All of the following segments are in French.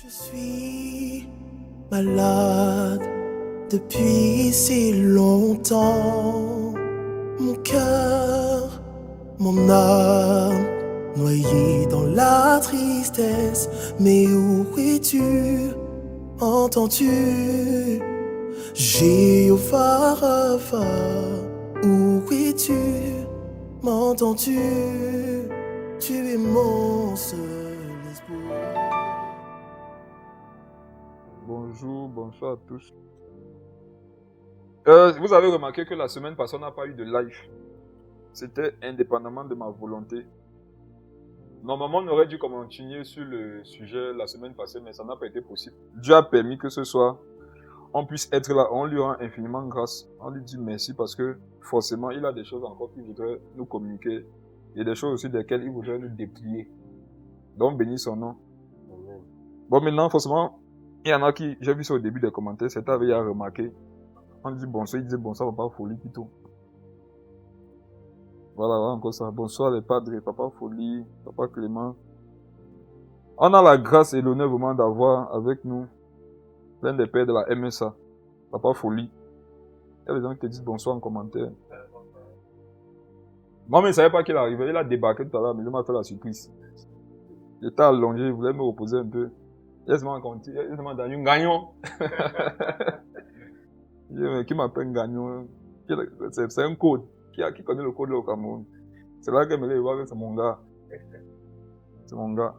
Je suis malade depuis si longtemps. Mon cœur, mon âme, noyé dans la tristesse. Mais où es-tu? Entends-tu? Jéhovah Rapha, où es-tu? M'entends-tu? Tu es mon seul espoir. Bonjour, bonsoir à tous. Vous avez remarqué que la semaine passée, on n'a pas eu de live. C'était indépendamment de ma volonté. Normalement, on aurait dû continuer sur le sujet la semaine passée, mais ça n'a pas été possible. Dieu a permis que ce soir, on puisse être là. On lui rend infiniment grâce. On lui dit merci parce que forcément, il a des choses encore qu'il voudrait nous communiquer. Il y a des choses aussi desquelles il voudrait nous déplier. Donc, bénis son nom. Amen. Bon, maintenant, forcément, il y en a qui, j'ai vu ça au début des commentaires, certains avaient remarqué. On dit bonsoir, il disait bonsoir, papa Folie plutôt. Voilà, encore ça. Bonsoir les padres, papa Folie, papa Clément. On a la grâce et l'honneur vraiment d'avoir avec nous l'un des pères de la MSA, papa Folie. Il y a des gens qui te disent bonsoir en commentaire. Moi, mais je ne savais pas qu'il arrivait. Il a débarqué tout à l'heure, mais il m'a fait la surprise. J'étais allongé, il voulait me reposer un peu. Il m'a dit, un gagnon. Qui m'appelle Gagnon? C'est un code. Qui connaît le code là au Cameroun? C'est là que me l'a voir, c'est mon gars. C'est mon gars.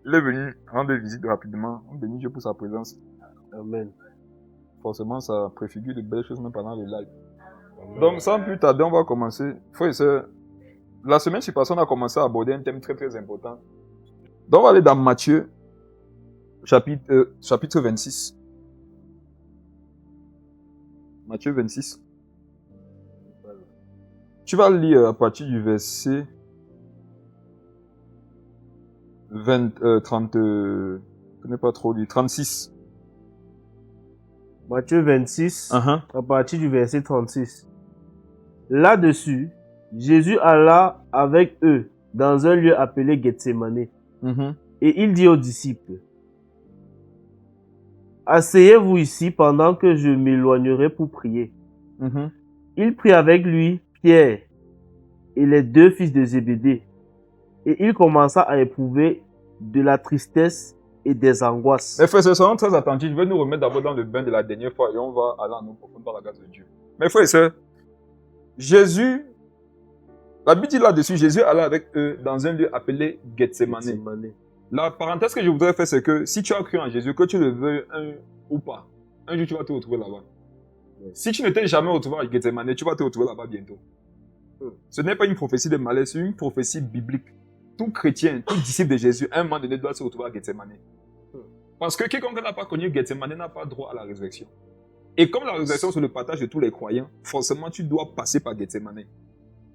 Il est venu rendre visite rapidement. On bénit Dieu pour sa présence. Amen. Forcément, ça préfigure de belles choses même pendant le live. Amen. Donc, sans plus tarder, on va commencer. Frères et sœurs, la semaine passée, on a commencé à aborder un thème très très important. Donc, on va aller dans Matthieu, chapitre 26. Matthieu 26. Tu vas lire à partir du verset 36. Matthieu 26, à partir du verset 36. Là-dessus, Jésus alla avec eux dans un lieu appelé Gethsémane. Et il dit aux disciples, « Asseyez-vous ici pendant que je m'éloignerai pour prier. » Il prit avec lui Pierre et les deux fils de Zébédée, et il commença à éprouver de la tristesse et des angoisses. Mes frères, soyons très attentifs. Je vais nous remettre d'abord dans le bain de la dernière fois et on va aller en eau profonde par la grâce de Dieu. Mes frères et sœurs, Jésus, la Bible dit là-dessus, Jésus alla avec eux dans un lieu appelé Gethsémane. La parenthèse que je voudrais faire, c'est que si tu as cru en Jésus, que tu le veuilles ou pas, un jour tu vas te retrouver là-bas. Si tu ne t'es jamais retrouvé à Gethsémane, tu vas te retrouver là-bas bientôt. Ce n'est pas une prophétie de malheur, c'est une prophétie biblique. Tout chrétien, tout disciple de Jésus, à un moment donné, doit se retrouver à Gethsémane. Parce que quiconque n'a pas connu Gethsémane n'a pas droit à la résurrection. Et comme la résurrection c'est le partage de tous les croyants, forcément tu dois passer par Gethsémane.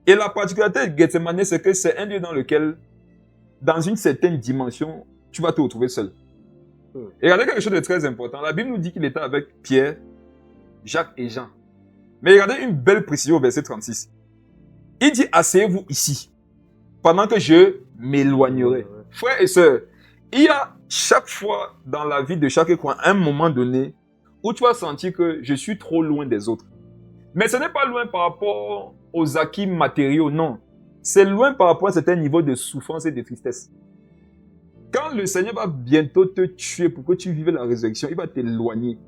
Et la particularité de Gethsémane, c'est que c'est un lieu dans lequel, dans une certaine dimension, tu vas te retrouver seul. Et regardez quelque chose de très important. La Bible nous dit qu'il était avec Pierre, Jacques et Jean. Mais regardez une belle précision au verset 36. Il dit, asseyez-vous ici, pendant que je m'éloignerai. Frères et sœurs, il y a chaque fois dans la vie de chaque croyant un moment donné où tu vas sentir que je suis trop loin des autres. Mais ce n'est pas loin par rapport aux acquis matériaux, non. C'est loin par rapport à un certain niveau de souffrance et de tristesse. Quand le Seigneur va bientôt te tuer pour que tu vives la résurrection, il va t'éloigner.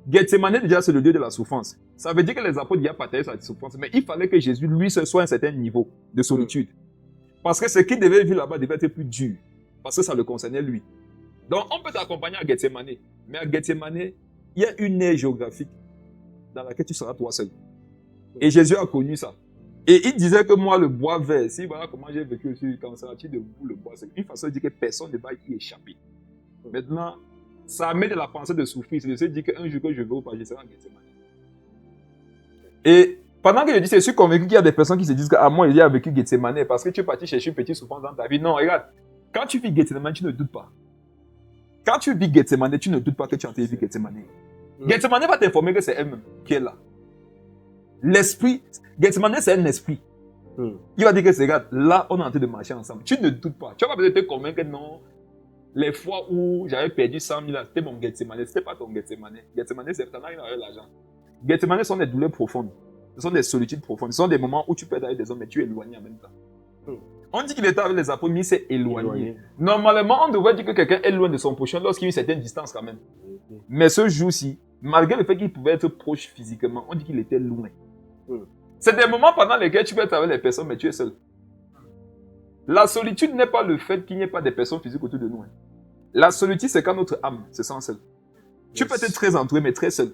Gethsémane, déjà, c'est le lieu de la souffrance. Ça veut dire que les apôtres y a partagé sa souffrance, mais il fallait que Jésus, lui, soit à un certain niveau de solitude. Parce que ce qu'il devait vivre là-bas devait être plus dur. Parce que ça le concernait lui. Donc, on peut t'accompagner à Gethsémane. Mais à Gethsémane, il y a une aire géographique dans laquelle tu seras toi seul. Et Jésus a connu ça. Et il disait que moi, le bois vert, si voilà comment j'ai vécu aussi, quand ça tire debout, le bois, c'est une façon de dire que personne ne va y échapper. Maintenant, ça met de la pensée de souffrir. C'est de se dire qu'un jour que je vais au pas, je serai en Gethsémane. Et pendant que je dis, je suis convaincu qu'il y a des personnes qui se disent que moi, il y a vécu Gethsémane parce que tu es parti chercher une petite souffrance dans ta vie. Non, regarde, quand tu vis Gethsémane, tu ne doutes pas. Quand tu vis Gethsémane, tu ne doutes pas que tu as entendu Gethsémane. Gethsémane va t'informer que c'est elle-même qui est là. L'esprit, Gethsémane, c'est un esprit. Il va dire que c'est, regarde, là, on est en train de marcher ensemble. Tu ne doutes pas. Tu vas pas peut-être te convaincre que non. les fois où j'avais perdu 100 000, c'était mon Gethsemane. C'était pas ton Gethsemane. Gethsemane, c'est t'en as eu avec l'argent. Gethsemane sont des douleurs profondes. Ce sont des solitudes profondes. Ce sont des moments où tu peux être avec des hommes, mais tu es éloigné en même temps. On dit qu'il était avec les apôtres, mais il s'est éloigné. Normalement, on devrait dire que quelqu'un est loin de son prochain lorsqu'il y a une certaine distance quand même. Mais ce jour-ci, malgré le fait qu'il pouvait être proche physiquement, on dit qu'il était loin. C'est des moments pendant lesquels tu peux être avec les personnes, mais tu es seul. La solitude n'est pas le fait qu'il n'y ait pas de personnes physiques autour de nous. La solitude, c'est quand notre âme se sent seule. Tu peux être très entouré, mais très seul.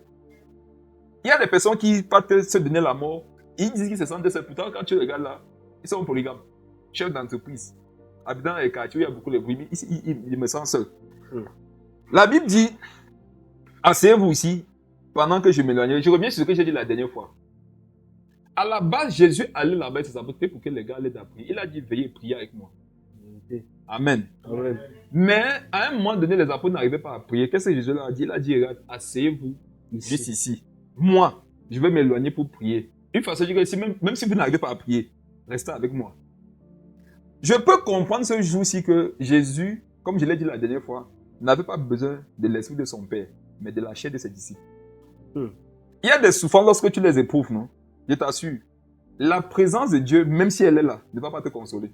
Il y a des personnes qui partent se donner la mort. Ils disent qu'ils se sentent seuls. Pourtant, quand tu regardes là, ils sont polygames. Chef d'entreprise. Habitant dans les quartiers, il y a beaucoup de bruit. Mais ici, il me sent seul. La Bible dit, asseyez-vous ici pendant que je m'éloigne. Je reviens sur ce que j'ai dit la dernière fois. À la base, Jésus allait là-bas avec ses apôtres pour que les gars allaient prier. Il a dit, veillez et priez avec moi. Amen. Amen. Mais à un moment donné, les apôtres n'arrivaient pas à prier. Qu'est-ce que Jésus leur a dit? Il a dit, regarde, asseyez-vous juste ici. Moi, je vais m'éloigner pour prier. Une façon de dire que même si vous n'arrivez pas à prier, restez avec moi. Je peux comprendre ce jour-ci que Jésus, comme je l'ai dit la dernière fois, n'avait pas besoin de l'esprit de son Père, mais de la chair de ses disciples. Il y a des souffrances lorsque tu les éprouves, non? Je t'assure, la présence de Dieu, même si elle est là, ne va pas te consoler.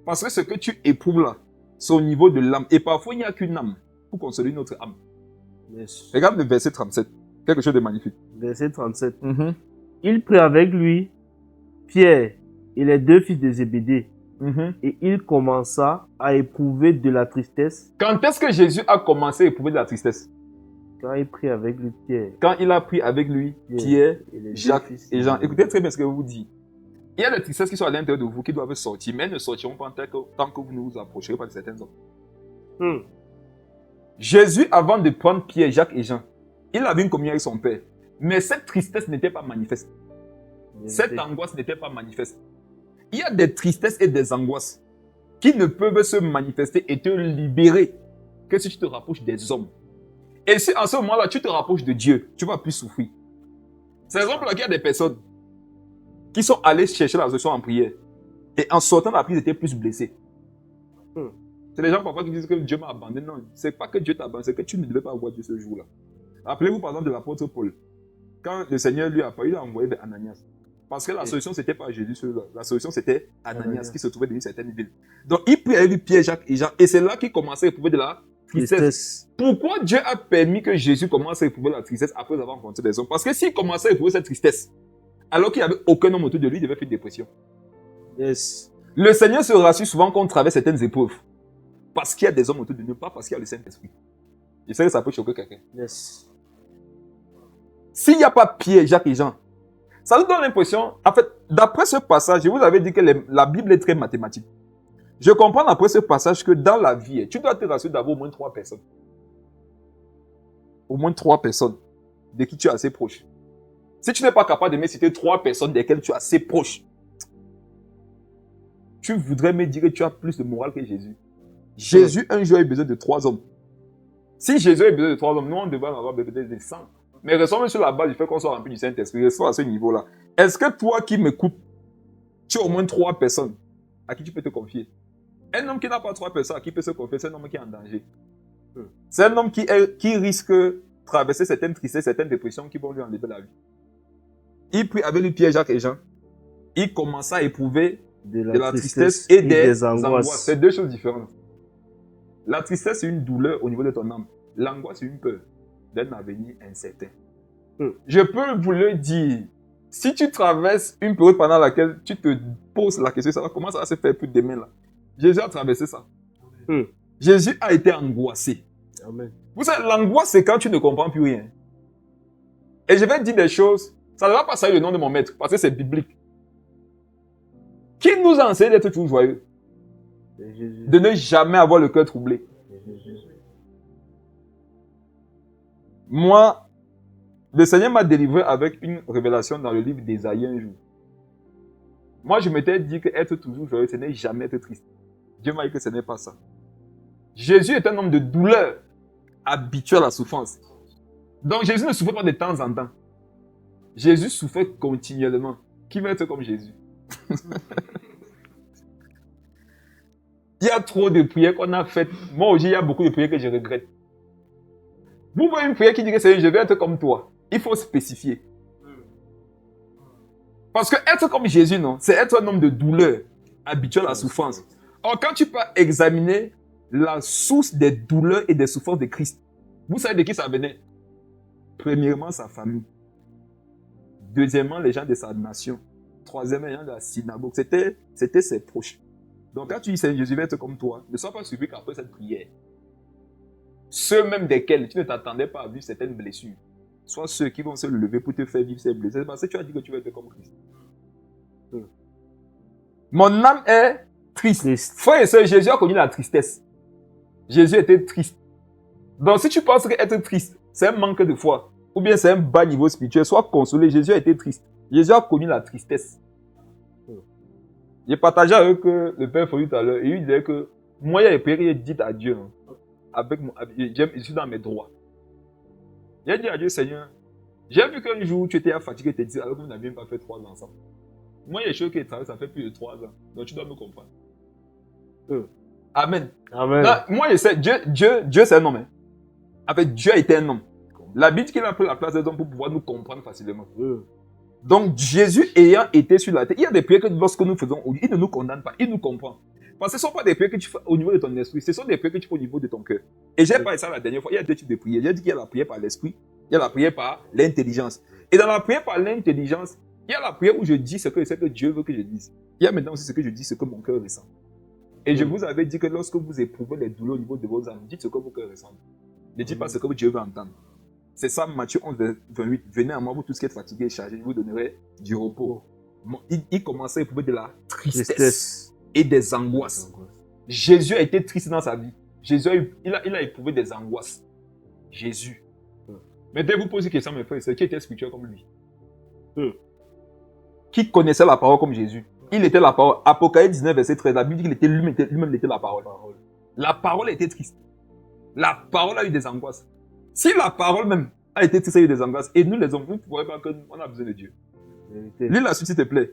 Parce que ce que tu éprouves là, c'est au niveau de l'âme. Et parfois, il n'y a qu'une âme pour consoler une autre âme. Regarde le verset 37. Quelque chose de magnifique. Verset 37. Il prit avec lui Pierre et les deux fils de Zébédée. Et il commença à éprouver de la tristesse. Quand est-ce que Jésus a commencé à éprouver de la tristesse? Quand il prit avec lui Pierre. Quand il a pris avec lui Pierre, et Jacques et Jean. Écoutez très bien ce que je vous dis. Il y a des tristesses qui sont à l'intérieur de vous qui doivent sortir, mais elles ne sortiront pas tant que vous ne vous approcherez pas de certains hommes. Jésus, avant de prendre Pierre, Jacques et Jean, il avait une communion avec son Père. Mais cette tristesse n'était pas manifeste. Cette angoisse n'était pas manifeste. Il y a des tristesses et des angoisses qui ne peuvent se manifester et te libérer que si tu te rapproches des hommes. Et si en ce moment-là, tu te rapproches de Dieu, tu vas plus souffrir. C'est l'exemple là qu'il y a des personnes qui sont allées chercher la solution en prière. Et en sortant de la prière, ils étaient plus blessés. C'est les gens parfois qui disent que Dieu m'a abandonné. Non, c'est pas que Dieu t'a abandonné, c'est que tu ne devais pas avoir Dieu ce jour-là. Rappelez-vous par exemple de l'apôtre Paul. Quand le Seigneur lui a parlé, il a envoyé vers Ananias. Parce que la solution, c'était pas Jésus seul. La solution, c'était Ananias qui se trouvait dans une certaine ville. Donc, il prit avec Pierre, Jacques et Jean. Et c'est là qu'il commençait à éprouver de la tristesse. Pourquoi Dieu a permis que Jésus commence à éprouver la tristesse après avoir rencontré des hommes? Parce que s'il commençait à éprouver cette tristesse, alors qu'il n'y avait aucun homme autour de lui, il devait faire une dépression. Le Seigneur se rassure souvent qu'on traverse certaines épreuves. Parce qu'il y a des hommes autour de nous, pas parce qu'il y a le Saint-Esprit. Je sais que ça peut choquer quelqu'un. S'il n'y a pas Pierre, Jacques et Jean, ça nous donne l'impression, en fait, d'après ce passage, je vous avais dit que la Bible est très mathématique. Je comprends après ce passage que dans la vie, tu dois te rassurer d'avoir au moins 3 personnes. Au moins 3 personnes de qui tu es assez proche. Si tu n'es pas capable de me citer 3 personnes desquelles tu es assez proche, tu voudrais me dire que tu as plus de morale que Jésus. Jésus, un jour, a eu besoin de 3 hommes. Si Jésus a eu besoin de 3 hommes, nous, on devrait en avoir besoin de 100. Mais restons sur la base du fait qu'on soit rempli du Saint-Esprit. Restons à ce niveau-là. Est-ce que toi qui m'écoutes, tu as au moins 3 personnes à qui tu peux te confier? Un homme qui n'a pas 3 personnes à qui peut se confier, c'est un homme qui est en danger. C'est un homme qui risque de traverser certaines tristesses, certaines dépressions qui vont lui enlever la vie. Il prit avec lui Pierre, Jacques et Jean. Il commença à éprouver de la tristesse et des angoisses. C'est 2 choses différentes. La tristesse, c'est une douleur au niveau de ton âme. L'angoisse, c'est une peur d'un avenir incertain. Je peux vous le dire, si tu traverses une période pendant laquelle tu te poses la question, ça va commencer à se faire plus demain là. Jésus a traversé ça. Jésus a été angoissé. Amen. Vous savez, l'angoisse, c'est quand tu ne comprends plus rien. Et je vais te dire des choses, ça ne va pas saluer le nom de mon maître, parce que c'est biblique. Qui nous a enseigné d'être toujours joyeux? De ne jamais avoir le cœur troublé. Moi, le Seigneur m'a délivré avec une révélation dans le livre d'Ésaïe un jour. Moi, je m'étais dit qu'être toujours joyeux, ce n'est jamais être triste. Dieu m'a dit que ce n'est pas ça. Jésus est un homme de douleur, habitué à la souffrance. Donc, Jésus ne souffrait pas de temps en temps. Jésus souffrait continuellement. Qui veut être comme Jésus? Il y a trop de prières qu'on a faites. Moi aussi, il y a beaucoup de prières que je regrette. Vous voyez une prière qui dit que Seigneur, je vais être comme toi. Il faut spécifier. Parce que être comme Jésus, non, c'est être un homme de douleur, habitué à la souffrance. Or, quand tu peux examiner la source des douleurs et des souffrances de Christ, vous savez de qui ça venait? Premièrement, sa famille. Deuxièmement, les gens de sa nation. Troisièmement, les gens de la synagogue. C'était ses proches. Donc, quand tu dis Seigneur, Jésus va être comme toi, ne sois pas surpris qu'après cette prière, ceux même desquels tu ne t'attendais pas à vivre certaines blessures, soit ceux qui vont se lever pour te faire vivre ces blessures. C'est parce que tu as dit que tu vas être comme Christ. Mon âme est triste. Frère et sœur, Jésus a connu la tristesse. Jésus était triste. Donc, si tu penses qu'être triste, c'est un manque de foi, ou bien c'est un bas niveau spirituel, sois consolé. Jésus a été triste. Jésus a connu la tristesse. J'ai partagé avec le Père Fouillou tout à l'heure, et il disait que moi, il y a des prières que j'ai dites à Dieu, je suis dans mes droits. J'ai dit à Dieu, Seigneur, j'ai vu qu'un jour tu étais fatigué et tu dit, alors que vous n'aviez pas fait 3 ans ensemble. Moi, il y a des choses qui travaillent, ça fait plus de 3 ans. Donc tu dois me comprendre. Amen. Amen. Là, moi, je sais, Dieu c'est un homme. Hein. En fait, Dieu a été un homme. La Bible qu'il a pris la place des hommes pour pouvoir nous comprendre facilement. Donc, Jésus ayant été sur la terre, il y a des prières que lorsque nous faisons, il ne nous condamne pas, il nous comprend. Parce que ce ne sont pas des prières que tu fais au niveau de ton esprit, ce sont des prières que tu fais au niveau de ton cœur. Et j'ai parlé ça la dernière fois, il y a 2 types de prières. J'ai dit qu'il y a la prière par l'esprit, il y a la prière par l'intelligence. Et dans la prière par l'intelligence, il y a la prière où je dis ce que je sais que Dieu veut que je dise. Il y a maintenant aussi ce que je dis, ce que mon cœur ressent. Et je vous avais dit que lorsque vous éprouvez les douleurs au niveau de vos âmes, dites ce que vos cœurs ressentent. Ne dites pas ce que Dieu veut entendre. C'est ça, Matthieu 11, 28. Venez à moi, vous tous qui êtes fatigués et chargés, je vous donnerai du repos. Il commençait à éprouver de la tristesse et des angoisses. Jésus a été triste dans sa vie. Jésus il a éprouvé des angoisses. Jésus. Maintenant, vous posez une question, mes frères et sœurs, qui était spirituel comme lui? Qui connaissait la parole comme Jésus? Il était la parole. Apocalypse 19, verset 13. La Bible dit qu'il était lui-même était la parole. La parole était triste. La parole a eu des angoisses. Si la parole même a été triste, a eu des angoisses, et nous les hommes, vous ne pourrez pas qu'on a besoin de Dieu. Lis la suite, s'il te plaît.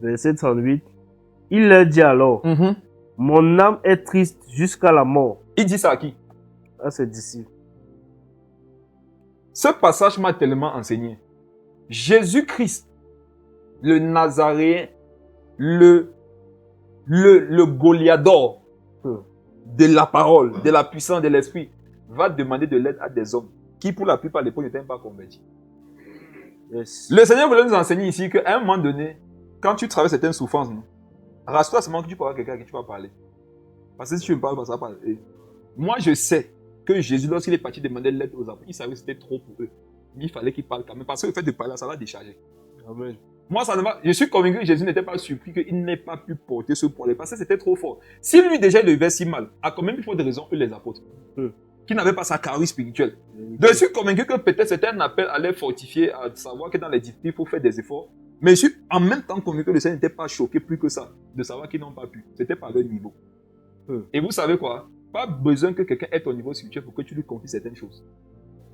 Verset 38. Il leur dit alors, mon âme est triste jusqu'à la mort. Il dit ça à qui? À ses disciples. Ce passage m'a tellement enseigné. Jésus-Christ, le Nazaréen, le Goliador de la parole, de la puissance de l'esprit, va demander de l'aide à des hommes qui, pour la plupart, l'époque n'étaient pas convertis. Yes. Le Seigneur voulait nous enseigner ici qu'à un moment donné, quand tu traverses certaines souffrances, rassure-toi seulement que tu parles à quelqu'un à qui tu vas parler. Parce que si tu ne parles pas, ça va parler. Moi, je sais que Jésus, lorsqu'il est parti demander l'aide aux apôtres, il savait que c'était trop pour eux. Mais il fallait qu'il parle quand même. Parce que le fait de parler, ça va décharger. Amen. Moi, je suis convaincu que Jésus n'était pas surpris qu'il n'ait pas pu porter ce poids. Parce que c'était trop fort. Si lui déjà il le vivait si mal, à combien il faut de raisons, eux les apôtres, qui n'avaient pas sa carrure spirituelle. Donc, je suis convaincu que peut-être c'était un appel à les fortifier, à savoir que dans les difficultés, il faut faire des efforts. Mais je suis en même temps convaincu que le Seigneur n'était pas choqué plus que ça, de savoir qu'ils n'ont pas pu. C'était pas leur niveau. Et vous savez quoi? Pas besoin que quelqu'un ait ton niveau spirituel pour que tu lui confies certaines choses.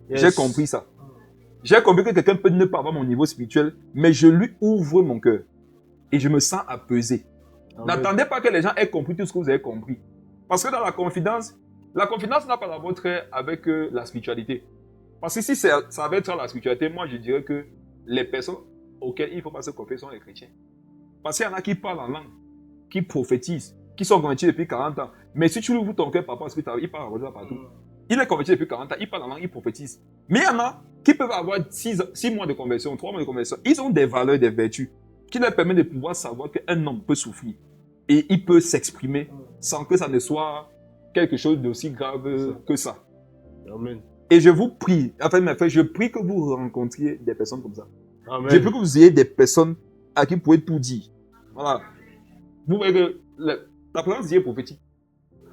Yes. J'ai compris ça. J'ai compris que quelqu'un peut ne pas avoir mon niveau spirituel, mais je lui ouvre mon cœur. Et je me sens apaisé. N'attendez pas que les gens aient compris tout ce que vous avez compris. Parce que dans la confidence n'a pas à voir avec la spiritualité. Parce que si ça avait être la spiritualité, moi je dirais que les personnes auxquelles il ne faut pas se confier sont les chrétiens. Parce qu'il y en a qui parlent en langue, qui prophétisent, qui sont convertis depuis 40 ans. Mais si tu lui ouvres ton cœur par rapport à ce que tu as, il parle en partout. Il est converti depuis 40 ans, il parle en langue, il prophétise. Mais il y en a qui peuvent avoir 6 mois de conversion, 3 mois de conversion. Ils ont des valeurs, des vertus qui leur permettent de pouvoir savoir qu'un homme peut souffrir. Et il peut s'exprimer sans que ça ne soit quelque chose d'aussi grave que ça. Amen. Et je vous prie, enfin mes frères, je prie que vous rencontriez des personnes comme ça. Amen. Je prie que vous ayez des personnes à qui vous pouvez tout dire. Voilà. Vous voyez que la présence de Dieu est prophétique.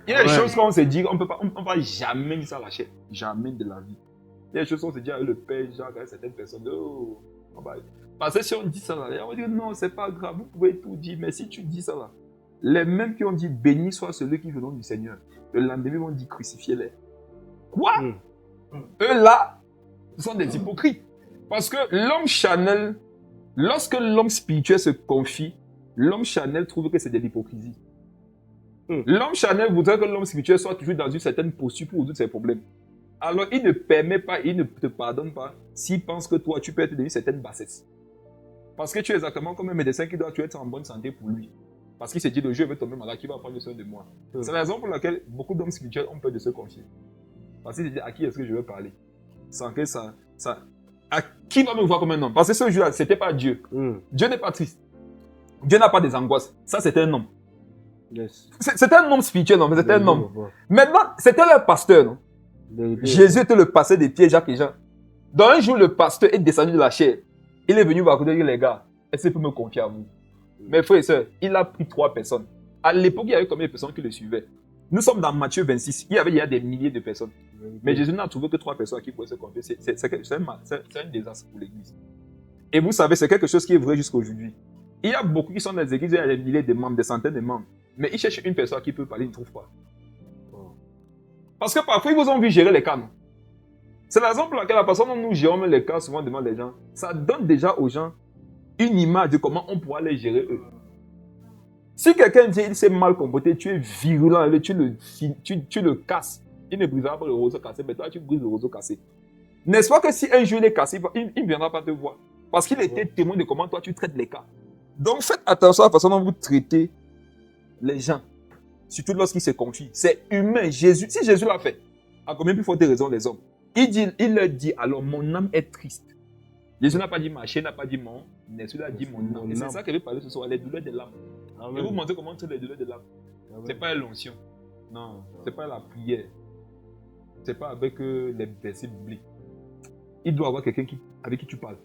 Il y a des choses qu'on se dit, on ne va jamais dire ça à la chair. Jamais de la vie. Il y a des choses qu'on se dit avec le Père Jacques, avec certaines personnes. Oh, parce que si on dit ça là, on va dire non, c'est pas grave, vous pouvez tout dire. Mais si tu dis ça là, les mêmes qui ont dit béni soit celui qui vient au nom du Seigneur, le lendemain vont dire crucifiez-les. Quoi? Eux là, ce sont des hypocrites. Parce que l'homme charnel, lorsque l'homme spirituel se confie, l'homme charnel trouve que c'est de l'hypocrisie. L'homme charnel voudrait que l'homme spirituel soit toujours dans une certaine posture pour résoudre ses problèmes. Alors, il ne permet pas, il ne te pardonne pas s'il pense que toi, tu peux être dans une certaine bassesse. Parce que tu es exactement comme un médecin qui doit être en bonne santé pour lui. Parce qu'il s'est dit, le jour où je vais tomber malade, qui va prendre soin de moi. C'est la raison pour laquelle beaucoup d'hommes spirituels ont peur de se confier. Parce qu'ils se disent, à qui est-ce que je vais parler? Sans que ça... À qui va me voir comme un homme? Parce que ce jour-là, ce n'était pas Dieu. Dieu n'est pas triste. Dieu n'a pas des angoisses. Ça, c'était un homme. Yes. C'était un homme spirituel, non, mais c'était un homme. Maintenant, c'était leur pasteur, non? Jésus était le pasteur des pieds, Jacques et Jean. Dans un jour, le pasteur est descendu de la chair. Il est venu voir et dire, les gars, est-ce que je peux me confier à vous? Mes frères et sœurs, il a pris 3 personnes. À l'époque, il y avait combien de personnes qui le suivaient? Nous sommes dans Matthieu 26. Il y a des milliers de personnes. Mais Jésus n'a trouvé que 3 personnes qui pouvaient se confier. C'est un désastre pour l'église. Et vous savez, c'est quelque chose qui est vrai jusqu'à aujourd'hui. Il y a beaucoup qui sont dans les églises, il y a des milliers de membres, des centaines de membres. Mais ils cherchent une personne qui peut parler, ils ne trouvent pas. Parce que parfois, ils vous ont vu gérer les cas. C'est la raison pour laquelle la façon dont nous gérons les cas souvent devant les gens, ça donne déjà aux gens une image de comment on pourra les gérer eux. Si quelqu'un dit qu'il s'est mal comporté, tu es virulent, tu le casses. Il ne brisera pas le roseau cassé, mais toi tu brises le roseau cassé. N'est-ce pas que si un jour il est cassé, il ne viendra pas te voir. Parce qu'il était témoin de comment toi tu traites les cas. Donc faites attention à la façon dont vous traitez les gens. Surtout lorsqu'ils se confient. C'est humain. Si Jésus l'a fait, à combien plus forte raison les hommes? Il leur dit, alors mon âme est triste. Jésus n'a pas dit ma chair, n'a pas dit mon esprit, il a dit mon âme. Et c'est ça qu'il veut parler ce soir, les douleurs de l'âme. Et vous montrez comment traiter les douleurs de l'âme. Ce n'est pas l'onction. Non, ce n'est pas la prière. Ce n'est pas avec les versets bibliques. Il doit y avoir quelqu'un avec qui tu parles.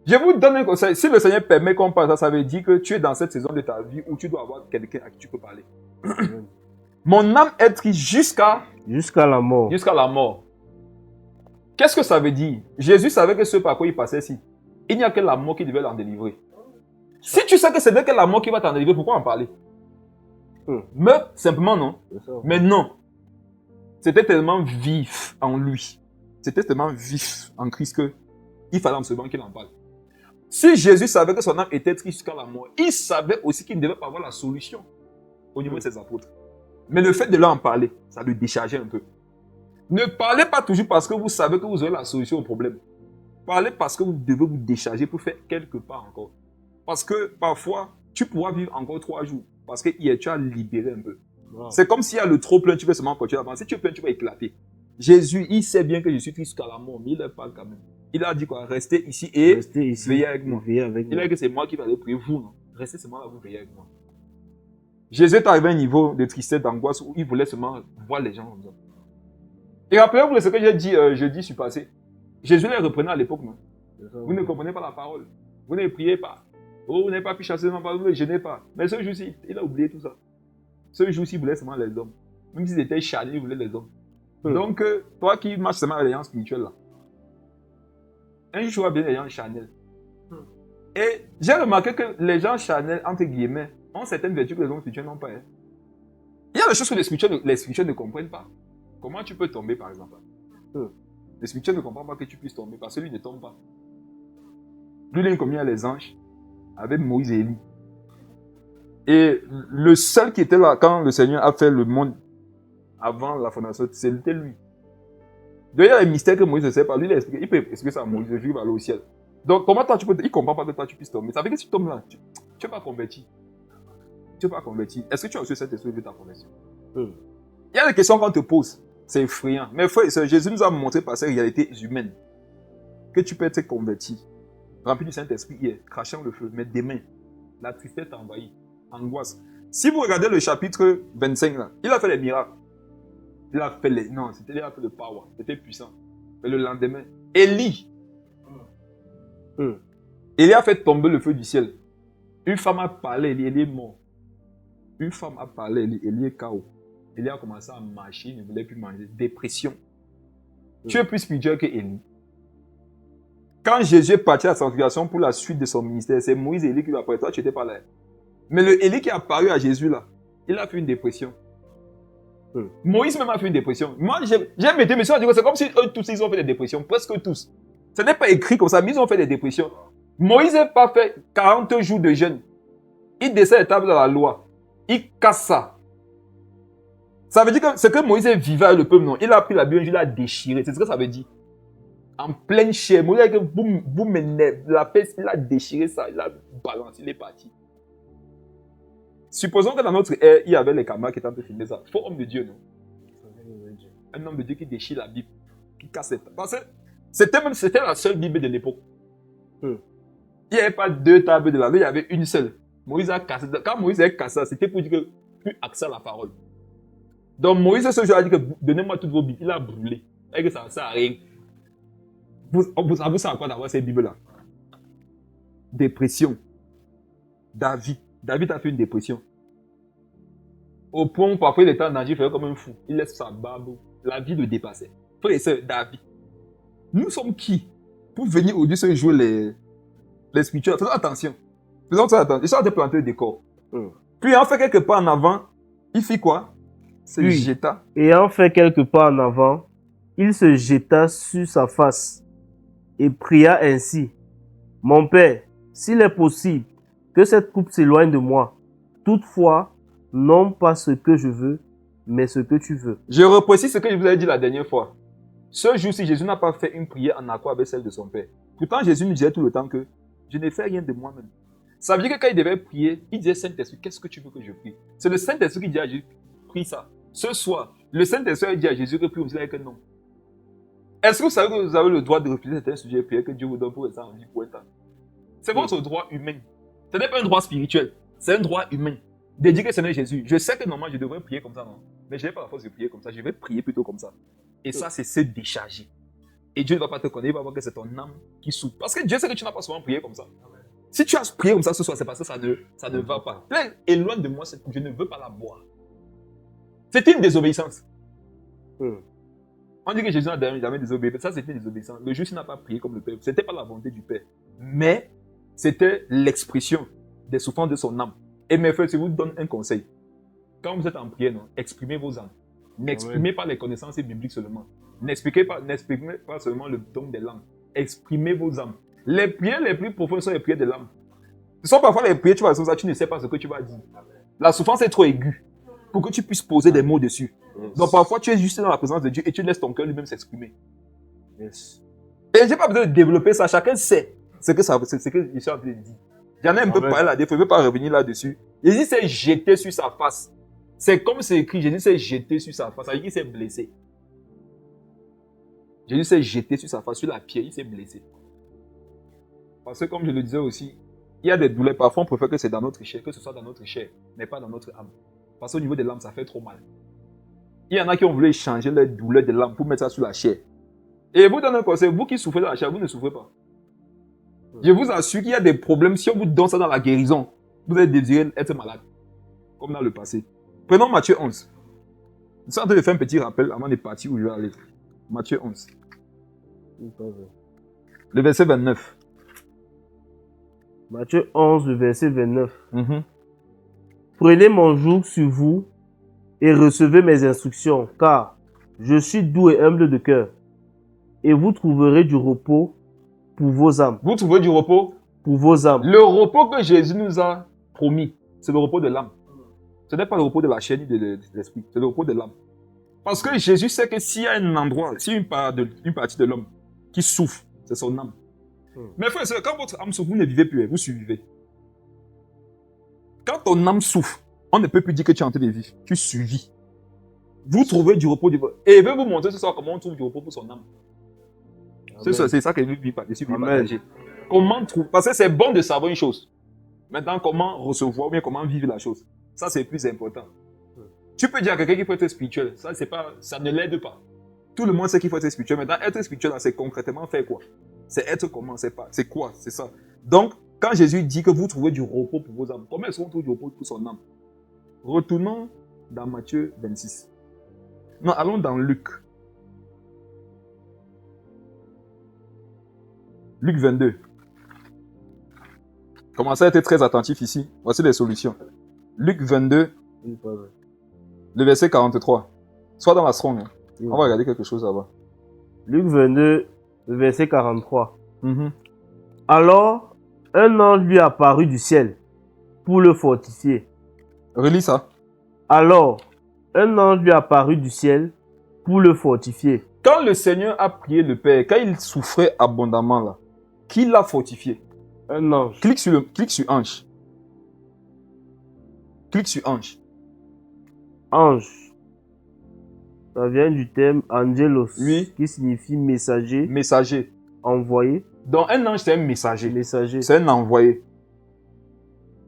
Je vous donne un conseil. Si le Seigneur permet qu'on parle, ça veut dire que tu es dans cette saison de ta vie où tu dois avoir quelqu'un à qui tu peux parler. Mon âme est triste jusqu'à la mort. Jusqu'à la mort. Qu'est-ce que ça veut dire? Jésus savait que ce par quoi il passait ici, il n'y a que la mort qui devait l'en délivrer. Si tu sais que ce n'est que la mort qui va t'en délivrer, pourquoi en parler? Meurs simplement, non? Mais non. C'était tellement vif en lui. C'était tellement vif en Christ qu'il fallait absolument qu'il en parle. Si Jésus savait que son âme était triste jusqu'à la mort, il savait aussi qu'il ne devait pas avoir la solution au niveau de ses apôtres. Mais le fait de leur en parler, ça lui déchargeait un peu. Ne parlez pas toujours parce que vous savez que vous aurez la solution au problème. Parlez parce que vous devez vous décharger pour faire quelque part encore. Parce que parfois, tu pourras vivre encore 3 jours. Parce que hier, tu as libéré un peu. Wow. C'est comme s'il y a le trop plein, tu peux seulement continuer à avancer. Si tu es plein, tu vas éclater. Jésus, il sait bien que je suis triste jusqu'à la mort, mais il leur parle quand même. Il a dit quoi? Restez ici et veillez avec moi. Il a dit que c'est moi qui vais aller prier vous, non? Restez seulement là, vous veillez avec moi. Jésus est arrivé à un niveau de tristesse, d'angoisse où il voulait seulement voir les gens comme ça. Et rappelez-vous de ce que j'ai dit jeudi sur passé. Jésus les reprenait à l'époque, non? Vous ne comprenez pas la parole. Vous ne priez pas. Oh, vous n'avez pas pu chasser ma parole, vous ne gênez pas. Mais ce jour-ci, il a oublié tout ça. Ce jour-ci, il voulait seulement les hommes. Même s'ils étaient charnés, il voulait les hommes. Donc, toi qui marches seulement avec les gens spirituels là, un jour, tu vois bien les gens charnels. Et j'ai remarqué que les gens charnels, entre guillemets, ont certaines vertus que les hommes spirituels n'ont pas. Hein. Il y a des choses que les spirituels ne comprennent pas. Comment tu peux tomber, par exemple? Les spirituels ne comprennent pas que tu puisses tomber parce que lui ne tombe pas. Lui, il a commis les anges avec Moïse et Élie. Et le seul qui était là quand le Seigneur a fait le monde avant la fondation, c'était lui. Donc il y a les mystères que Moïse ne sait pas. Lui, il peut expliquer ça à Moïse, il va aller au ciel. Donc comment toi, il ne comprend pas que toi tu puisses tomber. Ça veut dire que si tu tombes là, tu n'es pas converti. Tu n'es pas converti. Est-ce que tu as reçu cet esprit de ta conversion? Il y a des questions qu'on te pose. C'est effrayant. Mais frère et sœur, Jésus nous a montré par ses réalités humaines que tu peux être converti, rempli du Saint-Esprit hier, crachant le feu, mais demain, la tristesse t'envahit, angoisse. Si vous regardez le chapitre 25, là, il a fait les miracles. Il a fait le power, c'était puissant. Mais le lendemain, Élie a fait tomber le feu du ciel. Une femme a parlé, Élie est mort. Une femme a parlé, Élie est KO. Élie a commencé à marcher, il ne voulait plus manger. Dépression. Tu es plus spirituel que Élie. Quand Jésus est parti à la sanctification pour la suite de son ministère, c'est Moïse et Élie qui lui a parlé. Toi, tu n'étais pas là. Mais le Élie qui a apparu à Jésus là, il a fait une dépression. Moïse même a fait une dépression. Moi, j'ai été monsieur, c'est comme si eux tous ils ont fait des dépressions, presque tous. Ce n'est pas écrit comme ça, mais ils ont fait des dépressions. Moïse n'a pas fait 40 jours de jeûne. Il descend les tables de la loi. Il casse ça. Ça veut dire que c'est que Moïse vivait avec le peuple, non. Il a pris la Bible, il l'a déchiré. C'est ce que ça veut dire. En pleine chair. Moïse, boum, la peste, il a déchiré ça, il a balancé, il est parti. Supposons que dans notre ère, il y avait les camarades qui étaient en train de filmer ça. Faux homme de Dieu, non? Un homme de Dieu qui déchire la Bible, qui casse cette. Parce que c'était la seule Bible de l'époque. Il n'y avait pas deux tables de la Bible, il y avait une seule. Moïse a cassé. Quand Moïse a cassé ça, c'était pour dire que plus accès à la parole. Donc Moïse, ce jour, a dit que donnez-moi toutes vos Bibles. Il a brûlé. Et que ça ne sert à rien. Vous savez à quoi d'avoir ces Bibles-là? Dépression. David a fait une dépression. Au point où parfois il était en danger, il faisait comme un fou. Il laisse sa barbe. La vie le dépassait. Frère et sœur, David. Nous sommes qui pour venir au Dieu se jouer les spirituels? Faisons attention. Faisons attention. Ils sont en train de planter le décor. Puis en fait quelques pas en avant, il fit quoi? Se jeta. Ayant fait quelques pas en avant, il se jeta sur sa face et pria ainsi. Mon père, s'il est possible que cette coupe s'éloigne de moi, toutefois, non pas ce que je veux, mais ce que tu veux. Je reprécise ce que je vous avais dit la dernière fois. Ce jour-ci, Jésus n'a pas fait une prière en accord avec celle de son Père. Pourtant, Jésus nous disait tout le temps que je n'ai fait rien de moi-même. Ça veut dire que quand il devait prier, il disait Saint-Esprit, qu'est-ce que tu veux que je prie? C'est le Saint-Esprit qui dit à Jésus, prie ça. Ce soir, le Saint-Esprit dit à Jésus que prie, vous dites que non. Est-ce que vous savez que vous avez le droit de refuser certains sujets de prière que Dieu vous donne pour rester en vie pour un temps? C'est votre droit humain. Ce n'est pas un droit spirituel, c'est un droit humain. De dire que Seigneur Jésus, je sais que normalement je devrais prier comme ça, non? Mais je n'ai pas la force de prier comme ça, je vais prier plutôt comme ça. Et ça, c'est se décharger. Et Dieu ne va pas te connaître, il va voir que c'est ton âme qui souffre. Parce que Dieu sait que tu n'as pas souvent prié comme ça. Si tu as prié comme ça ce soir, c'est parce que ça ne va pas. Là, éloigne de moi, je ne veux pas la boire. C'est une désobéissance. On dit que Jésus n'a jamais désobéi. Ça, c'était une désobéissance. Le juif n'a pas prié comme le Père. Ce n'était pas la volonté du Père. Mais c'était l'expression des souffrances de son âme. Et mes frères, je vous donne un conseil. Quand vous êtes en prière, non, exprimez vos âmes. N'exprimez pas les connaissances bibliques seulement. N'exprimez pas seulement le don des langues. Exprimez vos âmes. Les prières les plus profondes sont les prières de l'âme. Ce sont parfois les prières, tu vas ça, tu ne sais pas ce que tu vas dire. La souffrance est trop aiguë pour que tu puisses poser des mots dessus. Donc parfois, tu es juste dans la présence de Dieu et tu laisses ton cœur lui-même s'exprimer. Et je n'ai pas besoin de développer ça. Chacun sait ce que je suis en train de dire. J'en ai un peu parlé là-dessus, je ne veux pas revenir là-dessus. Jésus s'est jeté sur sa face. C'est comme c'est écrit, Jésus s'est jeté sur sa face. Ça veut dire qu'il s'est blessé. Jésus s'est jeté sur sa face, sur la pierre, il s'est blessé. Parce que comme je le disais aussi, il y a des douleurs. Parfois, on préfère que c'est dans notre chair, que ce soit dans notre chair, mais pas dans notre âme. Parce qu'au niveau de l'âme, ça fait trop mal. Il y en a qui ont voulu changer les douleurs de l'âme pour mettre ça sur la chair. Et vous donne un conseil, vous qui souffrez de la chair, vous ne souffrez pas. Je vous assure qu'il y a des problèmes. Si on vous donne ça dans la guérison, vous allez désirer être malade. Comme dans le passé. Prenons Matthieu 11. Je suis en train de faire un petit rappel avant de partir où je vais aller. Matthieu 11. Le verset 29. Matthieu 11, le verset 29. Prenez mon joug sur vous et recevez mes instructions, car je suis doux et humble de cœur, et vous trouverez du repos pour vos âmes. Vous trouvez du repos? Pour vos âmes. Le repos que Jésus nous a promis, c'est le repos de l'âme. Ce n'est pas le repos de la chair ni de l'esprit, c'est le repos de l'âme. Parce que Jésus sait que s'il y a un endroit, s'il y a une partie de l'homme qui souffre, c'est son âme. Mais frère, quand votre âme souffre, vous ne vivez plus, vous survivez. Quand ton âme souffre, on ne peut plus dire que tu es en train de vivre, tu survis. Vous trouvez du repos. Et je vais vous montrer ce soir comment on trouve du repos pour son âme. C'est ça que je vis partager. Comment trouver? Parce que c'est bon de savoir une chose. Maintenant, comment recevoir ou bien comment vivre la chose. Ça, c'est le plus important. Tu peux dire à quelqu'un qu'il faut être spirituel. Ça ne l'aide pas. Tout le monde sait qu'il faut être spirituel. Maintenant, être spirituel, c'est concrètement faire quoi? C'est être comment? C'est quoi? C'est ça. Donc, quand Jésus dit que vous trouvez du repos pour vos âmes, comment est-ce qu'on trouve du repos pour son âme? Retournons dans Matthieu 26. Non, allons dans Luc. Luc 22. Commencez à être très attentif ici. Voici les solutions. Luc 22, le verset 43. Soit dans la strong. Hein. On va regarder quelque chose là-bas. Luc 22, le verset 43. Alors, un ange lui apparut du ciel pour le fortifier. Relis ça. Alors, un ange lui apparut du ciel pour le fortifier. Quand le Seigneur a prié le Père, quand il souffrait abondamment là, qui l'a fortifié? Un ange. Clique sur ange. Clique sur ange. Ange. Ça vient du terme angelos, Oui. qui signifie messager, Messager. envoyé, Donc un ange, c'est un messager. messager. C'est un envoyé.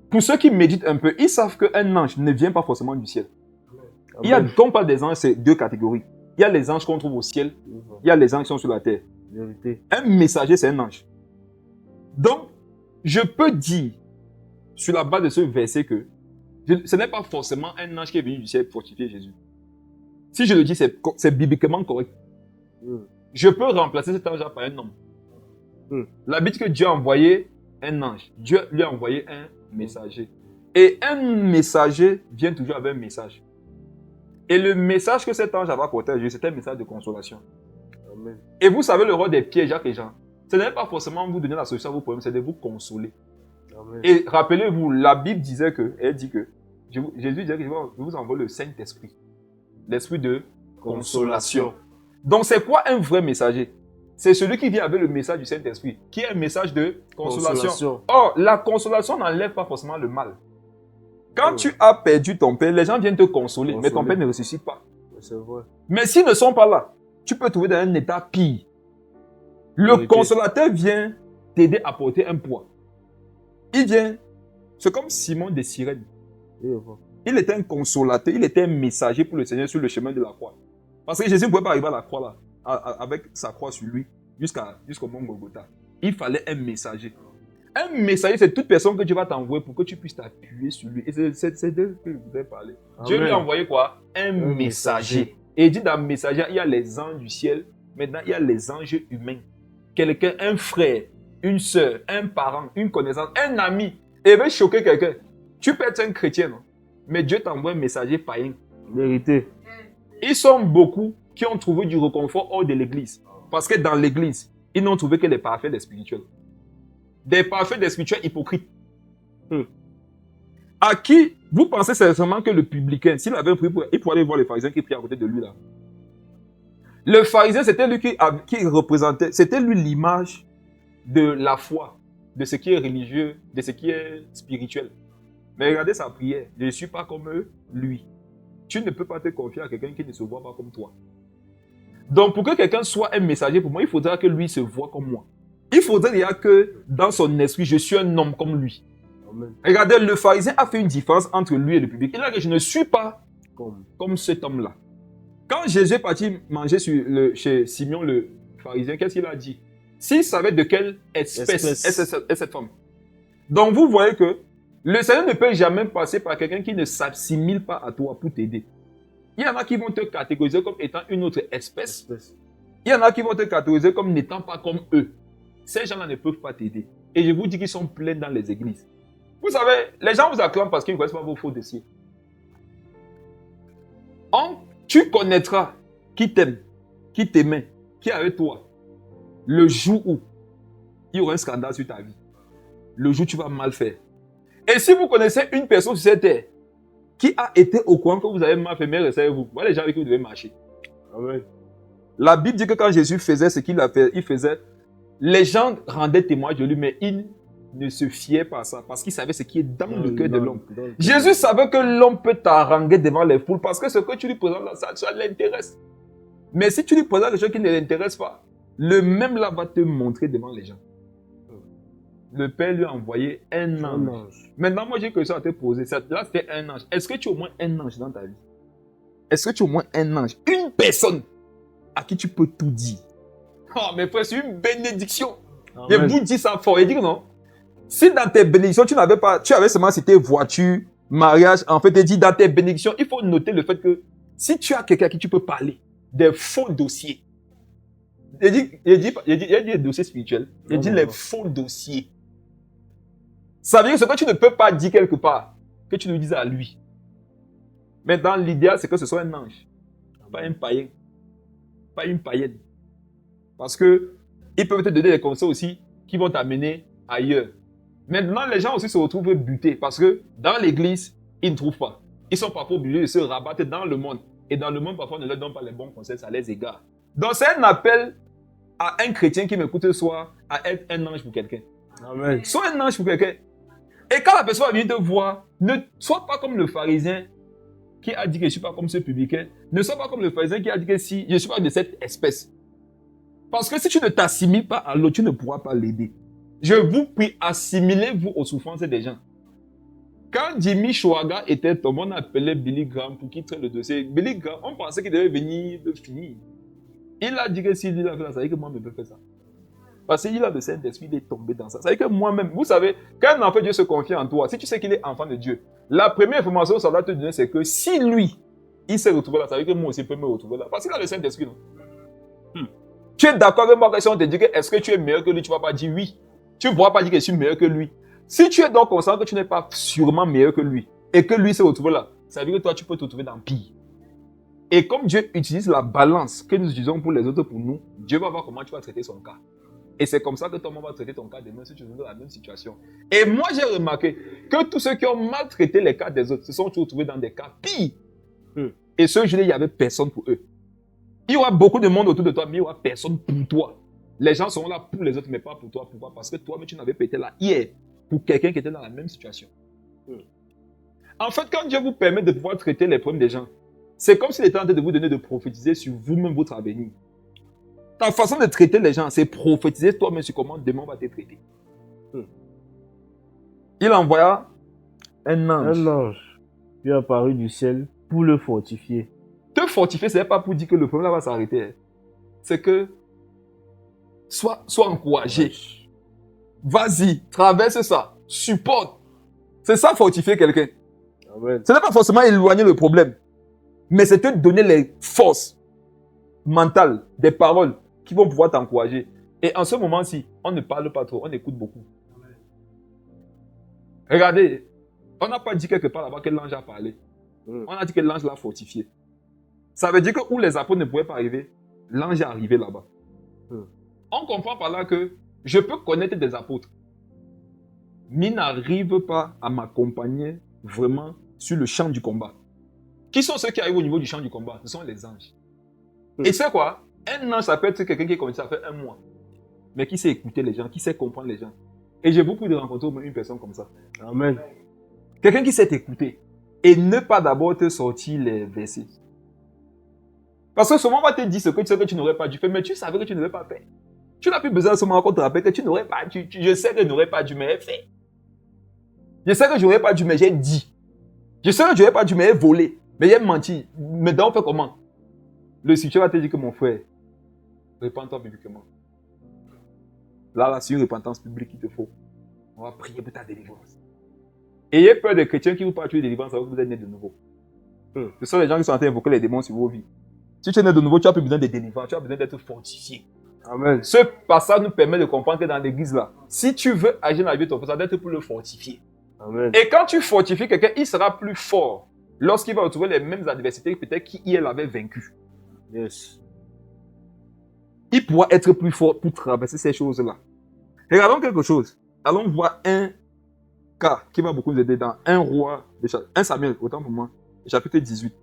Pour ceux qui méditent un peu, ils savent qu'un ange ne vient pas forcément du ciel. Il y a, quand on parle des anges, c'est deux catégories. Il y a les anges qu'on trouve au ciel, il y a les anges qui sont sur la terre. Vérité. Un messager, c'est un ange. Donc, je peux dire, sur la base de ce verset, que ce n'est pas forcément un ange qui est venu du ciel fortifier Jésus. Si je le dis, c'est bibliquement correct. Je peux remplacer cet ange par un homme. La Bible dit que Dieu a envoyé un ange. Dieu lui a envoyé un messager. Et un messager vient toujours avec un message. Et le message que cet ange avait apporté à Jésus, c'était un message de consolation. Amen. Et vous savez le rôle des Pierre, Jacques et Jean. Ce n'est pas forcément vous donner la solution à vos problèmes, c'est de vous consoler. Amen. Et rappelez-vous, la Bible disait que, elle dit que, Jésus disait que je vous envoie le Saint-Esprit. L'esprit de consolation. Donc c'est quoi un vrai messager? C'est celui qui vient avec le message du Saint-Esprit, qui est un message de consolation. Or, la consolation n'enlève pas forcément le mal. Quand tu as perdu ton père, les gens viennent te consoler, mais ton père ne ressuscite pas. C'est vrai. Mais s'ils ne sont pas là, tu peux trouver dans un état pire. Le consolateur vient t'aider à porter un poids. Il vient, c'est comme Simon de Cyrène. Il était un consolateur, il était un messager pour le Seigneur sur le chemin de la croix. Parce que Jésus ne pouvait pas arriver à la croix là, avec sa croix sur lui, jusqu'au mont Golgotha. Il fallait un messager. Un messager, c'est toute personne que Dieu va t'envoyer pour que tu puisses t'appuyer sur lui. Et c'est d'eux que je voudrais parler. Amen. Dieu lui a envoyé quoi? Un messager. Et il dit dans le messager, il y a les anges du ciel. Maintenant, il y a les anges humains. Quelqu'un, un frère, une soeur, un parent, une connaissance, un ami. Et il veut choquer quelqu'un. Tu peux être un chrétien, non? Mais Dieu t'envoie un messager païen. Vérité. Ils sont beaucoup qui ont trouvé du réconfort hors de l'église. Parce que dans l'église, ils n'ont trouvé que les parfaits des spirituels. Des parfaits des spirituels hypocrites. À qui vous pensez sincèrement que le publicain, s'il avait pris, il pourrait aller voir les pharisiens qui prient à côté de lui là. Le pharisien, c'était lui qui représentait, c'était lui l'image de la foi, de ce qui est religieux, de ce qui est spirituel. Mais regardez sa prière. Je ne suis pas comme lui. Tu ne peux pas te confier à quelqu'un qui ne se voit pas comme toi. Donc, pour que quelqu'un soit un messager pour moi, il faudra que lui se voit comme moi. Il faudrait que dans son esprit, je suis un homme comme lui. Amen. Regardez, le pharisien a fait une différence entre lui et le public. Il a dit que je ne suis pas comme cet homme-là. Quand Jésus est parti manger chez Simeon le pharisien, qu'est-ce qu'il a dit? S'il savait de quelle espèce est cette femme. Donc, vous voyez que le Seigneur ne peut jamais passer par quelqu'un qui ne s'assimile pas à toi pour t'aider. Il y en a qui vont te catégoriser comme étant une autre espèce. Il y en a qui vont te catégoriser comme n'étant pas comme eux. Ces gens-là ne peuvent pas t'aider. Et je vous dis qu'ils sont pleins dans les églises. Vous savez, les gens vous acclament parce qu'ils ne connaissent pas vos faux dossiers. Tu connaîtras qui t'aime, qui t'aimait, qui est avec toi. Le jour où il y aura un scandale sur ta vie. Le jour où tu vas mal faire. Et si vous connaissez une personne sur cette terre qui a été au courant que vous avez mal fait, mais restez-vous. Voilà les gens avec qui vous devez marcher. Amen. La Bible dit que quand Jésus faisait ce qu'il a fait, il faisait. Les gens rendaient témoignage de lui, mais ils ne se fiaient pas à ça parce qu'ils savaient ce qui est dans le cœur de l'homme. Jésus savait que l'homme peut t'haranguer devant les foules parce que ce que tu lui présentes là, ça l'intéresse. Mais si tu lui présentes quelque chose qui ne l'intéresse pas, le même là va te montrer devant les gens. Le Père lui a envoyé un ange. Maintenant, moi, j'ai quelque chose à te poser. Là, c'était un ange. Est-ce que tu as au moins un ange dans ta vie? Est-ce que tu as au moins un ange? Une personne à qui tu peux tout dire. Oh, mais frère, c'est une bénédiction. Je vous dis ça fort. Et dit non. Si dans tes bénédictions, tu avais seulement cité voiture, mariage, en fait, il dit dans tes bénédictions, il faut noter le fait que si tu as quelqu'un à qui tu peux parler des faux dossiers, il dit des dossiers spirituels, il dit les faux dossiers. Ça veut dire ce que tu ne peux pas dire quelque part, que tu le dises à lui. Mais dans l'idéal, c'est que ce soit un ange, pas un païen, pas une païenne. Parce que ils peuvent te donner des conseils aussi qui vont t'amener ailleurs. Maintenant, les gens aussi se retrouvent butés parce que dans l'église, ils ne trouvent pas. Ils sont parfois obligés de se rabattre dans le monde. Et dans le monde, parfois, on ne leur donne pas les bons conseils, ça les égare. Donc, c'est un appel à un chrétien qui m'écoute ce soir à être un ange pour quelqu'un. Amen. Sois un ange pour quelqu'un. Et quand la personne va venir te voir, ne sois pas comme le pharisien qui a dit que je ne suis pas comme ce publicain. Ne sois pas comme le pharisien qui a dit que si je ne suis pas de cette espèce. Parce que si tu ne t'assimiles pas à l'autre, tu ne pourras pas l'aider. Je vous prie, assimilez-vous aux souffrances des gens. Quand Jimmy Chouaga était tombé, on appelait Billy Graham pour qu'il traite le dossier. Billy Graham, on pensait qu'il devait venir de finir. Il a dit que s'il a fait ça, ça veut dire que moi, je peux faire ça. Parce qu'il a le Saint-Esprit, il est tombé dans ça. Ça veut dire que moi-même, vous savez, quand un enfant de Dieu se confie en toi, si tu sais qu'il est enfant de Dieu, la première information que ça doit te donner, c'est que si lui, il s'est retrouvé là, ça veut dire que moi aussi, je peux me retrouver là. Parce qu'il a le Saint-Esprit, non? Tu es d'accord avec moi quand si on te dit que est-ce que tu es meilleur que lui, tu ne vas pas dire oui. Tu ne pourras pas dire que je suis meilleur que lui. Si tu es donc conscient que tu n'es pas sûrement meilleur que lui, et que lui s'est retrouvé là, ça veut dire que toi, tu peux te retrouver dans pire. Et comme Dieu utilise la balance que nous utilisons pour les autres pour nous, Dieu va voir comment tu vas traiter son cas. Et c'est comme ça que toi-même va traiter ton cas demain si tu es dans la même situation. Et moi, j'ai remarqué que tous ceux qui ont mal traité les cas des autres se sont retrouvés dans des cas pires. Et ceux jour-là, il n'y avait personne pour eux. Il y aura beaucoup de monde autour de toi, mais il n'y aura personne pour toi. Les gens seront là pour les autres, mais pas pour toi. Pourquoi? Parce que toi-même, tu n'avais pas été là hier pour quelqu'un qui était dans la même situation. En fait, quand Dieu vous permet de pouvoir traiter les problèmes des gens, c'est comme s'il était en train de vous donner de prophétiser sur vous-même votre avenir. Ta façon de traiter les gens, c'est prophétiser toi-même sur comment demain on va te traiter. Il envoya un ange. Un ange qui est apparu du ciel pour le fortifier. Te fortifier, ce n'est pas pour dire que le problème là va s'arrêter. C'est que sois encouragé. Vas-y, traverse ça. Supporte. C'est ça fortifier quelqu'un. Amen. Ce n'est pas forcément éloigner le problème, mais c'est te donner les forces mentales, des paroles qui vont pouvoir t'encourager. Et en ce moment-ci, on ne parle pas trop, on écoute beaucoup. Regardez, on n'a pas dit quelque part là-bas que l'ange a parlé. On a dit que l'ange l'a fortifié. Ça veut dire que où les apôtres ne pouvaient pas arriver, l'ange est arrivé là-bas. On comprend par là que je peux connaître des apôtres, mais ils n'arrivent pas à m'accompagner vraiment sur le champ du combat. Qui sont ceux qui arrivent au niveau du champ du combat? Ce sont les anges. Et c'est quoi? Un ange, ça peut être quelqu'un qui commence à faire un mois, mais qui sait écouter les gens, qui sait comprendre les gens. Et j'ai beaucoup de rencontrer au moins une personne comme ça. Amen. Quelqu'un qui sait t'écouter et ne pas d'abord te sortir les versets. Parce que souvent on va te dire ce que tu sais que tu n'aurais pas dû faire, mais tu savais que tu n'aurais pas fait. Tu n'as plus besoin de ce moment qu'on te rappelle que tu n'aurais pas dû. Je sais que je n'aurais pas dû, mais j'ai fait. Je sais que je n'aurais pas dû, mais j'ai dit. Je sais que je n'aurais pas dû, mais j'ai volé. Mais j'ai menti. Mais donc on fait comment? Le Seigneur va te dire que mon frère, repens-toi publiquement. Là, c'est une repentance publique qu'il te faut. On va prier pour ta délivrance. Ayez peur des chrétiens qui vous parlent de délivrance alors que vous êtes nés de nouveau. Ce sont les gens qui sont en train d'invoquer les démons sur vos vies. Si tu es né de nouveau, tu n'as plus besoin de délivrance, tu as besoin d'être fortifié. Amen. Ce passage nous permet de comprendre que dans l'église là, si tu veux agir dans la vie de ton frère, ça doit être pour le fortifier. Amen. Et quand tu fortifies quelqu'un, il sera plus fort lorsqu'il va retrouver les mêmes adversités que peut-être qu'il avait vaincu. Yes. Il pourra être plus fort pour traverser ces choses-là. Regardons quelque chose. Allons voir un cas qui va beaucoup nous aider dans 1 Samuel, autant pour moi, chapitre 18.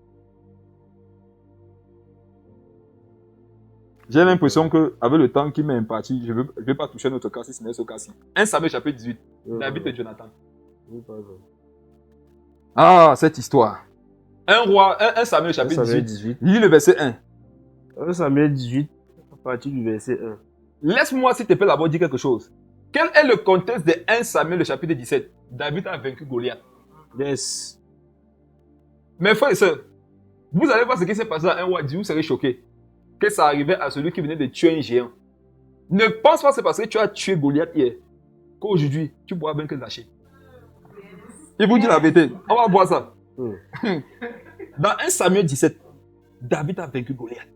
J'ai l'impression qu'avec le temps qui m'est imparti, je ne vais pas toucher notre cas si ce n'est ce cas-ci. 1 Samuel chapitre 18, David et Jonathan. Ah, cette histoire. 1 Samuel chapitre 18. Lis le verset 1. 1 Samuel 18, à partir du verset 1. Laisse-moi, s'il te plaît, d'abord dire quelque chose. Quel est le contexte de 1 Samuel, le chapitre 17? David a vaincu Goliath. Yes. Mes frères et sœurs, vous allez voir ce qui s'est passé dans 1 roi 10, vous serez choqués. Que ça arrivait à celui qui venait de tuer un géant. Ne pense pas que c'est parce que tu as tué Goliath hier qu'aujourd'hui, tu pourras vaincre Zaché. Il vous dit la vérité. On va voir ça. Dans 1 Samuel 17, David a vaincu Goliath.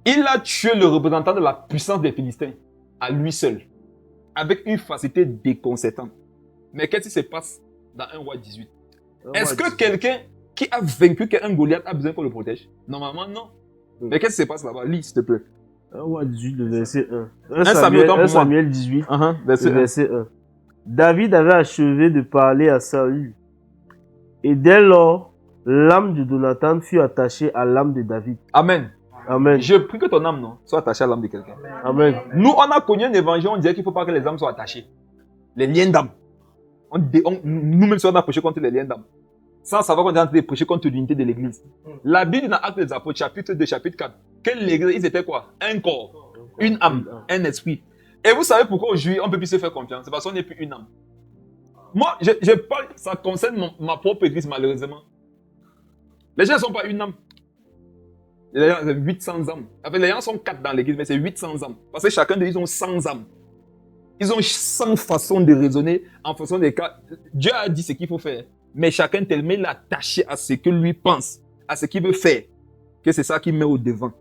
Il a tué le représentant de la puissance des Philistins à lui seul, avec une facilité déconcertante. Mais qu'est-ce qui se passe dans 1 roi 18? Est-ce que quelqu'un qui a vaincu un Goliath a besoin qu'on le protège? Normalement, non. Mais qu'est-ce qui se passe là-bas? Lis, s'il te plaît. 1 roi 18, le verset 1. 1 Samuel 18, verset 1. Verset 1. David avait achevé de parler à Saül. Et dès lors, l'âme de Jonathan fut attachée à l'âme de David. Amen. Amen. Je prie que ton âme, non, soit attachée à l'âme de quelqu'un. Amen. Nous, on a connu un évangile, on disait qu'il ne faut pas que les âmes soient attachées. Les liens d'âme. Nous-mêmes, on a prêché contre les liens d'âme. Sans savoir qu'on est en train de prêcher contre l'unité de l'église. La Bible dans Actes des Apôtres, chapitre 2, chapitre 4, que l'église, ils étaient quoi? Un corps, une âme, un esprit. Et vous savez pourquoi aujourd'hui, on ne peut plus se faire confiance? C'est parce qu'on n'est plus une âme. Moi, je parle, ça concerne ma propre église, malheureusement. Les gens ne sont pas une âme. Les gens, c'est 800 âmes. Enfin, les gens sont 4 dans l'église, mais c'est 800 âmes. Parce que chacun d'eux, ils ont 100 âmes. Ils ont 100 façons de raisonner en fonction des cas. Dieu a dit ce qu'il faut faire. Mais chacun tellement il est attaché à ce que lui pense, à ce qu'il veut faire, que c'est ça qui met au devant.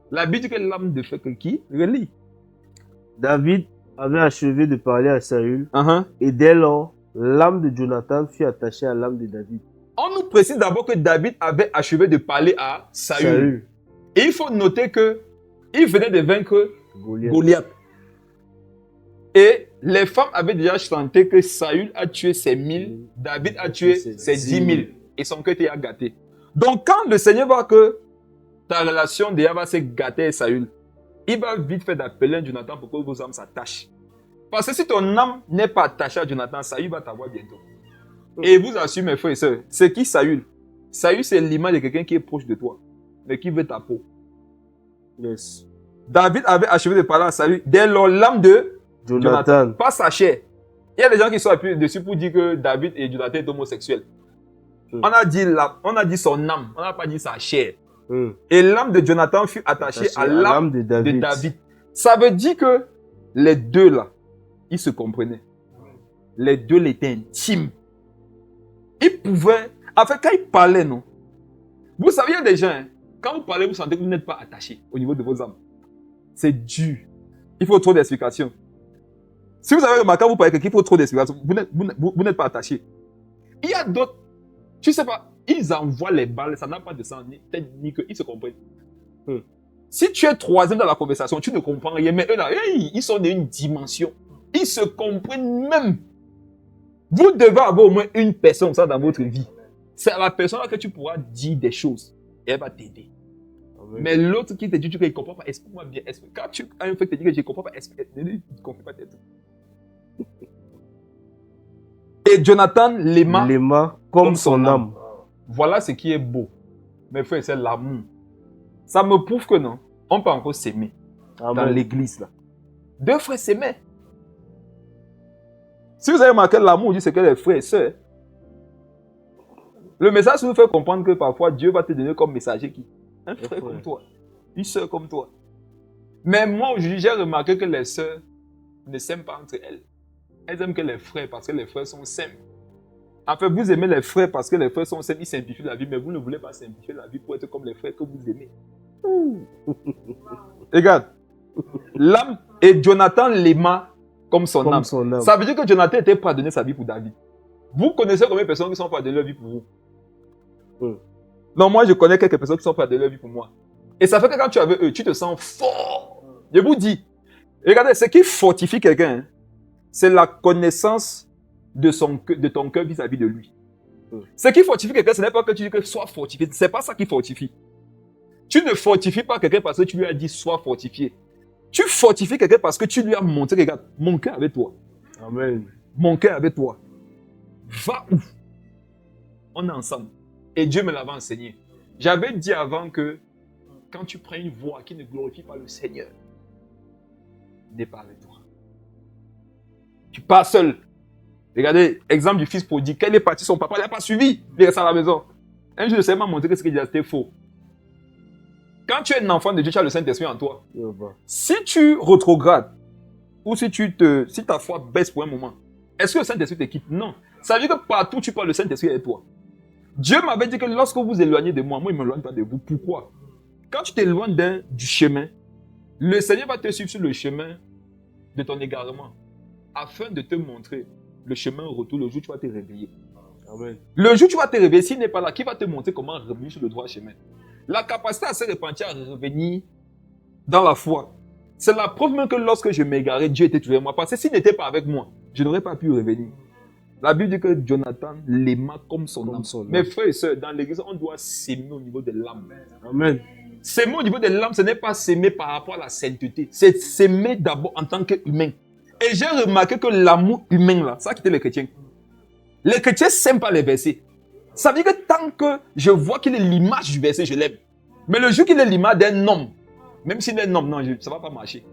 La Bible dit que l'âme de fait que qui? Relis. David avait achevé de parler à Saül. Uh-huh. Et dès lors, l'âme de Jonathan fut attachée à l'âme de David. On nous précise d'abord que David avait achevé de parler à Saül. Et il faut noter que il venait de vaincre Goliath. Et les femmes avaient déjà chanté que Saül a tué ses 1000, David a tué ses 10 000. Et son cœur était gâté. Donc quand le Seigneur voit que ta relation déjà va se gâter avec Saül, il va vite faire d'appeler Jonathan pour que vos âmes s'attachent. Parce que si ton âme n'est pas attachée à Jonathan, Saül va t'avoir bientôt. Et vous assure mes frères et sœurs, c'est qui Saül? Saül, c'est l'image de quelqu'un qui est proche de toi, mais qui veut ta peau. Yes. David avait achevé de parler à Saül. Dès lors, l'âme de Jonathan, pas sa chair. Il y a des gens qui sont appuyés dessus pour dire que David et Jonathan sont homosexuels. On a dit son âme, on n'a pas dit sa chair. Et l'âme de Jonathan fut attachée à l'âme de David. Ça veut dire que les deux là, ils se comprenaient. Les deux étaient intimes. Ils pouvaient, en fait, quand ils parlaient, non. Vous savez, il y a des gens, hein, quand vous parlez, vous sentez que vous n'êtes pas attachés au niveau de vos âmes. C'est dur. Il faut trop d'explications. Si vous avez remarqué, vous parlez qu'il faut trop d'explications, vous n'êtes pas attachés. Il y a d'autres, tu sais pas, ils envoient les balles, ça n'a pas de sens, ni qu'ils se comprennent. Si tu es troisième dans la conversation, tu ne comprends rien, mais eux là, ils sont d'une dimension. Ils se comprennent même. Vous devez avoir au moins une personne ça dans votre vie. C'est à la personne là que tu pourras dire des choses et elle va t'aider. Mais l'autre qui te dit que tu ne comprends pas, explique-moi bien. Quand tu as un frère qui te dit que je ne comprends pas, ne lui confie pas tes trucs. Et Jonathan l'aima comme son âme. Voilà ce qui est beau. Mes frères, c'est l'amour. Ça me prouve que non, on peut encore s'aimer. Dans l'église là. Deux frères s'aimaient. Si vous avez remarqué, l'amour dit c'est que les frères et sœurs. Le message nous fait comprendre que parfois Dieu va te donner comme messager qui? Un frère comme toi. Une sœur comme toi. Mais moi aujourd'hui j'ai remarqué que les sœurs ne s'aiment pas entre elles. Elles aiment que les frères parce que les frères sont simples. En fait, vous aimez les frères parce que les frères sont simples, ils simplifient la vie, mais vous ne voulez pas simplifier la vie pour être comme les frères que vous aimez. Regarde. L'âme et Jonathan l'aima comme son âme. Ça veut dire que Jonathan était prêt à donner sa vie pour David. Vous connaissez combien de personnes qui sont prêtes à donner leur vie pour vous? Non, moi je connais quelques personnes qui sont prêtes à donner leur vie pour moi. Et ça fait que quand tu es avec eux, tu te sens fort. Je vous dis, regardez, ce qui fortifie quelqu'un, c'est la connaissance de ton cœur vis-à-vis de lui. Ce qui fortifie quelqu'un, ce n'est pas que tu dis que sois fortifié. Ce n'est pas ça qui fortifie. Tu ne fortifies pas quelqu'un parce que tu lui as dit sois fortifié. Tu fortifies quelqu'un parce que tu lui as montré, regarde, mon cœur avec toi. Amen. Mon cœur avec toi. Va où? On est ensemble. Et Dieu me l'avait enseigné. J'avais dit avant que quand tu prends une voix qui ne glorifie pas le Seigneur, n'aie pas avec toi. Tu pars seul. Regardez, exemple du fils prodigue. Quand il est parti, son papa, il n'a pas suivi. Il est resté à la maison. Un jour, le Seigneur m'a montré que ce qu'il disait, c'était faux. Quand tu es un enfant de Dieu, tu as le Saint-Esprit en toi. Si tu rétrogrades, ou si ta foi baisse pour un moment, est-ce que le Saint-Esprit te quitte? Non. Ça veut dire que partout tu parles, le Saint-Esprit est toi. Dieu m'avait dit que lorsque vous vous éloignez de moi, moi, il ne m'éloigne pas de vous. Pourquoi? Quand tu t'éloignes du chemin, le Seigneur va te suivre sur le chemin de ton égarement, afin de te montrer le chemin au retour, le jour où tu vas te réveiller. Amen. Le jour où tu vas te réveiller, s'il n'est pas là, qui va te montrer comment revenir sur le droit chemin? La capacité à se repentir, à revenir dans la foi. C'est la preuve même que lorsque je m'égarais, Dieu était toujours avec moi. Parce que s'il n'était pas avec moi, je n'aurais pas pu revenir. La Bible dit que Jonathan l'aima comme son Comme âme. son âme. Mes frères et sœurs, dans l'église, on doit s'aimer au niveau de l'âme. Amen. S'aimer au niveau de l'âme, ce n'est pas s'aimer par rapport à la sainteté. C'est s'aimer d'abord en tant qu'humain. Et j'ai remarqué que l'amour humain, là, ça a quitté les chrétiens. Les chrétiens s'aiment pas les versets. Ça veut dire que tant que je vois qu'il est l'image du verset, je l'aime. Mais le jour qu'il est l'image d'un homme, même s'il est un homme, non, ça ne va pas marcher.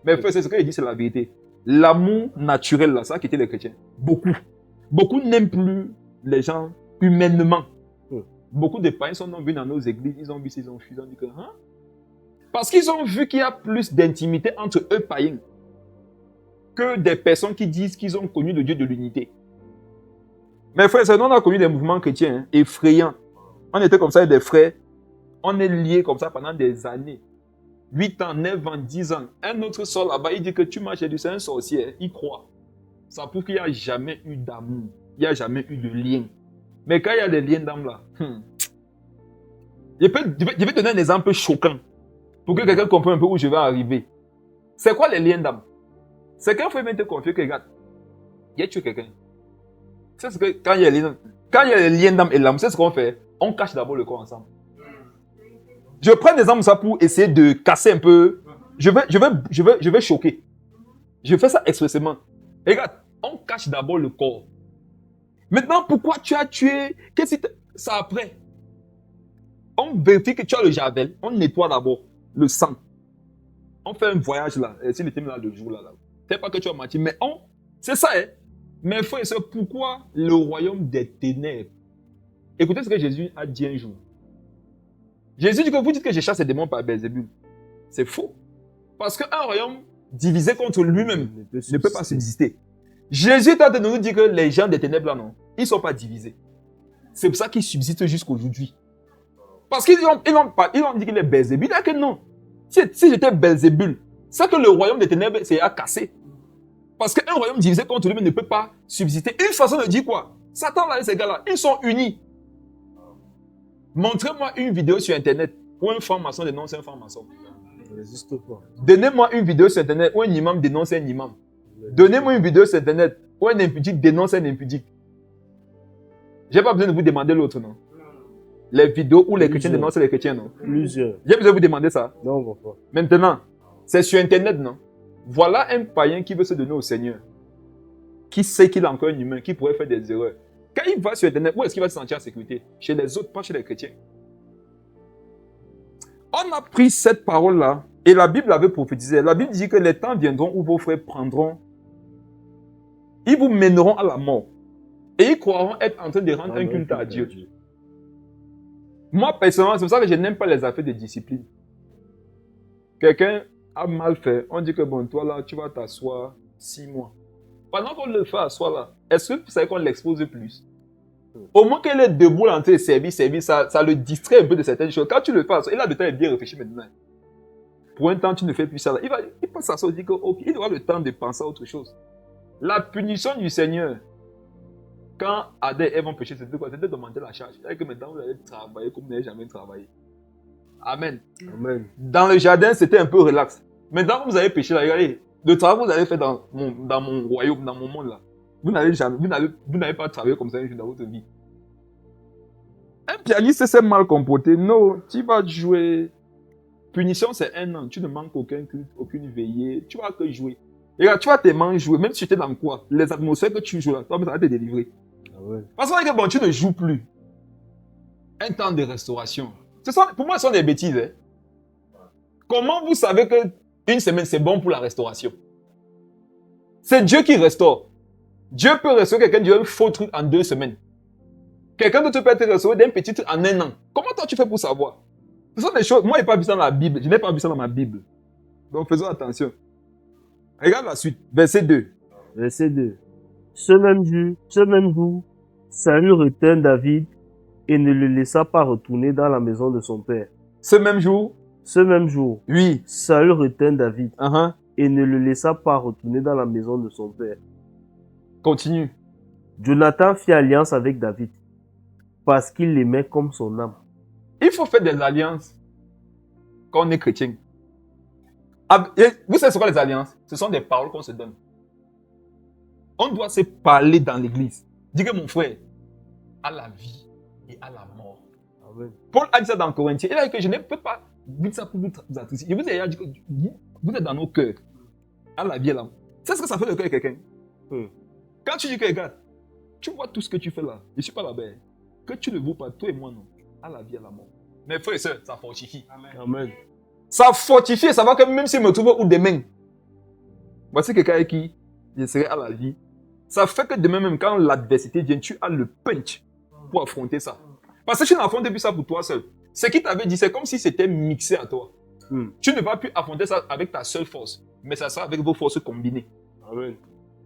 Mais frère, c'est ce qu'il dit, c'est la vérité. L'amour naturel, là, ça a quitté les chrétiens. Beaucoup. Beaucoup n'aiment plus les gens humainement. Beaucoup de païens sont venus dans nos églises, ils ont vu, ils ont fui, ils ont dit que, hein? Parce qu'ils ont vu qu'il y a plus d'intimité entre eux païens que des personnes qui disent qu'ils ont connu le Dieu de l'unité. Mais frère, nous on a connu des mouvements chrétiens hein, effrayants. On était comme ça des frères. On est liés comme ça pendant des années. 8 ans, 9 ans, 10 ans. Un autre sort là-bas, il dit que tu marches c'est un sorcier. Il croit. Ça prouve qu'il n'y a jamais eu d'amour. Il n'y a jamais eu de lien. Mais quand il y a des liens d'âme là, je vais donner un exemple choquant pour que quelqu'un comprenne un peu où je vais arriver. C'est quoi les liens d'âme? C'est qu'un frère vient te confier que, regarde, il a tué quelqu'un. C'est ce que quand il y a les liens d'âme et l'âme, c'est ce qu'on fait. On cache d'abord le corps ensemble. Je prends des exemples ça pour essayer de casser un peu. Je vais choquer. Je fais ça expressément. Et regarde, on cache d'abord le corps. Maintenant, pourquoi tu as tué? Qu'est-ce que ça après? On vérifie que tu as le javel. On nettoie d'abord le sang. On fait un voyage là. Et s'il était là le jour là. C'est pas que tu as menti, mais c'est ça, hein. Mais frère et sœurs, pourquoi le royaume des ténèbres? Écoutez ce que Jésus a dit un jour. Jésus dit que vous dites que je chasse les démons par Belzébul. C'est faux. Parce qu'un royaume divisé contre lui-même ne peut pas subsister. Jésus est en train de nous dire que les gens des ténèbres là, non, ils ne sont pas divisés. C'est pour ça qu'ils subsistent jusqu'aujourd'hui. Parce qu'ils ont dit qu'il est Belzébul. Il a que non. Si j'étais Belzébul, c'est que le royaume des ténèbres c'est à casser. Parce qu'un royaume divisé contre lui-même ne peut pas subsister. Une façon de dire quoi? Satan là et ces gars-là, ils sont unis. Montrez-moi une vidéo sur Internet où un franc-maçon dénonce un franc-maçon. Ça n'existe pas. Donnez-moi une vidéo sur Internet où un imam dénonce un imam. Donnez-moi une vidéo sur Internet où un impudique dénonce un impudique. Je n'ai pas besoin de vous demander l'autre, non? Les vidéos où les chrétiens dénoncent les chrétiens, non? Plusieurs. J'ai besoin de vous demander ça. Non, on va pas. Maintenant, c'est sur Internet, non? Voilà un païen qui veut se donner au Seigneur. Qui sait qu'il est encore un humain, qui pourrait faire des erreurs. Quand il va sur Internet, où est-ce qu'il va se sentir en sécurité? Chez les autres, pas chez les chrétiens. On a pris cette parole-là, et la Bible avait prophétisé. La Bible dit que les temps viendront où vos frères prendront, ils vous mèneront à la mort. Et ils croiront être en train de rendre un culte à Dieu. Moi, personnellement, c'est pour ça que je n'aime pas les affaires de discipline. Quelqu'un a mal fait, on dit que bon, toi là, tu vas t'asseoir 6 mois. Pendant qu'on le fait asseoir là, est-ce que vous savez qu'on l'expose plus? Au moins qu'il est debout en train de servir, ça le distrait un peu de certaines choses. Quand tu le fais asseoir, il a le temps de bien réfléchir maintenant. Pour un temps, tu ne fais plus ça là. Il peut s'asseoir et dire qu'il aura le temps de penser à autre chose. La punition du Seigneur, quand Adam et Ève ont péché, c'était quoi? C'était de demander la charge. C'est-à-dire que maintenant, vous allez travailler comme vous n'avez jamais travaillé. Amen. Amen. Dans le jardin, c'était un peu relax. Maintenant, vous avez péché là, regardez, le travail que vous avez fait dans mon royaume, dans mon monde là, vous n'avez pas travaillé comme ça un jour dans votre vie. Un pianiste s'est mal comporté. Non, tu vas jouer. Punition, c'est 1 an. Tu ne manques aucun culte, aucune veillée. Tu vas que jouer. Et là, tu vas tellement jouer, même si tu étais dans quoi, les atmosphères que tu joues là, toi, ça va te délivrer. Ah ouais. Parce que bon, tu ne joues plus. Un temps de restauration. Pour moi, ce sont des bêtises. Hein. Comment vous savez qu'une semaine, c'est bon pour la restauration? C'est Dieu qui restaure. Dieu peut restaurer quelqu'un d'un faux truc en 2 semaines. Quelqu'un d'autre peut être restauré d'un petit truc en 1 an. Comment toi, tu fais pour savoir? Ce sont des choses. Moi, je n'ai pas vu ça dans la Bible. Je n'ai pas vu ça dans ma Bible. Donc, faisons attention. Regarde la suite. Verset 2. Verset 2. Ce même jour, Saül retint David et ne le laissa pas retourner dans la maison de son père. Ce même jour, Ce même jour, oui. Saül retint David Uh-huh. et ne le laissa pas retourner dans la maison de son père. Continue. Jonathan fit alliance avec David parce qu'il l'aimait comme son âme. Il faut faire des alliances quand on est chrétien. Vous savez ce qu'est les alliances? Ce sont des paroles qu'on se donne. On doit se parler dans l'église. Dis que mon frère, à la vie et à la mort. Amen. Paul a dit ça dans Corinthiens. Il a dit que je ne peux pas dire ça pour vous attrister. Je vous ai dit que vous êtes dans nos cœurs. À la vie et à la mort. C'est ce que ça fait le cœur de quelqu'un. Quand tu dis que, regarde, tu vois tout ce que tu fais là. Je ne suis pas là-bas. Que tu ne vois pas, toi et moi, non. À la vie et à la mort. Mes frères et sœurs, ça fortifie. Amen. Ça fortifie, ça va que même si je me trouve où demain, voici quelqu'un avec qui je serai à la vie. Ça fait que demain même, quand l'adversité vient, tu as le punch pour affronter ça. Parce que tu n'affrontes plus ça pour toi seul. Ce qui t'avait dit, c'est comme si c'était mixé à toi. Tu ne vas plus affronter ça avec ta seule force, mais ça sera avec vos forces combinées. Amen.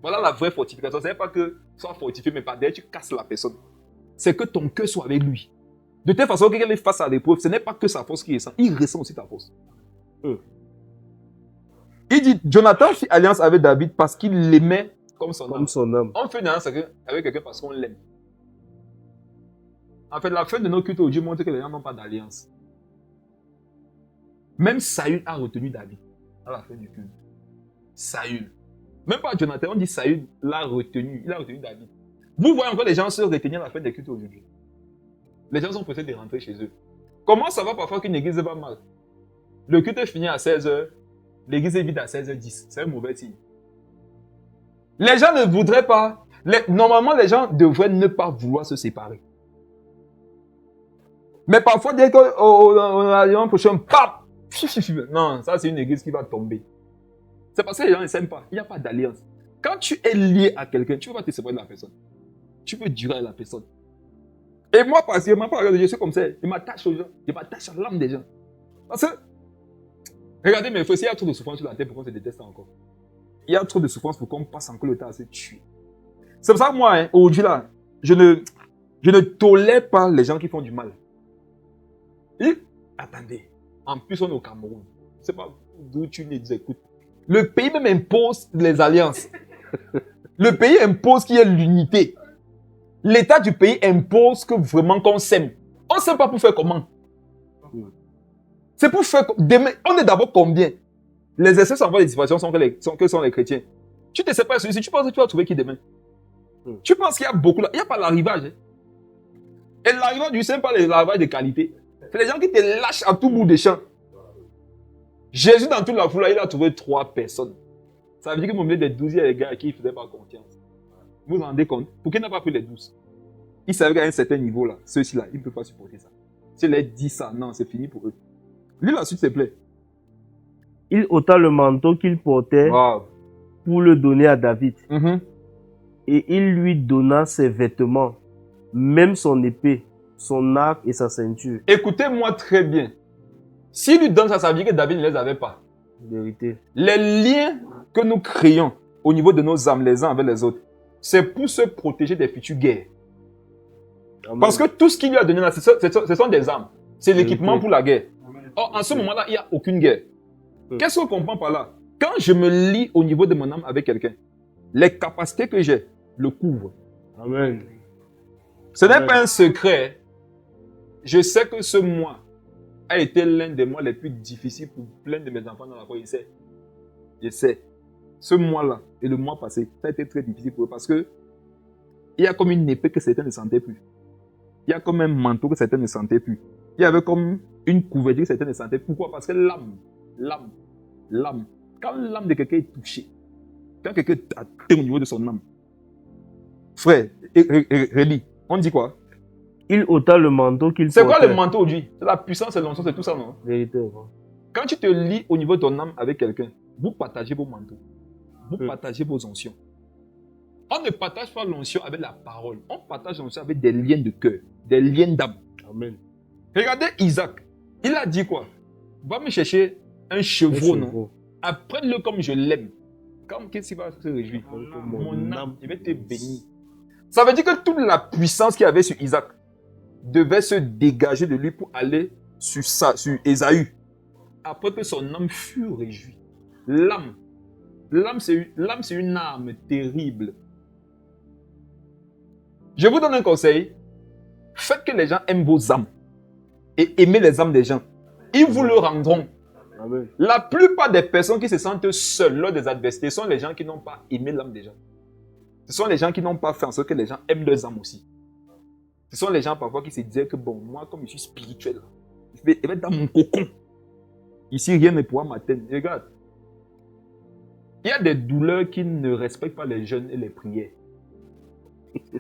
Voilà la vraie fortification. Ce n'est pas que soit fortifié, mais pas derrière, tu casses la personne. C'est que ton cœur soit avec lui. De telle façon qu'il est face à l'épreuve, ce n'est pas que sa force qu'il ressent, il ressent aussi ta force. Il dit, Jonathan fit alliance avec David parce qu'il l'aimait comme son âme. On fait une alliance avec quelqu'un parce qu'on l'aime. En fait, la fin de nos cultes aujourd'hui montre que les gens n'ont pas d'alliance. Même Saül a retenu David à la fin du culte. Saül. Même pas Jonathan, on dit Saül l'a retenu. Il a retenu David. Vous voyez encore les gens se retenir à la fin des cultes aujourd'hui. Les gens sont pressés de rentrer chez eux. Comment ça va parfois qu'une église va mal? Le culte est fini à 16h. L'église est vide à 16h10. C'est un mauvais signe. Les gens ne voudraient pas. Normalement, les gens devraient ne pas vouloir se séparer. Mais parfois, dès qu'on a un prochain, pap! Non, ça c'est une église qui va tomber. C'est parce que les gens ne s'aiment pas. Il n'y a pas d'alliance. Quand tu es lié à quelqu'un, tu ne peux pas te séparer de la personne. Tu peux durer avec la personne. Et moi, particulièrement, je suis comme ça. Je m'attache aux gens. Je m'attache à l'âme des gens. Parce que, regardez mes frères, il y a trop de souffrance sur la terre pour qu'on se déteste encore. Il y a trop de souffrance pour qu'on passe encore le temps à se tuer. C'est pour ça que moi, aujourd'hui là, je ne tolère pas les gens qui font du mal. Et, attendez, en plus on est au Cameroun. C'est pas d'où tu nous écoutes. Le pays même impose les alliances. Le pays impose qu'il y ait l'unité. L'état du pays impose que vraiment qu'on s'aime. On ne s'aime pas pour faire comment? C'est pour faire... On est d'abord combien? Les essais sans voir les situations sont que les chrétiens. Tu te sépares celui-ci, tu penses que tu vas trouver qui demain? Tu penses qu'il y a beaucoup là? Il n'y a pas l'arrivage. Hein? Et l'arrivage du Saint, pas l'arrivage de qualité. C'est les gens qui te lâchent à tout bout des champs. Jésus, dans toute la foule, il a trouvé 3 personnes. Ça veut dire que mon milieu des 12, il y a des gars à qui il ne faisait pas confiance. Vous vous rendez compte? Pour qu'il n'a pas pris les 12. Il savait qu'à un certain niveau, là, ceux-ci-là, ils ne peuvent pas supporter ça. S'il leur dit ça, non, c'est fini pour eux. Lis la suite, s'il te plaît. Il ôta le manteau qu'il portait pour le donner à David. Et il lui donna ses vêtements, même son épée, son arc et sa ceinture. Écoutez-moi très bien. S'il lui donne ça, ça veut dire que David ne les avait pas. Vérité. Les liens que nous créons au niveau de nos âmes, les uns avec les autres, c'est pour se protéger des futures guerres. Amen. Parce que tout ce qu'il lui a donné là, ce sont des armes. C'est l'équipement pour la guerre. Or, en ce moment-là, il n'y a aucune guerre. Qu'est-ce qu'on comprend par là? Quand je me lie au niveau de mon âme avec quelqu'un, les capacités que j'ai le couvrent. Amen. Ce n'est pas un secret. Je sais que ce mois a été l'un des mois les plus difficiles pour plein de mes enfants dans la foi. Je sais. Ce mois-là et le mois passé, ça a été très difficile pour eux parce que il y a comme une épée que certains ne sentaient plus. Il y a comme un manteau que certains ne sentaient plus. Il y avait comme une couverture que certains ne sentaient plus. Pourquoi? Parce que l'âme. Quand l'âme de quelqu'un est touchée, quand quelqu'un est atteint au niveau de son âme, frère, relis, on dit quoi? Il ôta le manteau qu'il portait. C'est quoi le manteau aujourd'hui? C'est la puissance, c'est l'onction, c'est tout ça, non? Vérité. Quand tu te lis au niveau de ton âme avec quelqu'un, vous partagez vos manteaux. Vous partagez vos onctions. On ne partage pas l'onction avec la parole. On partage l'onction avec des liens de cœur, des liens d'âme. Amen. Regardez Isaac. Il a dit quoi? Va me chercher un chevreau, non? Apprends-le comme je l'aime. Qu'est-ce qu'il va se réjouir? Mon âme, je vais te bénir. Ça veut dire que toute la puissance qu'il y avait sur Isaac devait se dégager de lui pour aller sur Ésaü. Après que son âme fut réjouie. L'âme, c'est une âme terrible. Je vous donne un conseil. Faites que les gens aiment vos âmes. Et aimez les âmes des gens. Ils vous le rendront. Amen. La plupart des personnes qui se sentent seules lors des adversités sont les gens qui n'ont pas aimé l'âme des gens. Ce sont les gens qui n'ont pas fait en sorte que les gens aiment leurs âmes aussi. Ce sont les gens parfois qui se disaient que bon, moi comme je suis spirituel, je vais être dans mon cocon. Ici, rien ne pourra m'atteindre. Regarde. Il y a des douleurs qui ne respectent pas les jeûnes et les prières.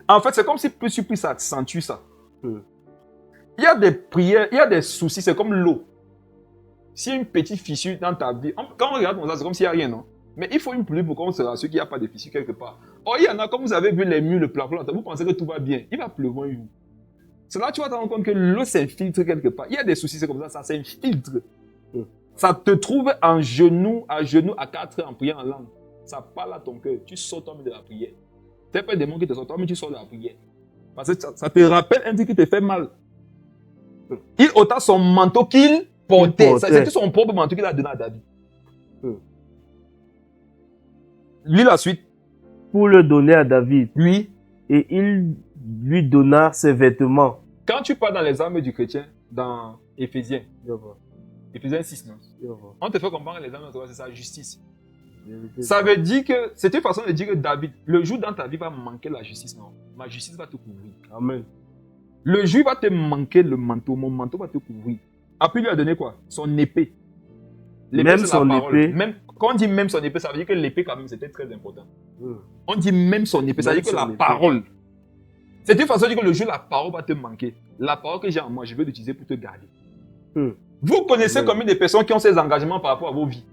En fait, c'est comme si plus ça accentue ça. Il y a des prières, il y a des soucis, c'est comme l'eau. S'il y a une petite fissure dans ta vie, quand on regarde comme ça, c'est comme s'il n'y a rien, non? Mais il faut une pluie pour qu'on se rassure qu'il n'y a pas de fissure quelque part. Or, il y en a, comme vous avez vu les murs, le plafond, vous pensez que tout va bien. Il va pleuvoir un jour. C'est là que tu vas te rendre compte que l'eau s'infiltre quelque part. Il y a des soucis, c'est comme ça s'infiltre. Ça te trouve en genoux, à 4 en priant en langue. Ça parle à ton cœur. Tu sors toi-même de la prière. C'est pas des mots qui te sortent, toi-même tu sors de la prière. Parce que ça te rappelle un truc qui te fait mal. Il ôta son manteau qu'il portait. C'était son propre manteau qu'il a donné à David. Lis la suite. Pour le donner à David. Oui. Et il lui donna ses vêtements. Quand tu pars dans les armes du chrétien, dans Éphésiens, Éphésiens 6, non? On te fait comprendre que les armes, c'est sa justice. Ça veut dire que, c'est une façon de dire que David, le jour dans ta vie va manquer la justice, non? Ma justice va te couvrir. Amen. Le jour va te manquer le manteau, mon manteau va te couvrir. Après, il lui a donné quoi? Son épée. Même son épée. Même, quand on dit même son épée, ça veut dire que l'épée, quand même, c'était très important. On dit même son épée, ça veut dire que la parole. C'est une façon de dire que le jour, la parole va te manquer. La parole que j'ai en moi, je vais l'utiliser pour te garder. Vous connaissez combien de personnes qui ont ces engagements par rapport à vos vies?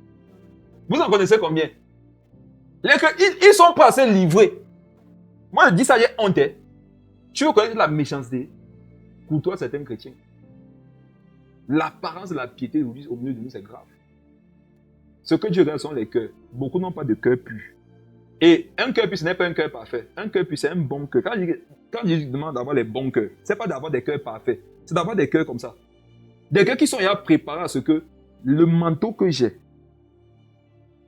Vous en connaissez combien? Ils sont pas assez livrés. Moi, je dis ça, j'ai honte. Tu veux connaître la méchanceté? Pour toi, c'est un chrétien. L'apparence de la piété au milieu de nous, c'est grave. Ce que Dieu regarde sont les cœurs. Beaucoup n'ont pas de cœur pur. Et un cœur pur, ce n'est pas un cœur parfait. Un cœur pur, c'est un bon cœur. Quand je demande d'avoir les bons cœurs, ce n'est pas d'avoir des cœurs parfaits. C'est d'avoir des cœurs comme ça. Des cœurs qui sont déjà préparés à ce que le manteau que j'ai,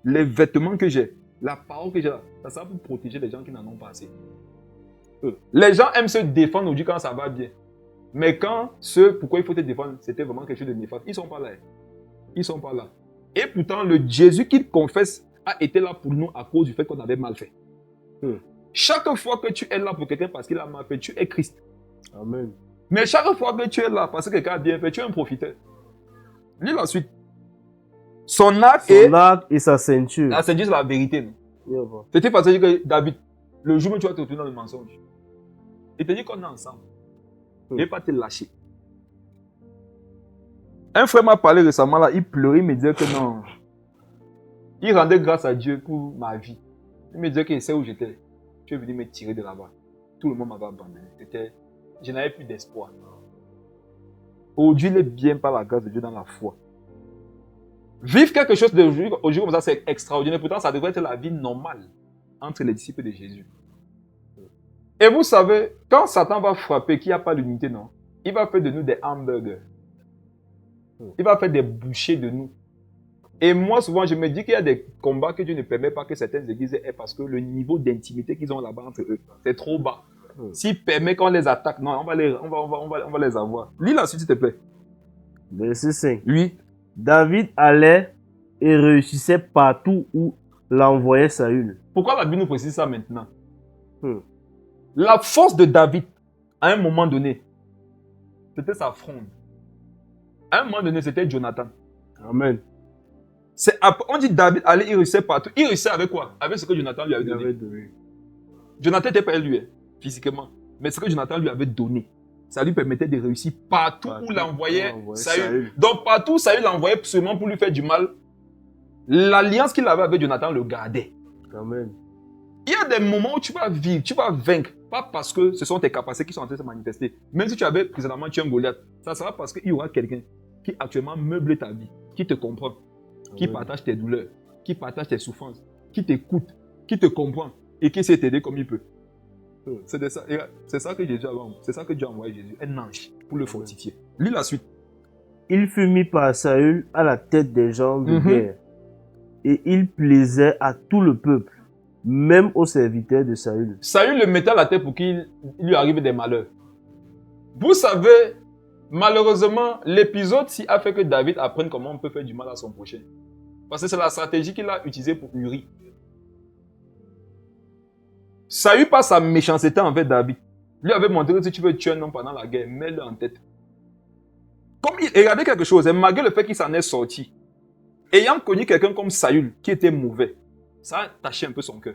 les vêtements que j'ai, la parole que j'ai, ça sert pour protéger les gens qui n'en ont pas assez. Les gens aiment se défendre aujourd'hui quand ça va bien. Mais quand pourquoi il faut te défendre, c'était vraiment quelque chose de néfaste. Ils ne sont pas là. Ils ne sont pas là. Et pourtant, le Jésus qu'ils confessent a été là pour nous à cause du fait qu'on avait mal fait. Chaque fois que tu es là pour quelqu'un parce qu'il a mal fait, tu es Christ. Amen. Mais chaque fois que tu es là parce que quelqu'un a bien fait, tu es un profiteur. Lis la suite. Son arc et sa ceinture. La ceinture, c'est la vérité. C'était parce que David, le jour où tu vas te retourner dans le mensonge, il te dit qu'on est ensemble. Il ne va pas te lâcher. Un frère m'a parlé récemment, là, il pleurait, il me disait que non. Il rendait grâce à Dieu pour ma vie. Il me disait qu'il sait où j'étais. Tu es venu me tirer de là-bas. Tout le monde m'avait abandonné. Je n'avais plus d'espoir. Aujourd'hui, il est bien par la grâce de Dieu dans la foi. Vivre quelque chose d'aujourd'hui comme ça, c'est extraordinaire. Pourtant, ça devrait être la vie normale entre les disciples de Jésus. Et vous savez, quand Satan va frapper, qu'il n'y a pas d'unité, non, il va faire de nous des hamburgers. Il va faire des bouchées de nous. Et moi, souvent, je me dis qu'il y a des combats que Dieu ne permet pas que certaines églises aient parce que le niveau d'intimité qu'ils ont là-bas entre eux, c'est trop bas. S'il permet qu'on les attaque, non, on va les avoir. Lis la suite, s'il te plaît. Verset 5. Oui. David allait et réussissait partout où l'envoyait Saül. Pourquoi la Bible nous précise ça maintenant? La force de David, à un moment donné, c'était sa fronde. À un moment donné, c'était Jonathan. Amen. On dit David allait, il réussissait partout. Il réussissait avec quoi? Avec ce que Jonathan lui avait donné. Jonathan n'était pas lui, physiquement. Mais ce que Jonathan lui avait donné, ça lui permettait de réussir partout où l'envoyait Saül. Donc partout où Saül l'envoyait seulement pour lui faire du mal, l'alliance qu'il avait avec Jonathan le gardait. Amen. Il y a des moments où tu vas vivre, tu vas vaincre. Pas parce que ce sont tes capacités qui sont en train de se manifester. Même si tu avais précédemment tué un Goliath, ça sera parce qu'il y aura quelqu'un qui actuellement meuble ta vie, qui te comprend, qui partage tes douleurs, qui partage tes souffrances, qui t'écoute, qui te comprend et qui sait t'aider comme il peut. C'est ça que Jésus a envoyé. C'est ça que Dieu a envoyé Jésus, un ange, pour le fortifier. Lis la suite. Il fut mis par Saül à la tête des gens de guerre. Et il plaisait à tout le peuple, même aux serviteurs de Saül. Saül le mettait à la tête pour qu'il lui arrive des malheurs. Vous savez, malheureusement, l'épisode-ci a fait que David apprenne comment on peut faire du mal à son prochain. Parce que c'est la stratégie qu'il a utilisée pour Uri. Saül, par sa méchanceté envers David, lui avait montré que si tu veux tuer un homme pendant la guerre, mets-le en tête. Comme il regardait quelque chose, et malgré le fait qu'il s'en est sorti, ayant connu quelqu'un comme Saül, qui était mauvais, ça a taché un peu son cœur.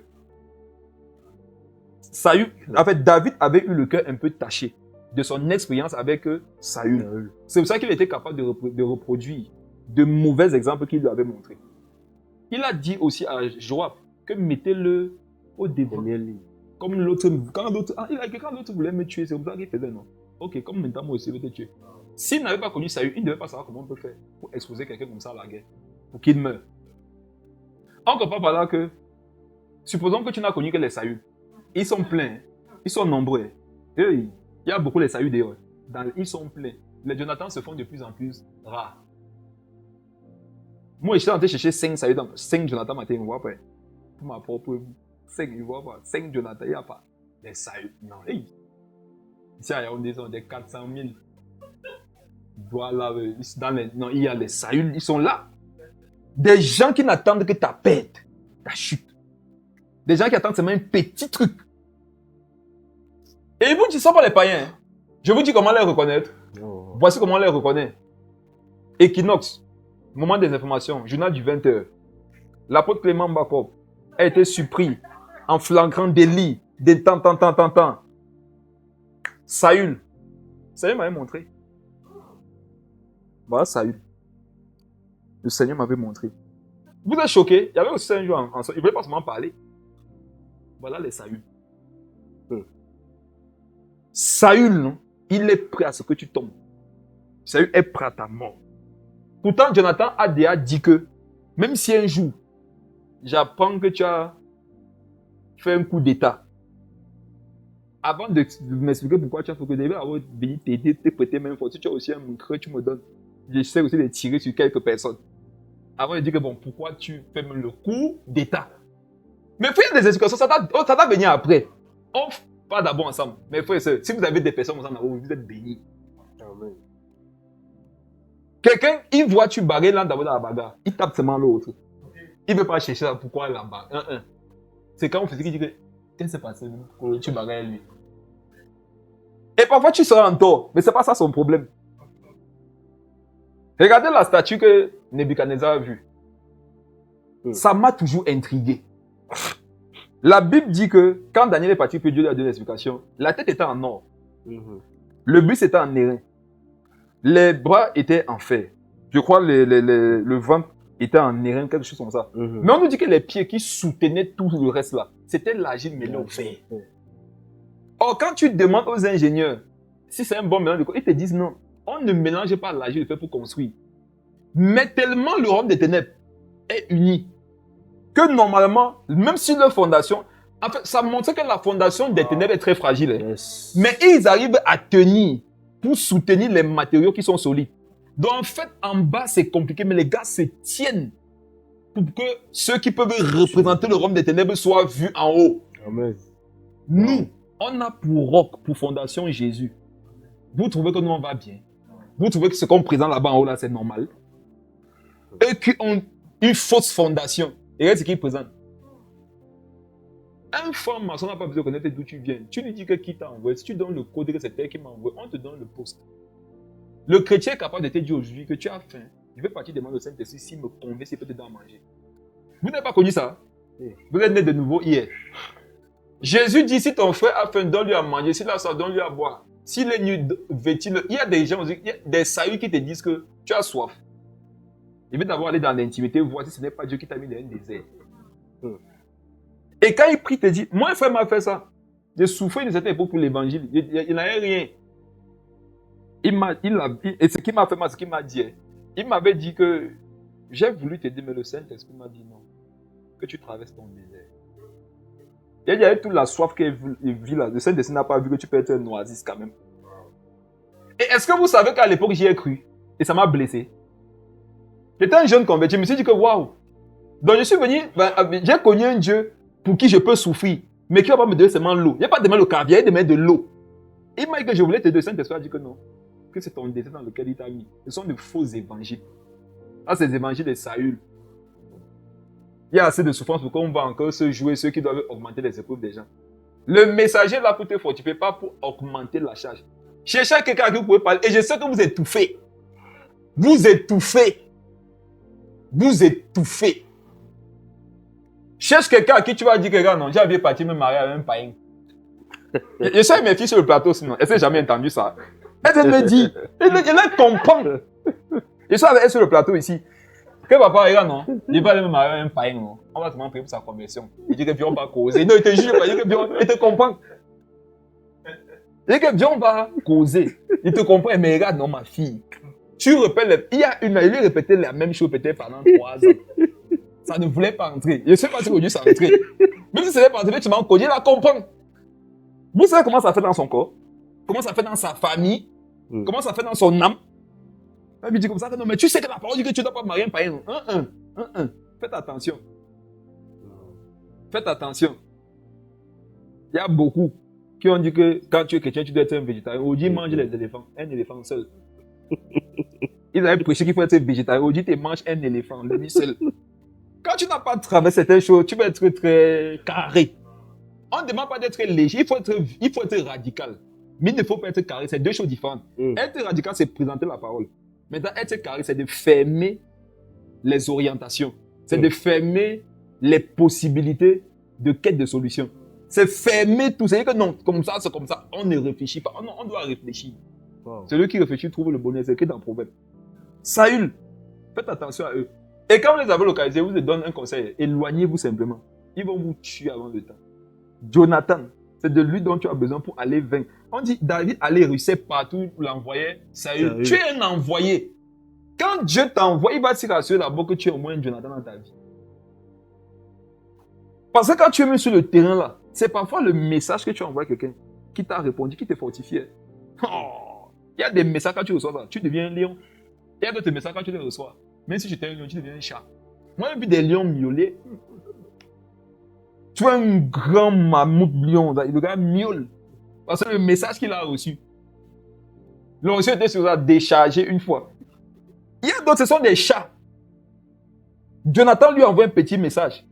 Saül, en fait, David avait eu le cœur un peu taché de son expérience avec Saül. C'est pour ça qu'il était capable de reproduire de mauvais exemples qu'il lui avait montrés. Il a dit aussi à Joab que mettez-le au devant. Comme l'autre, quand l'autre voulait me tuer, c'est comme ça qu'il faisait, non? Ok, comme maintenant moi aussi, je vais te tuer. S'il n'avait pas connu Saül, il ne devait pas savoir comment on peut faire pour exposer quelqu'un comme ça à la guerre, pour qu'il meure. On comprend par là que, supposons que tu n'as connu que les Saül. Ils sont pleins, ils sont nombreux. Et il y a beaucoup de Saül d'ailleurs. Ils sont pleins. Les Jonathan se font de plus en plus rares. Moi, je suis en train de chercher 5 Saül, 5 Jonathan matin, je ne vois pas. Pour ma propre 5, je ne vois pas. 5 Jonathan, il n'y a pas. Les Saül, non. Hey. Ici, à Yaoundé, ils sont des 400 000. Voilà, non, il y a les Saül, ils sont là. Des gens qui n'attendent que ta perte, ta chute. Des gens qui attendent seulement un petit truc. Et ils vous disent ça pas les païens. Hein. Je vous dis comment les reconnaître. Oh. Voici comment on les reconnaît. Equinox, moment des informations, journal du 20h. L'apôtre Clément Bakov a été surpris en flagrant délit des temps. Saül m'avait montré. Voilà Saül. Le Seigneur m'avait montré. Vous êtes choqués. Il y avait aussi un jour ensemble. Il ne voulait pas seulement parler. Voilà les Saül. Saül, non, il est prêt à ce que tu tombes. Saül est prêt à ta mort. Pourtant, Jonathan a déjà dit que, même si un jour, j'apprends que tu as fait un coup d'état, avant de m'expliquer pourquoi tu as fait que David avoir béni t'aider, te prêter même force, si tu as aussi un creux, tu me donnes. J'essaie aussi de tirer sur quelques personnes. Avant de dire que bon, pourquoi tu fais même le coup d'état. Mais il faut y a des explications, ça va venir après. On pas d'abord ensemble. Mais frère et soeur, si vous avez des personnes ensemble, vous êtes bénis. Amen. Quelqu'un, il voit tu barrer l'un d'abord dans la bagarre, il tape seulement l'autre. Il ne veut pas chercher pourquoi la bagarre. C'est quand on fait ce qu'il dit que qu'est-ce qui s'est passé pour tu barrer lui. Et parfois tu seras en tort, mais ce n'est pas ça son problème. Regardez la statue que Nebuchadnezzar a vue. Ça m'a toujours intrigué. La Bible dit que quand Daniel est parti, que Dieu lui a donné l'explication, la tête était en or. Le buste était en airain. Les bras étaient en fer. Je crois le ventre était en airain, quelque chose comme ça. Mais on nous dit que les pieds qui soutenaient tout le reste là, c'était l'argile mêlée au fer. Or, quand tu demandes aux ingénieurs si c'est un bon mélange de quoi, ils te disent non. On ne mélange pas l'argile de fer pour construire. Mais tellement le royaume des ténèbres est uni que normalement, même si leur fondation, en fait, ça montre que la fondation des ténèbres est très fragile. Yes. Mais ils arrivent à tenir pour soutenir les matériaux qui sont solides. Donc en fait, en bas, c'est compliqué, mais les gars se tiennent pour que ceux qui peuvent représenter le royaume des ténèbres soient vus en haut. Amen. Nous, on a pour roc, pour fondation Jésus. Vous trouvez que nous, on va bien? Vous trouvez que ce qu'on présente là-bas en haut, là, c'est normal? Eux qui ont une fausse fondation. Et regarde ce qu'il présente. Un femme maçon n'a pas besoin de connaître d'où tu viens. Tu lui dis que qui t'a envoyé. Si tu donnes le code que c'est elle qui m'a envoyé, on te donne le poste. Le chrétien est capable de te dire aujourd'hui que tu as faim. Je vais partir demander au Saint-Esprit s'il me convainc, s'il peut te donner à manger. Vous n'avez pas connu ça? Vous êtes né de nouveau hier. Jésus dit si ton frère a faim, donne-lui à manger. S'il a soif, donne-lui à boire. S'il est nu, vêtis-le. Il y a des gens, il y a des sahuts qui te disent que tu as soif. Il veut d'abord aller dans l'intimité, voir si ce n'est pas Dieu qui t'a mis dans un désert. Et quand il prie, il te dit, moi, un frère m'a fait ça. J'ai souffert une certaine époque pour l'évangile. Il n'avait rien. Et ce qu'il m'a fait, ce qu'il m'a dit, il m'avait dit que j'ai voulu t'aider, mais le Saint-Esprit m'a dit non. Que tu traverses ton désert. Et il y avait toute la soif qu'il vit là. Le Saint-Esprit n'a pas vu que tu peux être un oasis quand même. Et est-ce que vous savez qu'à l'époque, j'y ai cru? Et ça m'a blessé. J'étais un jeune converti, je me suis dit que waouh. Donc je suis venu, j'ai connu un Dieu pour qui je peux souffrir, mais qui ne va pas me donner seulement l'eau. Il n'y a pas de le caviar, il m'a donné de l'eau. Il m'a dit que je voulais t'aider, le Saint-Esprit a dit que non. Que c'est ton désert dans lequel il t'a mis. Ce sont de faux évangiles. Ah, c'est des évangiles de Saül. Il y a assez de souffrance pour qu'on va encore se jouer ceux qui doivent augmenter les épreuves des gens. Le messager est là pour te fortifier, pas pour augmenter la charge. Cherchez quelqu'un à qui vous pouvez parler. Et je sais que vous étouffez. Vous étouffez. Vous étouffez. Cherche quelqu'un à qui tu vas dire que non, j'ai envie de partir me marier avec un païen. Je sais mes filles sur le plateau sinon. Elles n'ont jamais entendu ça. Elles me disent. Elles comprennent. Je suis avec elle sur le plateau ici. Que papa regarde non, il va aller me marier avec un païen non. On va seulement prier pour sa conversion. Il dit que Bion va causer. Non, il te jure, il dit que Bion, il te comprend. Il dit que Bion va causer. Il te comprend, mais regarde non ma fille. Tu répètes, il lui répétait la même chose peut-être pendant 3 ans. Ça ne voulait pas entrer. Je ne sais pas si aujourd'hui ça entrer. Même si ça n'est pas entré, tu m'as encore dit, il la comprend. Vous savez comment ça fait dans son corps? Comment ça fait dans sa famille? Comment ça fait dans son âme? Elle me dit comme ça, non, mais tu sais que la parole dit que tu ne dois pas marier un païen. Faites attention. Faites attention. Il y a beaucoup qui ont dit que quand tu es chrétien, tu dois être un végétarien. On dit mange les éléphants. Un éléphant seul. Ils avaient prêché qu'il faut être végétarien. On dit tu manges un éléphant, lui seul. Quand tu n'as pas traversé certaines choses, tu vas être très carré. On ne demande pas d'être léger, il faut être radical. Mais il ne faut pas être carré, c'est 2 choses différentes. Être radical, c'est présenter la parole. Maintenant, être carré, c'est de fermer les orientations. C'est de fermer les possibilités de quête de solution. C'est fermer tout. C'est-à-dire que non, comme ça, c'est comme ça. On ne réfléchit pas. On doit réfléchir. Wow. Celui qui réfléchit trouve le bonheur. C'est écrit dans le Proverbe. Saül, faites attention à eux. Et quand vous les avez localisés, vous les donnez un conseil. Éloignez-vous simplement. Ils vont vous tuer avant le temps. Jonathan, c'est de lui dont tu as besoin pour aller vaincre. On dit David allait réussir partout pour l'envoyer. Saül, tu es un envoyé. Quand Dieu t'envoie, il va se rassurer d'abord que tu es au moins un Jonathan dans ta vie. Parce que quand tu es mis sur le terrain là, c'est parfois le message que tu envoies à quelqu'un qui t'a répondu, qui t'a fortifié. Il y a des messages quand tu reçois ça, tu deviens un lion. Il y a d'autres messages quand tu les reçois. Même si tu étais un lion, tu deviens un chat. Moi, j'ai vu des lions miauler. Tu vois un grand mammouth lion, le gars miaule. Parce que le message qu'il a reçu, le reçu était sur ça déchargé une fois. Il y a d'autres, ce sont des chats. Jonathan lui envoie un petit message.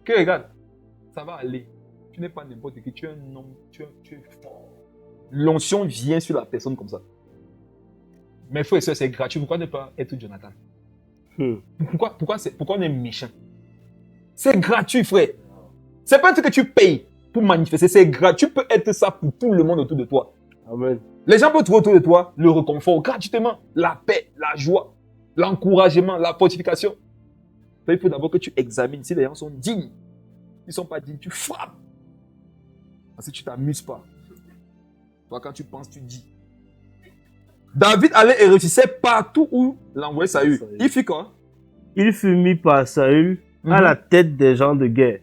Que regarde, ça va aller. Tu n'es pas n'importe qui, tu es un homme, tu es fort. L'onction vient sur la personne comme ça. Mais frère et soeur, c'est gratuit. Pourquoi ne pas être Jonathan? Pourquoi on est méchant? C'est gratuit, frère. C'est pas un truc que tu payes pour manifester. C'est gratuit. Tu peux être ça pour tout le monde autour de toi. Amen. Les gens peuvent trouver autour de toi le réconfort gratuitement. La paix, la joie, l'encouragement, la fortification. Il faut d'abord que tu examines si les gens sont dignes. Ils ne sont pas dignes, tu frappes. Parce que tu ne t'amuses pas. Toi, quand tu penses, tu dis. David allait et réussissait partout où l'envoyé Saül. Il fit quoi? Il fut mis par Saül à la tête des gens de guerre.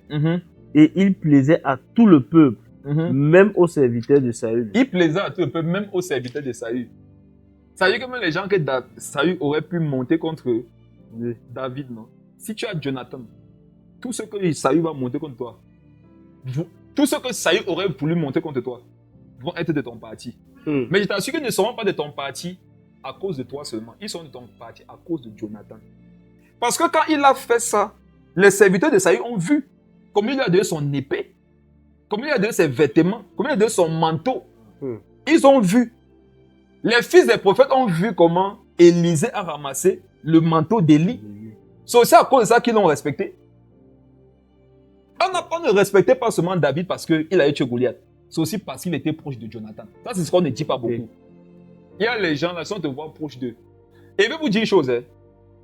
Et il plaisait à tout le peuple, même aux serviteurs de Saül. Il plaisait à tout le peuple, même aux serviteurs de Saül. Ça veut dire que même les gens que Saül aurait pu monter contre David, non? Si tu as Jonathan, tout ce que Saül va monter contre toi, tout ce que Saül aurait voulu monter contre toi, vont être de ton parti. Mais je t'assure qu'ils ne seront pas de ton parti à cause de toi seulement. Ils sont de ton parti à cause de Jonathan. Parce que quand il a fait ça, les serviteurs de Saül ont vu comment il a donné son épée, comment il a donné ses vêtements, comment il a donné son manteau. Ils ont vu. Les fils des prophètes ont vu comment Élisée a ramassé le manteau d'Élie. C'est aussi à cause de ça qu'ils l'ont respecté. On ne respectait pas seulement David parce qu'il a tué Goliath. C'est aussi parce qu'il était proche de Jonathan. Ça, c'est ce qu'on ne dit pas beaucoup. Il y a les gens là qui sont te voir proche d'eux. Et je vais vous dire une chose.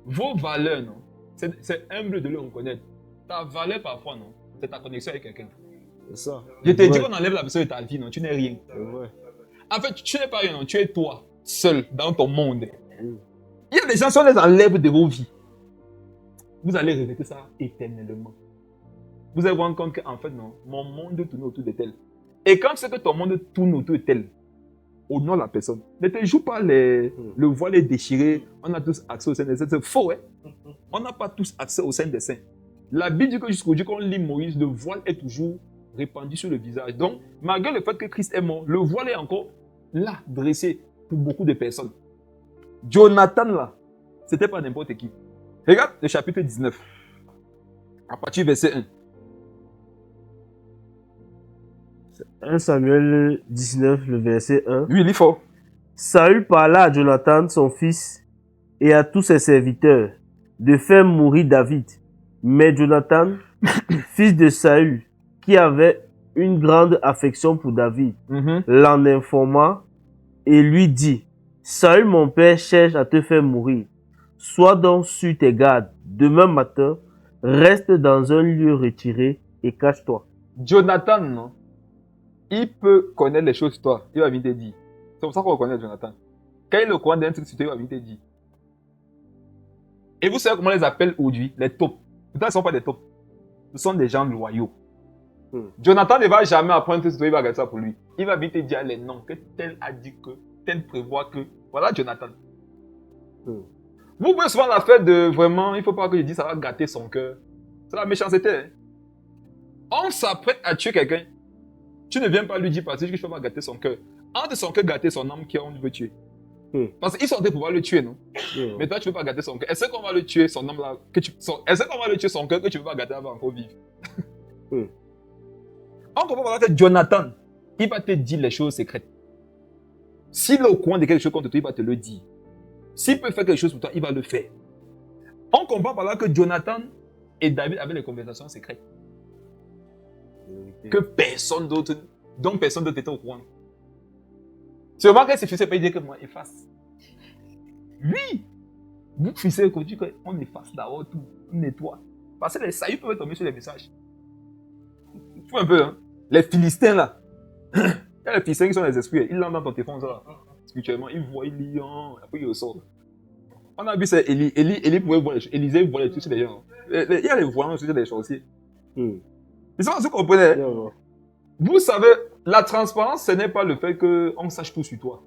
Vos valeurs, non, c'est humble de le reconnaître. Ta valeur parfois, non, c'est ta connexion avec quelqu'un. C'est ça. Je te dis qu'on enlève la personne de ta vie, non, tu n'es rien. En fait, tu n'es pas rien, non, tu es toi, seul, dans ton monde. Il y a des gens, si on les enlève de vos vies, vous allez regretter ça éternellement. Vous allez vous rendre compte qu'en fait, non, mon monde tourne autour de tel. Et quand tu sais que ton monde tourne autour de tel, honore la personne. Ne te joue pas le voile est déchiré, on a tous accès au sein des saints. C'est faux, hein? On n'a pas tous accès au sein des saints. La Bible dit que jusqu'au jour qu'on lit Moïse, le voile est toujours répandu sur le visage. Donc, malgré le fait que Christ est mort, le voile est encore là, dressé pour beaucoup de personnes. Jonathan, là, c'était pas n'importe qui. Regarde le chapitre 19, à partir du verset 1. 1 Samuel 19, le verset 1. Oui, il est fort. Saül parla à Jonathan, son fils, et à tous ses serviteurs, de faire mourir David. Mais Jonathan, fils de Saül, qui avait une grande affection pour David, l'en informa et lui dit, Saül, mon père, cherche à te faire mourir. Sois donc sur tes gardes. Demain matin, reste dans un lieu retiré et cache-toi. Jonathan, non, il peut connaître les choses sur toi. Il va venir te dire. C'est pour ça qu'on reconnaît Jonathan. Quand il est au courant d'un truc sur toi, il va venir te dire. Et vous savez comment on les appelle aujourd'hui? Les taupes. Pourtant, ils ne sont pas des taupes. Ce sont des gens loyaux. Jonathan ne va jamais apprendre tout ça, il va regarder ça pour lui. Il va venir te dire les noms, que tel a dit que, tel prévoit que. Voilà Jonathan. Vous pouvez souvent la faire de vraiment, il ne faut pas que je dise ça va gâter son cœur. C'est la méchanceté. Hein? On s'apprête à tuer quelqu'un. Tu ne viens pas lui dire parce que je ne peux pas gâter son cœur. Entre son cœur gâter son âme, qui on veut tuer. Parce qu'ils sont en train de pouvoir le tuer, non? Mais toi, tu ne veux pas gâter son cœur. Est-ce qu'on va le tuer, son âme là? Est-ce qu'on va le tuer son cœur que tu ne veux pas gâter avant encore vivre? On comprend voilà que Jonathan, il va te dire les choses secrètes. S'il est au courant de quelque chose contre toi, il va te le dire. S'il peut faire quelque chose pour toi, il va le faire. On comprend par là que Jonathan et David avaient les conversations secrètes. Que personne d'autre, donc personne d'autre était au courant. Tu remarques que c'est fils pas dire que moi, efface. Lui, vous fils on efface d'abord tout, on nettoie. Parce que les saillies peuvent tomber sur les messages. Tu vois un peu, hein? Les Philistins là. Il y a les Philistins qui sont les esprits. Ils l'ont dans ton téléphone là. Spirituellement, ils voient, ils lient, après ils ressortent. On a vu c'est Élie pouvait voir les choses. Élisée voit les trucs sur les gens. Il y a les voyants sur les sorciers. Ils sont ce que vous comprenez. Vous savez, la transparence, ce n'est pas le fait qu'on sache tout sur toi.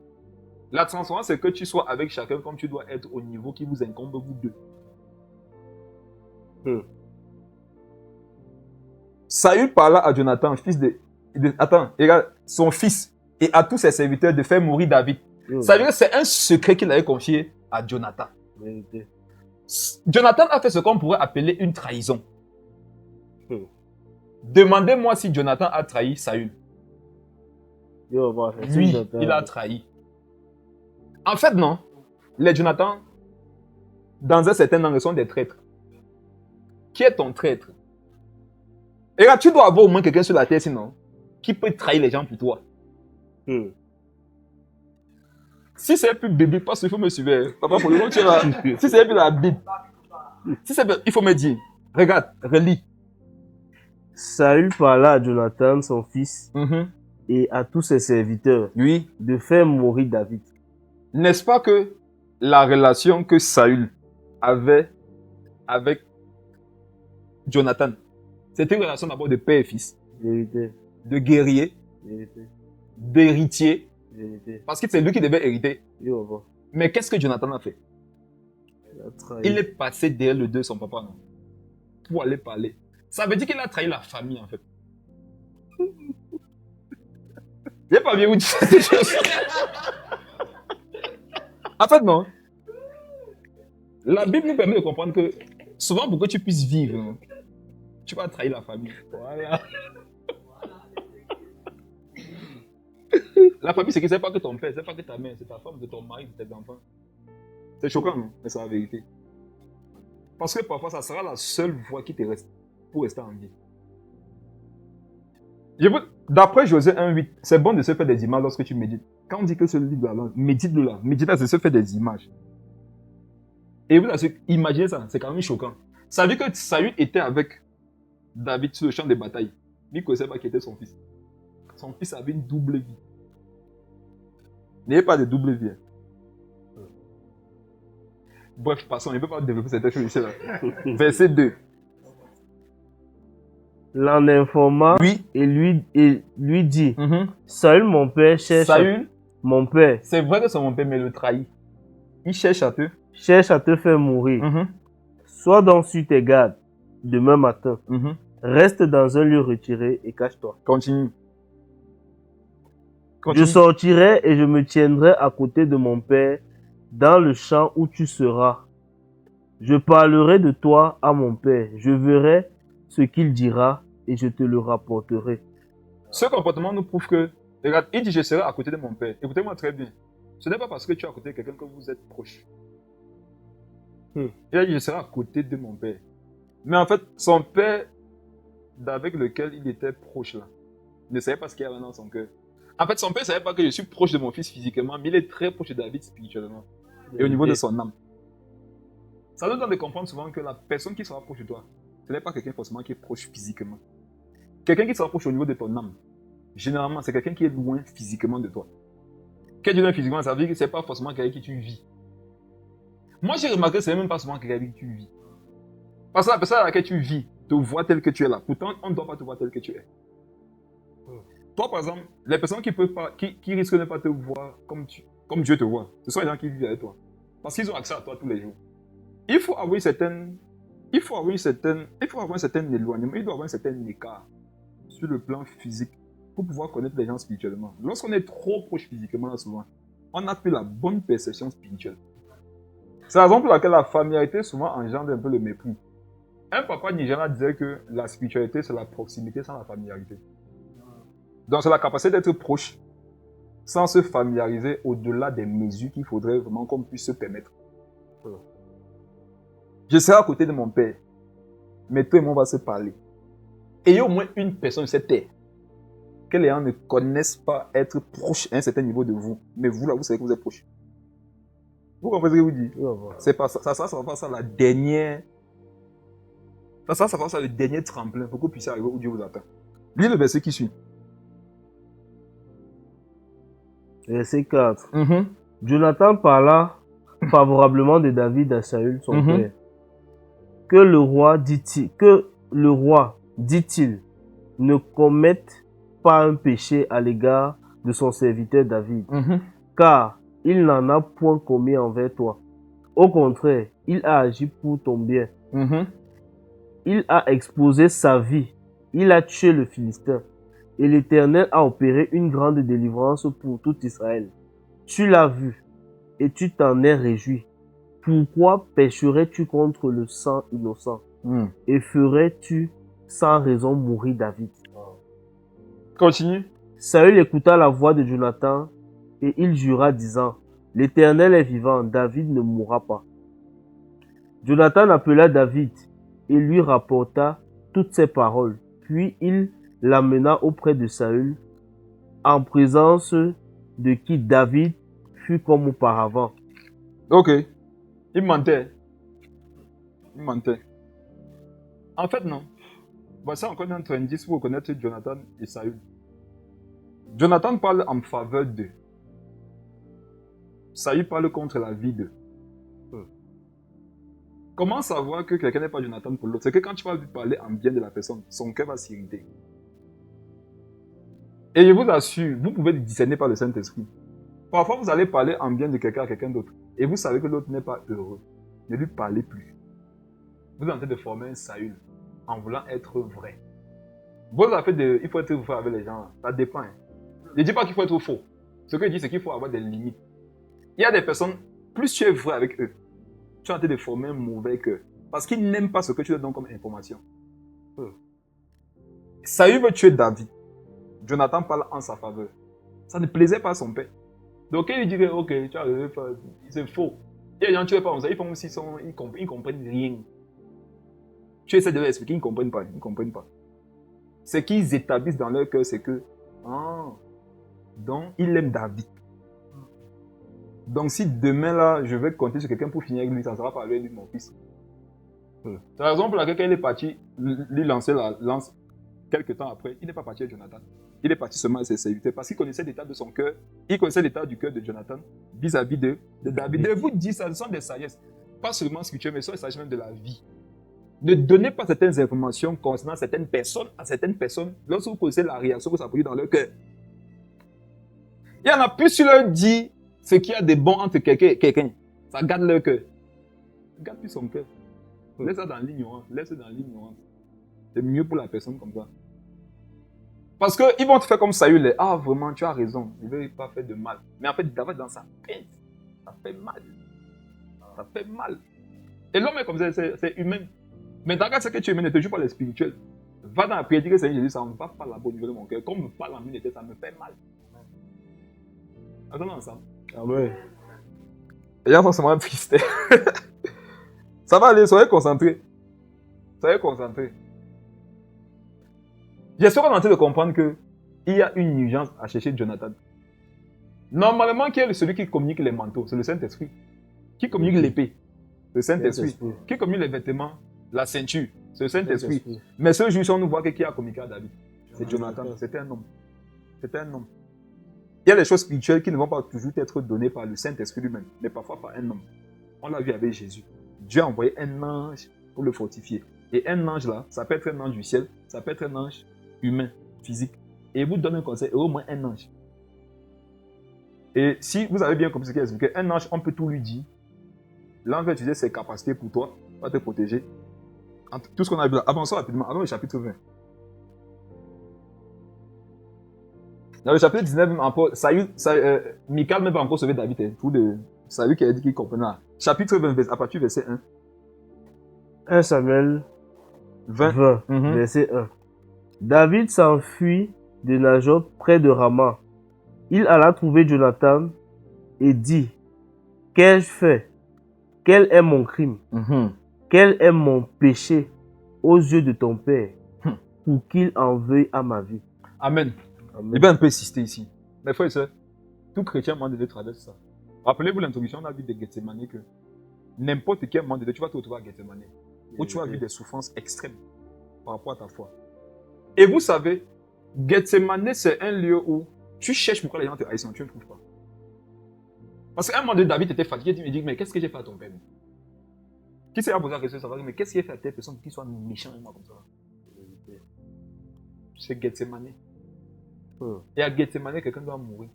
La transparence, c'est que tu sois avec chacun comme tu dois être au niveau qui vous incombe, vous deux. Saül parla à Jonathan, fils attends, regarde, son fils, et à tous ses serviteurs de faire mourir David. Ça veut dire que c'est un secret qu'il avait confié à Jonathan. Jonathan a fait ce qu'on pourrait appeler une trahison. Demandez-moi si Jonathan a trahi Saül. Oui, il a trahi. En fait, non. Les Jonathan, dans un certain angle, sont des traîtres. Qui est ton traître? Et là, tu dois avoir au moins quelqu'un sur la terre, sinon, qui peut trahir les gens pour toi. Si c'est plus biblique, parce qu'il faut me suivre. Papa, pour le moment, tu vas. Si c'est plus la Bible, il faut me dire. Regarde, relis. Saül parla à Jonathan, son fils, et à tous ses serviteurs, Oui. de faire mourir David. N'est-ce pas que la relation que Saül avait avec Jonathan, c'était une relation d'abord de père et fils, Vérité, de guerrier, vérité, d'héritier, vérité. parce que c'est lui qui devait hériter. Yo, va. Mais qu'est-ce que Jonathan a fait? Il a trahi. Il est passé derrière le dos de son papa, non? Pour aller parler. Ça veut dire qu'il a trahi la famille, en fait. J'ai pas bien où dire ces choses. En fait, non. La Bible nous permet de comprendre que souvent, pour que tu puisses vivre, tu vas trahir la famille. Voilà. La famille, c'est que c'est pas que ton père, c'est pas que ta mère, c'est ta femme, c'est ton mari, c'est tes enfants. C'est choquant, non? Mais c'est la vérité. Parce que parfois, ça sera la seule voie qui te reste pour rester en vie. D'après Josué 1,8, c'est bon de se faire des images lorsque tu médites. Quand on dit que ce livre-là, médite-le là. Médite, c'est se faire des images. Et vous imaginez ça, c'est quand même choquant. Ça veut dire que Saül était avec David sur le champ de bataille. Il ne connaissait pas qui était son fils. Son fils avait une double vie. N'ayez pas de double vie. Bref, passons, on ne peut pas développer cette chose ici là. Verset 2. L'en informa Oui. et lui dit, Saül, mon père, Saül, mon père, c'est vrai que c'est mon père, mais le trahit. Il cherche à te faire mourir. Sois donc sur tes gardes demain matin. Reste dans un lieu retiré et cache-toi. Continue. Je sortirai et je me tiendrai à côté de mon père dans le champ où tu seras. Je parlerai de toi à mon père. Je verrai ce qu'il dira et je te le rapporterai. Ce comportement nous prouve que, regarde, il dit je serai à côté de mon père. Écoutez-moi très bien. Ce n'est pas parce que tu es à côté de quelqu'un que vous êtes proche. Il a dit je serai à côté de mon père. Mais en fait, son père, avec lequel il était proche là, ne savait pas ce qu'il y avait dans son cœur. En fait, son père ne savait pas que je suis proche de mon fils physiquement, mais il est très proche de David spirituellement. Et au niveau de son âme. Ça nous donne de comprendre souvent que la personne qui sera proche de toi, ce n'est pas quelqu'un forcément qui est proche physiquement. Quelqu'un qui se rapproche au niveau de ton âme, généralement, c'est quelqu'un qui est loin physiquement de toi. Quand tu es loin physiquement, ça veut dire que ce n'est pas forcément quelqu'un qui tu vis. Moi, j'ai remarqué que ce n'est même pas souvent quelqu'un avec qui tu vis. Parce que la personne à laquelle tu vis te voit tel que tu es là. Pourtant, on ne doit pas te voir tel que tu es. Toi, par exemple, les personnes qui risquent de ne pas te voir comme Dieu te voit, ce sont les gens qui vivent avec toi. Parce qu'ils ont accès à toi tous les jours. Il faut avoir un certain éloignement, il doit avoir un certain écart sur le plan physique pour pouvoir connaître les gens spirituellement. Lorsqu'on est trop proche physiquement, là, souvent, on n'a plus la bonne perception spirituelle. C'est la raison pour laquelle la familiarité souvent engendre un peu le mépris. Un papa nigérien disait que la spiritualité, c'est la proximité sans la familiarité. Donc, c'est la capacité d'être proche sans se familiariser au-delà des mesures qu'il faudrait vraiment qu'on puisse se permettre. Je serai à côté de mon père, mais toi et moi, on va se parler. Et il y a au moins une personne sur cette terre que les gens ne connaissent pas être proches à un certain niveau de vous. Mais vous, là, vous savez que vous êtes proches. Vous comprenez ce que je vous dis? C'est pas ça. Ça va faire ça la dernière. Ça va faire ça le dernier tremplin pour que vous puissiez arriver où Dieu vous attend. Lis le verset qui suit. Verset 4. Jonathan parla favorablement de David à Saül, son père. Que le roi, dit-il, ne commette pas un péché à l'égard de son serviteur David, car il n'en a point commis envers toi. Au contraire, il a agi pour ton bien. Il a exposé sa vie, il a tué le Philistin, et l'Éternel a opéré une grande délivrance pour tout Israël. Tu l'as vu, et tu t'en es réjoui. Pourquoi pécherais-tu contre le sang innocent et ferais-tu sans raison mourir David? Continue. Saül écouta la voix de Jonathan et il jura disant, l'Éternel est vivant, David ne mourra pas. Jonathan appela David et lui rapporta toutes ces paroles. Puis il l'amena auprès de Saül, en présence de qui David fut comme auparavant. Ok. Il mentait. En fait, non. Voici encore un indice pour reconnaître Jonathan et Saül. Jonathan parle en faveur d'eux. Saül parle contre la vie d'eux. Comment savoir que quelqu'un n'est pas Jonathan pour l'autre? C'est que quand tu vas lui parler en bien de la personne, son cœur va s'irriter. Et je vous assure, vous pouvez le discerner par le Saint-Esprit. Parfois, vous allez parler en bien de quelqu'un à quelqu'un d'autre. Et vous savez que l'autre n'est pas heureux. Ne lui parlez plus. Vous êtes en train de former un Saül en voulant être vrai. Vos affaires il faut être vrai avec les gens. Ça dépend. Je ne dis pas qu'il faut être faux. Ce que je dis, c'est qu'il faut avoir des limites. Il y a des personnes, plus tu es vrai avec eux, tu es en train de former un mauvais cœur. Parce qu'ils n'aiment pas ce que tu leur donnes comme information. Saül veut tuer David. Jonathan parle en sa faveur. Ça ne plaisait pas à son père. Donc il dirait, ok, tu as raison, c'est faux. Et les gens, tu ne pas comme ça, ils font aussi ils ne comprennent rien. Tu essaies de leur expliquer, ils ne comprennent pas. Ce qu'ils établissent dans leur cœur, c'est que, donc il aime David. Donc si demain là, je vais compter sur quelqu'un pour finir avec lui, ça ne sera pas avec lui, mon fils. C'est la raison pour laquelle il est parti lui lancer la lance quelques temps après. Il n'est pas parti avec Jonathan. Il est parti seulement avec ses serviteurs parce qu'il connaissait l'état de son cœur. Il connaissait l'état du cœur de Jonathan vis-à-vis de David. Je vous dis, ça sont des sagesses. Pas seulement spirituelles, mais ça s'agit même de la vie. Ne donnez pas certaines informations concernant certaines personnes à certaines personnes lorsque vous connaissez la réaction que ça produit dans leur cœur. Il y en a plus sur leur dit ce qu'il y a de bon entre quelqu'un. Ça garde leur cœur. Garde plus son cœur. Laisse ça dans l'ignorance. C'est mieux pour la personne comme ça. Parce qu'ils vont te faire comme Saül. Ah, vraiment, tu as raison. Je ne vais pas faire de mal. Mais en fait, David, dans sa peine, ça fait mal. Et l'homme est comme ça, c'est humain. Mais dans le cas, c'est que tu es humain, ne te joue pas les spirituels. Va dans la prière, dis que Seigneur Jésus, ça ne va pas là-bas au niveau de mon cœur. Comme me parle en une tête, ça me fait mal. Attendons ensemble. Amen. Les gens sont vraiment tristes. Ça va aller, soyez concentrés. Soyez concentrés. J'espère qu'on est en train de comprendre qu'il y a une urgence à chercher Jonathan. Normalement, qui est celui qui communique les manteaux? C'est le Saint-Esprit. Qui communique l'épée? Le Saint-Esprit. Qui communique les vêtements? La ceinture. C'est le Saint-Esprit. Mais ce jour, on nous voit que qui a communiqué à David? C'est Jonathan. C'était un homme. C'était un homme. Il y a des choses spirituelles qui ne vont pas toujours être données par le Saint-Esprit lui-même, mais parfois par un homme. On l'a vu avec Jésus. Dieu a envoyé un ange pour le fortifier. Et un ange là, ça peut être un ange du ciel, ça peut être un ange humain, physique. Et il vous donne un conseil, et au moins un ange. Et si vous avez bien compris ce qu'il a expliqué, un ange, on peut tout lui dire. L'ange va utiliser ses capacités pour toi, va te protéger. Tout ce qu'on a vu là. Avançons rapidement. Allons au chapitre 20. Dans le chapitre 19, Michal même pas encore sauvé David. Saül qui a dit qu'il comprenait. Chapitre 20, à partir du verset 1. 1 Samuel 20, verset 1. David s'enfuit de Najoth près de Rama. Il alla trouver Jonathan et dit: Qu'ai-je fait? Quel est mon crime? Quel est mon péché aux yeux de ton père pour qu'il en veuille à ma vie? Amen. Il va un peu insister ici. Mes frères et sœurs, tout chrétien moment de Dieu traverse ça. Rappelez-vous l'introduction, on a vu de Gethsemane que n'importe quel moment de Dieu, tu vas te retrouver à Gethsemane, où tu vas vivre des souffrances extrêmes par rapport à ta foi. Et vous savez, Gethsemane, c'est un lieu où tu cherches pourquoi les gens te haïssent, tu ne trouves pas. Parce qu'à un moment donné, David était fatigué, il me dit, mais qu'est-ce que j'ai fait à ton père? Qui s'est posé la question, ça va dire, mais qu'est-ce qu'il a fait à telle personne pour qu'il soit méchant avec moi comme ça? C'est Gethsemane. Et à Gethsemane, quelqu'un doit mourir.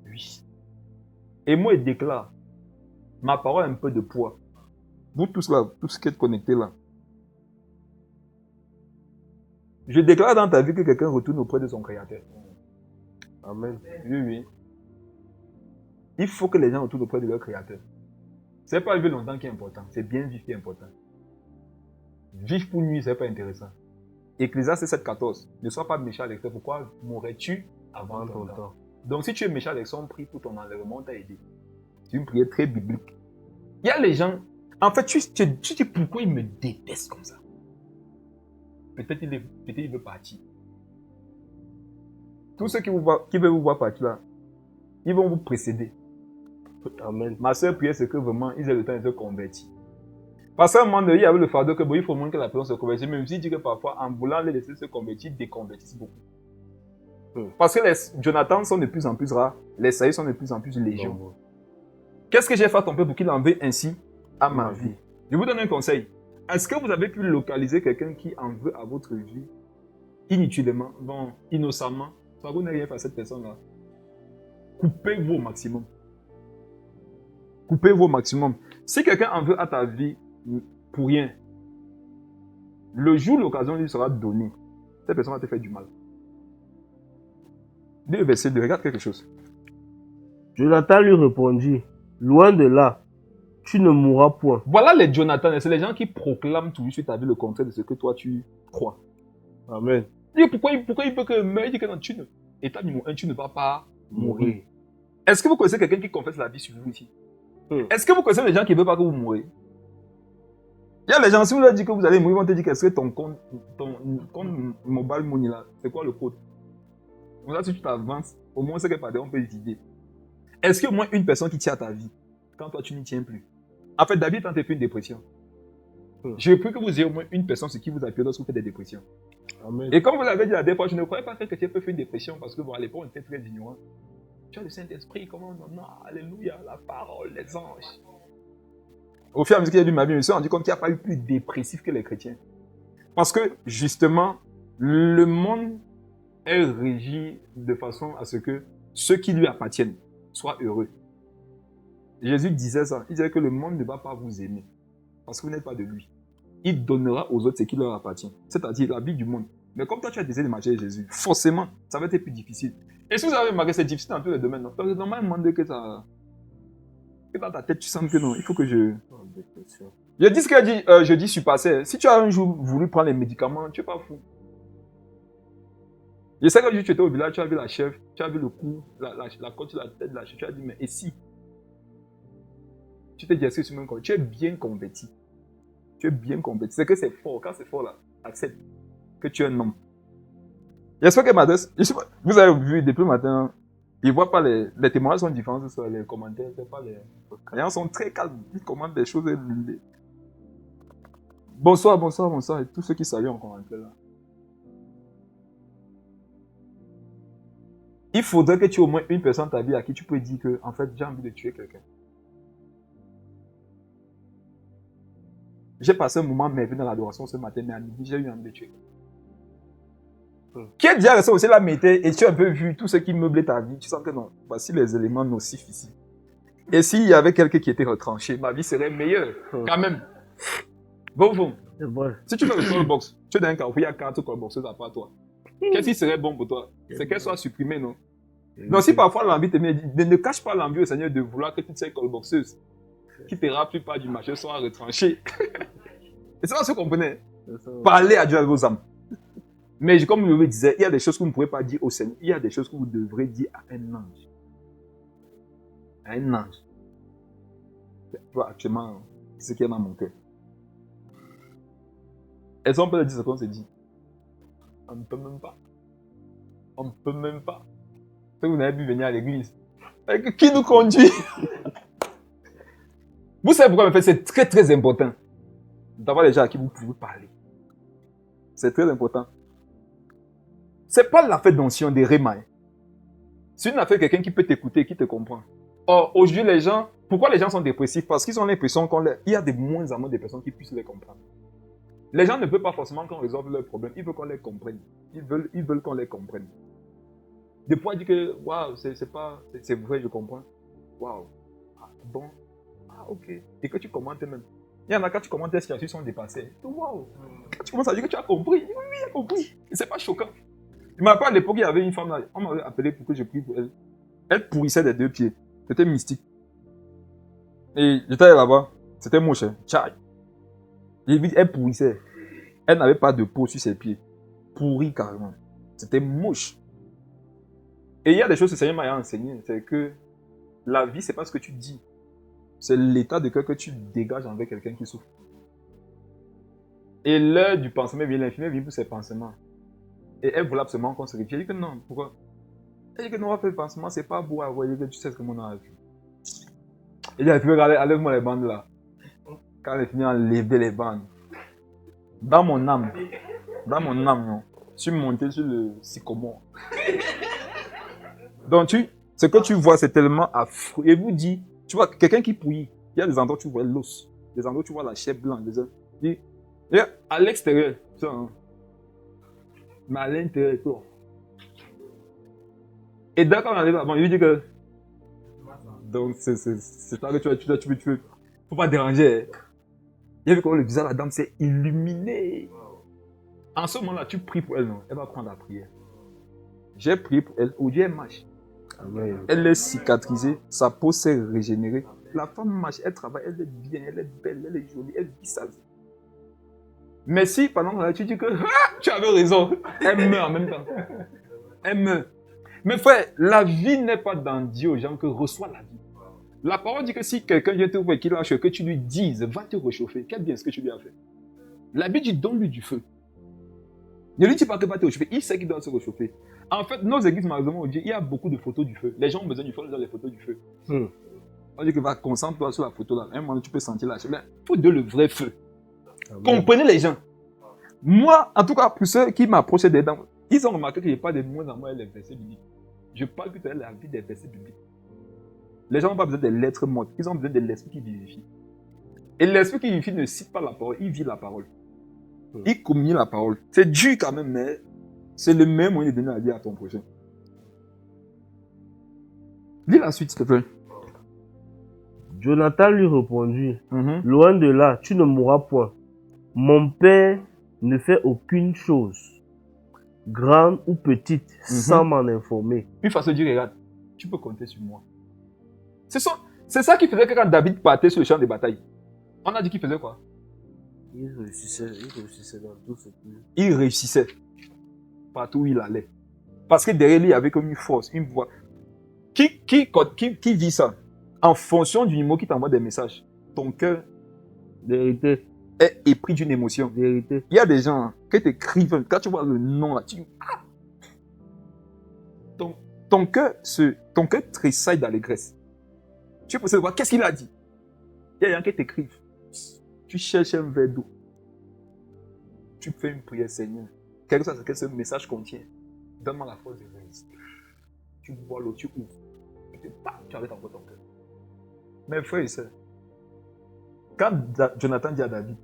Oui. Et moi, il déclare, ma parole a un peu de poids. Vous tous là, tous ceux qui êtes connectés là. Je déclare dans ta vie que quelqu'un retourne auprès de son Créateur. Amen. Oui, oui. Il faut que les gens retournent auprès de leur Créateur. C'est pas vivre longtemps qui est important, c'est bien vivre qui est important. Vivre pour nuit, c'est pas intéressant. Ecclésiaste 7,14. Ne sois pas méchant avec toi. Pourquoi mourrais-tu avant ton temps? Donc si tu es méchant avec son prix pour ton enlèvement, on t'a aidé. C'est une prière très biblique. Il y a les gens, en fait, tu dis pourquoi il me déteste comme ça? Peut-être il veut partir. Tous ceux qui veulent vous voir partir là, ils vont vous précéder. Amen. Ma seule prière, c'est que vraiment, ils aient le temps de se convertir. Parce qu'à un moment donné, il y avait le fardeau que il faut moins que la personne se convertisse. Même si je dis que parfois, en voulant les laisser se convertir, déconvertissent beaucoup. Parce que les Jonathan sont de plus en plus rares, les Saül sont de plus en plus légion. Qu'est-ce que j'ai fait à ton père pour qu'il en veuille ainsi à ma vie? Je vous donne un conseil. Est-ce que vous avez pu localiser quelqu'un qui en veut à votre vie inutilement, innocemment? Vous n'avez rien fait à cette personne-là. Coupez-vous au maximum. Coupez-vous au maximum. Si quelqu'un en veut à ta vie pour rien, le jour où l'occasion lui sera donnée, cette personne va te faire du mal. Lis le verset 2, regarde quelque chose. Jonathan lui répondit: Loin de là, tu ne mourras point. Voilà les Jonathan, c'est les gens qui proclament toujours sur ta vie le contraire de ce que toi tu crois. Amen. Pourquoi il peut que meure? Il dit que non, étape numéro 1, tu ne vas pas mourir. Oui. Est-ce que vous connaissez quelqu'un qui confesse la vie sur vous ici? Est-ce que vous connaissez les gens qui ne veulent pas que vous mouriez? Il y a les gens, si vous leur dites que vous allez mourir, ils vont te dire qu'est-ce que ton compte mobile money là, c'est quoi le code? Donc là, si tu t'avances, au moins c'est que par on peut vider. Est-ce qu'il y a au moins une personne qui tient à ta vie quand toi tu n'y tiens plus? En fait, David a fait une dépression. Je prie que vous ayez au moins une personne sur qui vous appuyez lorsque vous faites des dépressions. Amen. Et comme vous l'avez dit la dernière fois, je ne croyais pas que quelqu'un peut faire une dépression parce que bon, à l'époque on était très ignorants. Tu as le Saint-Esprit, comment non, alléluia, la parole, les anges. Au fur et à mesure qu'il y a eu ma vie, je me suis rendu compte qu'il n'y a pas eu plus dépressif que les chrétiens. Parce que justement, le monde est régi de façon à ce que ceux qui lui appartiennent soient heureux. Jésus disait ça. Il disait que le monde ne va pas vous aimer parce que vous n'êtes pas de lui. Il donnera aux autres ce qui leur appartient, c'est-à-dire la vie du monde. Mais comme toi, tu as décidé de marcher avec Jésus, forcément, ça va être plus difficile. Et si vous avez remarqué, c'est difficile dans tous les domaines. Donc, c'est normalement que ça... Que dans ta tête, tu sens que non, il faut que je... Dépression. Je dis ce qu'elle dit, je dis surpassé. Si tu as un jour voulu prendre les médicaments, tu n'es pas fou. Je sais que tu étais au village, tu as vu la chèvre, tu as vu le cou, la côte sur la tête de la chèvre, tu as dit, mais et si tu t'es dit, est-ce que tu m'aimes? Tu es bien converti. Tu es bien converti. C'est que c'est fort. Quand c'est fort là, accepte que tu es un homme. J'espère que matin, vous avez vu depuis le matin, ils ne voient pas les témoignages sont différents sur les commentaires. C'est pas les gens sont très calmes. Ils commentent des choses. Bonsoir, bonsoir, bonsoir. Et tous ceux qui saluent en commentaire là. Il faudrait que tu aies au moins une personne dans ta vie à qui tu peux dire que, en fait, j'ai envie de tuer quelqu'un. J'ai passé un moment merveilleux dans l'adoration ce matin, mais à midi, j'ai eu envie de tuer quelqu'un. Qui est déjà resté aussi là, mais et tu as un peu vu tout ce qui meublait ta vie, tu sens que non, voici les éléments nocifs ici. Et s'il y avait quelqu'un qui était retranché, ma vie serait meilleure, quand même. Bon. Si tu fais le callbox, tu es dans un carrefour, il y a 4 callboxeuses à part toi. Qu'est-ce qui serait bon pour toi? C'est qu'elle soit supprimée, non? Donc si parfois l'envie te met, ne cache pas l'envie au Seigneur de vouloir que toutes ces callboxeuses qui te rappellent pas du marché soient retranchées. Et c'est pas ce qu'on comprenait. Parlez à Dieu avec vos âmes. Mais comme je vous le disais, il y a des choses que vous ne pouvez pas dire au Seigneur. Il y a des choses que vous devrez dire à un ange. À un ange. Toi, actuellement, c'est ce qui est dans mon cœur. Est-ce qu'on peut le dire ce qu'on s'est dit? On ne peut même pas. On ne peut même pas. Vous n'avez pu venir à l'église. Qui nous conduit? Vous savez pourquoi, en fait, c'est très très important d'avoir des gens à qui vous pouvez parler. C'est très important. C'est pas l'affaire d'onction, des rémailles. C'est une affaire de quelqu'un qui peut t'écouter, qui te comprend. Or, aujourd'hui, les gens, pourquoi les gens sont dépressifs? Parce qu'ils ont l'impression qu'il y a de moins en moins de personnes qui puissent les comprendre. Les gens ne veulent pas forcément qu'on résolve leurs problèmes, ils veulent qu'on les comprenne. Ils veulent qu'on les comprenne. De pouvoir dire que, waouh, c'est vrai, je comprends. Waouh, ah, bon, ah, ok. Et que tu commentes même. Il y en a quand tu commentes, les situations sont dépassées. Waouh, quand tu commences à dire que tu as compris, oui, j'ai compris. Et c'est pas choquant. Je me rappelle à l'époque, il y avait une femme là, on m'avait appelé pour que je prie pour elle. Elle pourrissait des 2 pieds. C'était mystique. Et j'étais là-bas, c'était moche. Tchai. Elle pourrissait. Elle n'avait pas de peau sur ses pieds. Pourri carrément. C'était moche. Et il y a des choses que le Seigneur m'a enseigné. C'est que la vie, c'est pas ce que tu dis. C'est l'état de cœur que tu dégages avec quelqu'un qui souffre. Et l'heure du pansement vient, l'infirmière vient pour ses pansements. Et elle voulait absolument qu'on se réfléchisse. Elle dit que non, pourquoi? Elle dit que non, on va faire le pansement, c'est pas beau à voir, que tu sais ce que mon âme a vu. Elle dit, regardez, enlève-moi les bandes là. Quand l'infirmière a enlevé les bandes, dans mon âme, non, je suis monté sur le sycomore. Donc, ce que tu vois, c'est tellement affreux. Et vous dit, tu vois, quelqu'un qui pouille, il y a des endroits où tu vois l'os, des endroits où tu vois la chair blanche, et à l'extérieur, mais à l'intérieur, quoi. Et d'accord, on arrive là, bon, il lui dit que, donc, c'est ça que tu veux, faut pas déranger. Il a vu comment le visage de la dame s'est illuminé. En ce moment-là, tu pries pour elle, non? Elle va prendre la prière. J'ai prié pour elle. Aujourd'hui, elle marche. Elle est cicatrisée. Sa peau s'est régénérée. La femme marche, elle travaille, elle est bien, elle est belle, elle est jolie, elle vit sa vie. Mais si, pendant que tu dis que tu avais raison, elle meurt en même temps. Elle meurt. Mais frère, la vie n'est pas dans Dieu aux gens que reçoit la vie. La parole dit que si quelqu'un vient te voir et qu'il a chaud, que tu lui dises, va te réchauffer. Quel bien ce que tu lui as fait. La Bible dit, donne-lui du feu. Ne lui dis pas que va te réchauffer. Il sait qu'il doit se réchauffer. En fait, nos églises, malheureusement, il y a beaucoup de photos du feu. Les gens ont besoin du feu, ils ont les photos du feu. On dit que va, concentre-toi sur la photo là. À un moment, tu peux sentir la chaleur. Il faut de le vrai feu. Comprenez les gens. Moi, en tout cas, pour ceux qui m'approchaient des dents, ils ont remarqué qu'il n'y a pas de moins en moins les versets bibliques. Je parle que tu as la vie des versets bibliques. Les gens n'ont pas besoin des lettres mortes, ils ont besoin de l'esprit qui vivifie. Et l'esprit qui vivifie ne cite pas la parole, il vit la parole. Il communie la parole. C'est dur quand même, mais c'est le même moyen de donner la vie à ton prochain. Lis la suite, s'il te plaît. Jonathan lui répondit, loin de là, tu ne mourras point. Mon père ne fait aucune chose, grande ou petite, sans m'en informer. Une façon de dire, regarde, tu peux compter sur moi. C'est ça qui faisait que quand David partait sur le champ de bataille, on a dit qu'il faisait quoi? Il réussissait dans tout ce qu'il... Il réussissait partout où il allait. Parce que derrière lui, il y avait comme une force, une voix. Qui dit ça? En fonction du numéro qui t'envoie des messages, ton cœur Vérité, est épris d'une émotion. vérité. Il y a des gens hein, qui t'écrivent, quand tu vois le nom là, tu dis, ah! Ton cœur tressaille d'allégresse. Tu peux savoir qu'est-ce qu'il a dit. Il y a des gens qui t'écrivent. Tu cherches un verre d'eau. Tu fais une prière, Seigneur. Quel que soit ce que ce message contient, donne-moi la force de résister. Tu bois l'eau, tu ouvres. Et tu arrêtes encore ton cœur. Mais frère et soeur, quand Jonathan dit à David,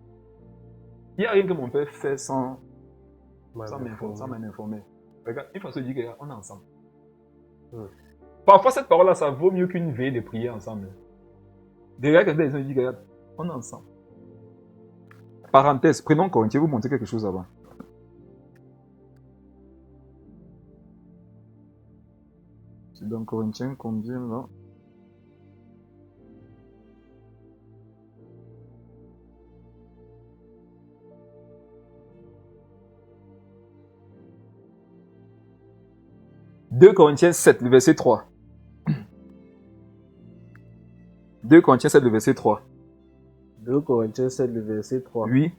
il n'y a rien que mon père fait sans m'informer. Regarde, une fois se dit qu'on est ensemble. Parfois, cette parole-là, ça vaut mieux qu'une veille de prière ensemble. Derrière, quelqu'un se dit, regarde, on est ensemble. Parenthèse, prenons Corinthiens, vous montrer quelque chose avant. C'est dans Corinthiens combien là? « 2 Corinthiens 7, le verset 3. 2 Corinthiens 7, le verset 3. 2 Corinthiens 7, le verset 3. Oui.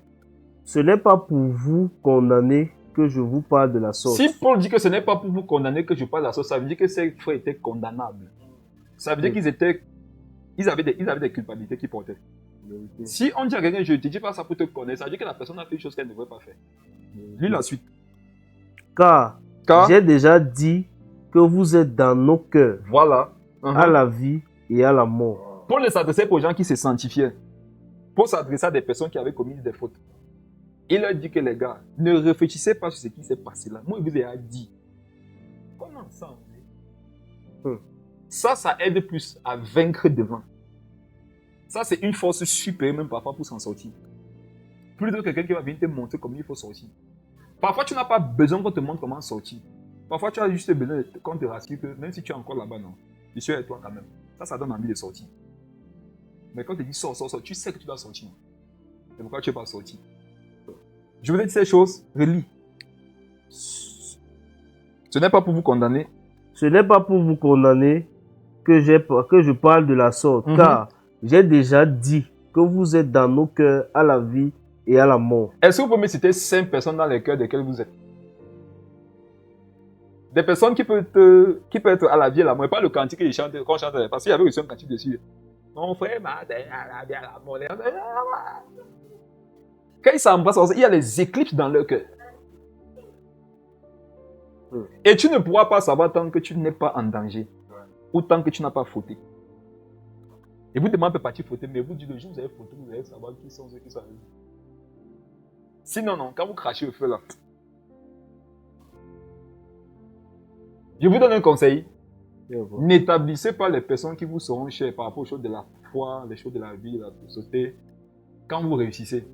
Ce n'est pas pour vous condamner que je vous parle de la sorte. Si Paul dit que ce n'est pas pour vous condamner que je parle de la sorte, ça veut dire que ces frères étaient condamnables. Ça veut dire qu'ils avaient des culpabilités qu'ils portaient. Si on dit à quelqu'un, je ne te dis pas ça pour te connaître, ça veut dire que la personne a fait une chose qu'elle ne devrait pas faire. Lis la suite. Car j'ai déjà dit que vous êtes dans nos cœurs, Voilà. à la vie et à la mort. Paul ne s'adressait pas aux gens qui se sanctifiaient. Paul s'adressait à des personnes qui avaient commis des fautes. Il leur dit que les gars, ne réfléchissez pas sur ce qui s'est passé là. Moi, il vous ai dit. Comment ça? Ça aide plus à vaincre devant. Ça, c'est une force supérieure même parfois pour s'en sortir. Plutôt que quelqu'un qui va venir te montrer comment il faut sortir. Parfois, tu n'as pas besoin qu'on te montre comment sortir. Parfois, tu as juste besoin qu'on te rassure que même si tu es encore là-bas, non, je suis avec toi quand même. Ça donne envie de sortir. Mais quand on te dit sors, tu sais que tu dois sortir. C'est pourquoi tu n'es pas sorti. Je vous ai dit ces choses, relis. Ce n'est pas pour vous condamner. Ce n'est pas pour vous condamner que je parle de la sorte, car j'ai déjà dit que vous êtes dans nos cœurs à la vie et à la mort. Est-ce que vous pouvez me citer 5 personnes dans les cœurs desquelles vous êtes? Des personnes qui peuvent être à la vie et à la mort. Pas le cantique qu'on chante, parce qu'il y avait aussi un cantique dessus. Mon frère m'a dit à la vie et à la mort. Quand ils s'embrassent, il y a les éclipses dans leur cœur. Et tu ne pourras pas savoir tant que tu n'es pas en danger. Ou tant que tu n'as pas fauté. Et vous demandez pas partir fauter, mais vous dites le jour où vous avez fauté, vous allez savoir qui sont ceux qui sont avec vous. Sinon, non, quand vous crachez au feu là. Je vous donne un conseil. N'établissez pas les personnes qui vous seront chères par rapport aux choses de la foi, les choses de la vie, de la société. Quand vous réussissez,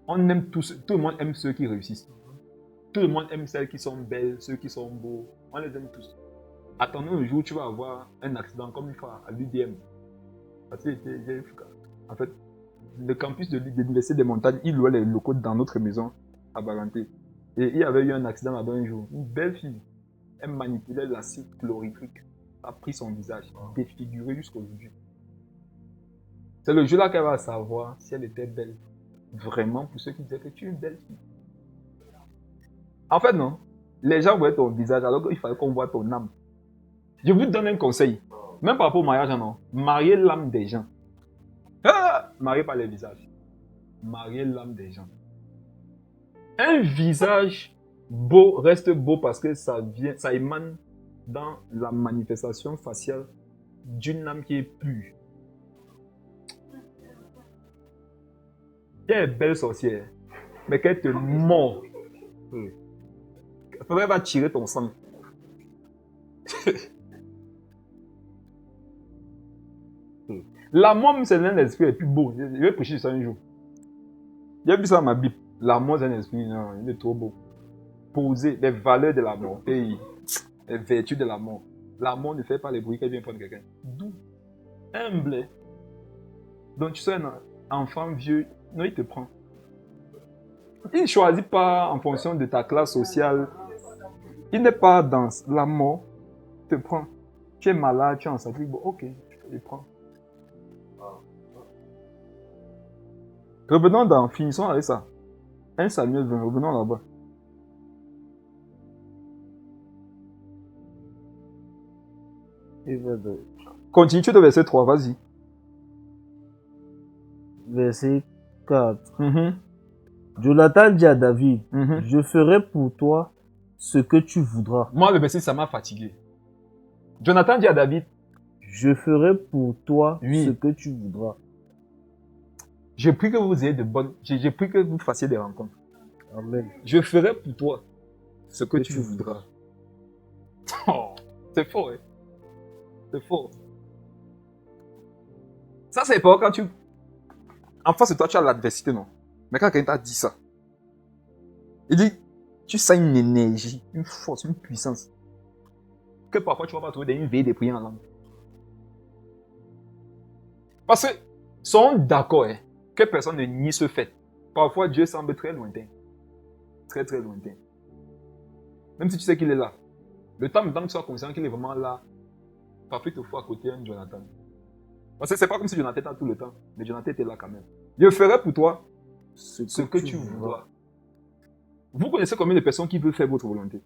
on aime tous, tout le monde aime ceux qui réussissent. Tout le monde aime celles qui sont belles, ceux qui sont beaux. On les aime tous. Attendons un jour où tu vas avoir un accident comme une fois à l'UDM. Parce que en fait, le campus de l'Université des Montagnes, il louait les locaux dans notre maison à Baranté. Et il y avait eu un accident là-bas un jour. Une belle fille, elle manipulait l'acide chlorhydrique. A pris son visage, défiguré jusqu'aujourd'hui. C'est le jour là qu'elle va savoir si elle était belle. Vraiment, pour ceux qui disaient que tu es une belle fille. En fait, non. Les gens voient ton visage alors qu'il fallait qu'on voit ton âme. Je vous donne un conseil. Même par rapport au mariage, non. Mariez l'âme des gens. Mariez pas les visages. Mariez l'âme des gens. Un visage beau reste beau parce que ça émane dans la manifestation faciale d'une âme qui est pure. Il y a une belle sorcière, mais qu'elle te mord. Elle va tirer ton sang. L'amour, c'est l'un des esprits les plus beaux. Je vais prêcher ça un jour. J'ai vu ça dans ma Bible. L'amour, c'est un esprit, non, il est trop beau. Poser les valeurs de l'amour et les vertus de l'amour. L'amour ne fait pas les bruits qu'elle vient prendre quelqu'un. D'où humble. Donc tu sois un enfant vieux, non, il te prend. Il ne choisit pas en fonction de ta classe sociale. Il n'est pas dans la mort. Il te prend. Tu es malade, tu es en santé. Bon, ok, je te prends. Revenons finissons avec ça. 1 Samuel 20, revenons là-bas. Continue, tu es au verset 3, vas-y. Verset 4. Jonathan dit à David, je ferai pour toi ce que tu voudras. Moi, le verset, ça m'a fatigué. Jonathan dit à David, je ferai pour toi Oui. ce que tu voudras. j'ai pris que vous ayez de bonnes, j'ai pris que vous fassiez des rencontres. Amen. Je ferai pour toi ce que tu voudras. Oh, c'est fort, hein? C'est fort. Ça, c'est pas quand tu... En face de toi, tu as l'adversité, non? Mais quand quelqu'un t'a dit ça, il dit, tu sens une énergie, une force, une puissance, que parfois tu vas pas trouver dans une veille de prière en langue. Parce que, sont d'accord, hein, que personne ne nie ce fait. Parfois, Dieu semble très lointain. Très, très lointain. Même si tu sais qu'il est là. Le temps que tu sois conscient qu'il est vraiment là, parfois il te faut à côté un Jonathan. Parce que c'est pas comme si Jonathan était là tout le temps. Mais Jonathan était là quand même. Je ferai pour toi ce que tu voudras. Vous connaissez combien de personnes qui veulent faire votre volonté?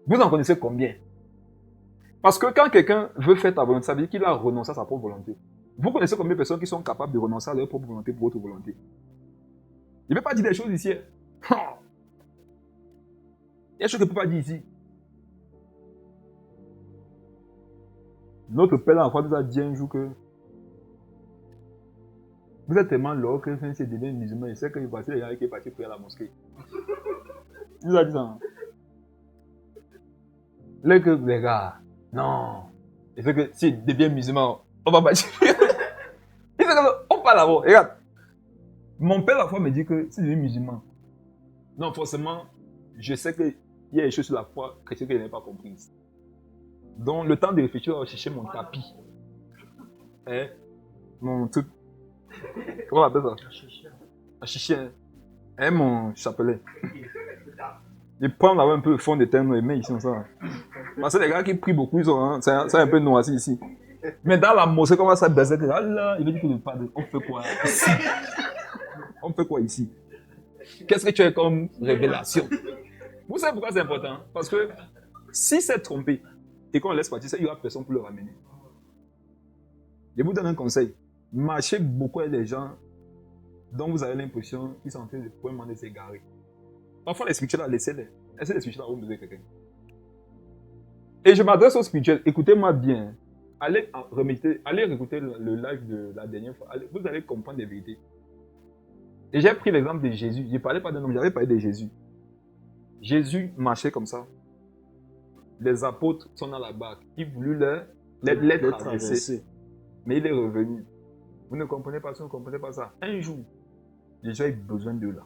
Vous en connaissez combien? Parce que quand quelqu'un veut faire ta volonté, ça veut dire qu'il a renoncé à sa propre volonté. Vous connaissez combien de personnes qui sont capables de renoncer à leur propre volonté pour votre volonté? Il ne peut pas dire des choses ici. Il y a des choses qu'il ne peut pas dire ici. Notre père l'enfant nous a dit un jour que vous êtes tellement lourd que c'est devenu musulman. Il sait qu'il est parti, il est parti prier à la mosquée. Il nous a dit ça. Hein? Les gars, non. Il fait que s'il devient musulman, on va partir. Il fait que on parle là-bas. Regarde. Mon père, la fois, me dit que s'il devient musulman, non, forcément, je sais qu'il y a des choses sur la foi chrétienne que je n'ai pas comprises. Donc, le temps de réfléchir, je vais chercher mon tapis. Hein? Mon truc. Comment on appelle ça? Un chichien. Hein, mon chapelet. Ils prennent là un peu le fond de terre et met ici comme ça. Parce que les gars qui prient beaucoup, ils ont, hein, c'est un peu noirci ici. Mais dans la mosquée, comment ça baisse? Ah là, il veut dire que le padre, on fait quoi ici? On fait quoi ici? Qu'est-ce que tu as comme révélation? Vous savez pourquoi c'est important? Parce que si c'est trompé et qu'on laisse partir, il n'y aura personne pour le ramener. Je vous donne un conseil. Marchez beaucoup avec les gens dont vous avez l'impression qu'ils sont en train de vraiment de s'égarer. Parfois, les spirituels, laissez-les. Laissez les spirituels vous besoin de quelqu'un. Et je m'adresse aux spirituels. Écoutez-moi bien. Allez réécouter le live de la dernière fois. Vous allez comprendre les vérités. Et j'ai pris l'exemple de Jésus. Je ne parlais pas d'un homme, j'avais parlé de Jésus. Jésus marchait comme ça. Les apôtres sont dans la barque. Ils voulaient les traverser. Mais il est revenu. Vous ne comprenez pas ça, vous ne comprenez pas ça. Un jour, Jésus a besoin d'eux là.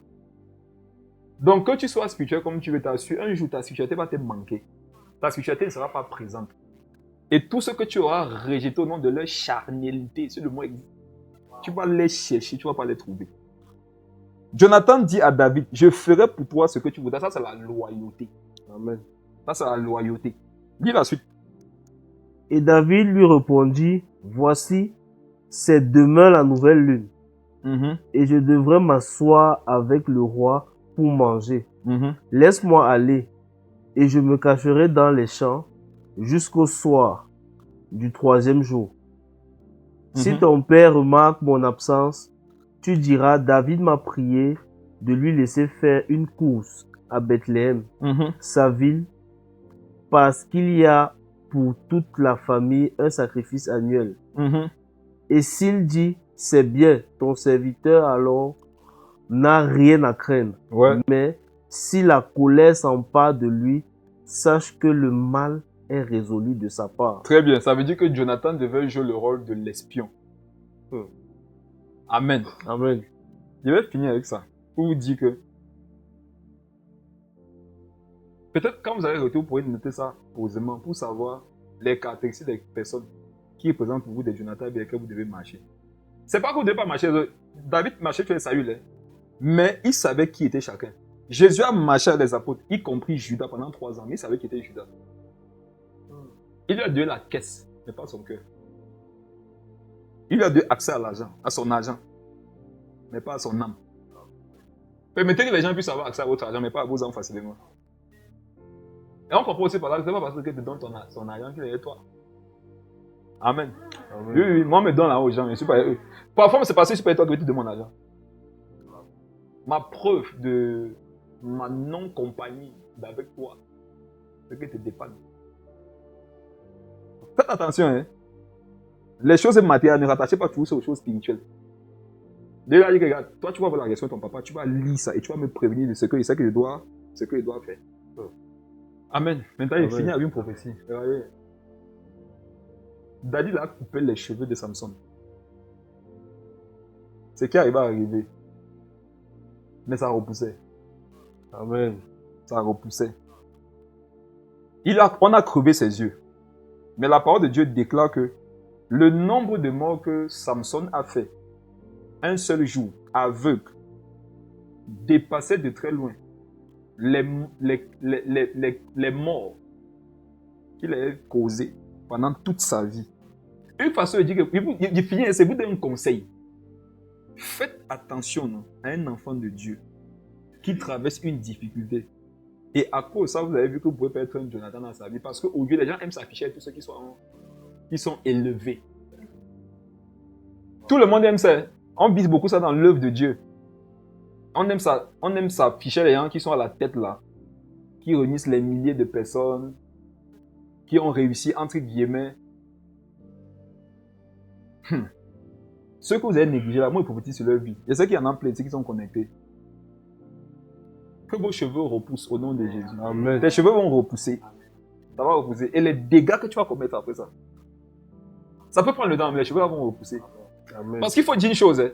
Donc, que tu sois spirituel comme tu veux t'assurer, un jour ta spiritualité va te manquer. Ta spiritualité ne sera pas présente. Et tout ce que tu auras rejeté au nom de leur charnalité, c'est le mot existe. Tu vas les chercher, tu ne vas pas les trouver. Jonathan dit à David, je ferai pour toi ce que tu voudras. Ça, c'est la loyauté. Amen. Ça, c'est la loyauté. Dis la suite. Et David lui répondit, voici, c'est demain la nouvelle lune. Et je devrais m'asseoir avec le roi pour manger. Laisse-moi aller, et je me cacherai dans les champs jusqu'au soir du 3e jour. Si ton père remarque mon absence, tu diras, David m'a prié de lui laisser faire une course à Bethléem, sa ville, parce qu'il y a pour toute la famille un sacrifice annuel. Et s'il dit, c'est bien, ton serviteur alors n'a rien à craindre. Ouais. Mais si la colère s'empare de lui, sache que le mal est résolu de sa part. Très bien, ça veut dire que Jonathan devait jouer le rôle de l'espion. Amen. Amen. Je vais finir avec ça. Pour vous dire que peut-être quand vous allez retour, vous pourrez noter ça posément pour savoir les caractéristiques des personnes qui représente pour vous des Jonathan avec lesquels vous devez marcher. C'est pas que vous ne devez pas marcher. David marchait sur les Saül, hein, mais il savait qui était chacun. Jésus a marché avec les apôtres, y compris Judas pendant 3 ans, mais il savait qui était Judas. Il lui a donné la caisse, mais pas son cœur. Il lui a donné accès à l'argent, à son argent, mais pas à son âme. Permettez que les gens puissent avoir accès à votre argent, mais pas à vos âmes facilement. Et on comprend aussi par là que ce n'est pas parce que tu donnes son argent qu'il est toi. Amen. Amen. Oui, oui, moi, je me donne là aux gens, je ne suis pas eux. Parfois, c'est parce que je ne suis pas toi qui te donne mon argent. Ma preuve de ma non-compagnie d'avec toi, c'est que tu te dépannes. Faites attention, hein. Les choses matérielles, ne rattachez pas toujours aux choses spirituelles. Déjà, dit que, regarde, toi, tu vas voir la réaction de ton papa, tu vas lire ça et tu vas me prévenir de ce que je dois faire. Amen. Maintenant, il finit avec une prophétie. Regardez. David a coupé les cheveux de Samson. Ce qui arrive à arriver. Mais ça repoussait. Amen. Ça repoussait. On a crevé ses yeux. Mais la parole de Dieu déclare que le nombre de morts que Samson a fait, un seul jour, aveugle, dépassait de très loin les morts qu'il avait causés pendant toute sa vie. Une façon de dire que, il finit, c'est vous donner un conseil. Faites attention à un enfant de Dieu qui traverse une difficulté. Et à cause de ça, vous avez vu que vous pouvez pas être un Jonathan dans sa vie. Parce qu'aujourd'hui, les gens aiment s'afficher avec tous ceux qui sont élevés. Tout le monde aime ça. On vise beaucoup ça dans l'œuvre de Dieu. On aime s'afficher les gens qui sont à la tête là, qui réunissent les milliers de personnes, qui ont réussi, entre guillemets. Ceux que vous avez négligés là, moi, ils prophétisent sur leur vie. Il y a ceux qui en ont plein, ceux qui sont connectés. Que vos cheveux repoussent au nom de Jésus. Amen. Tes cheveux vont repousser. Ça va repousser. Et les dégâts que tu vas commettre après ça, ça peut prendre le temps, mais les cheveux vont repousser. Amen. Parce qu'il faut dire une chose. Hein.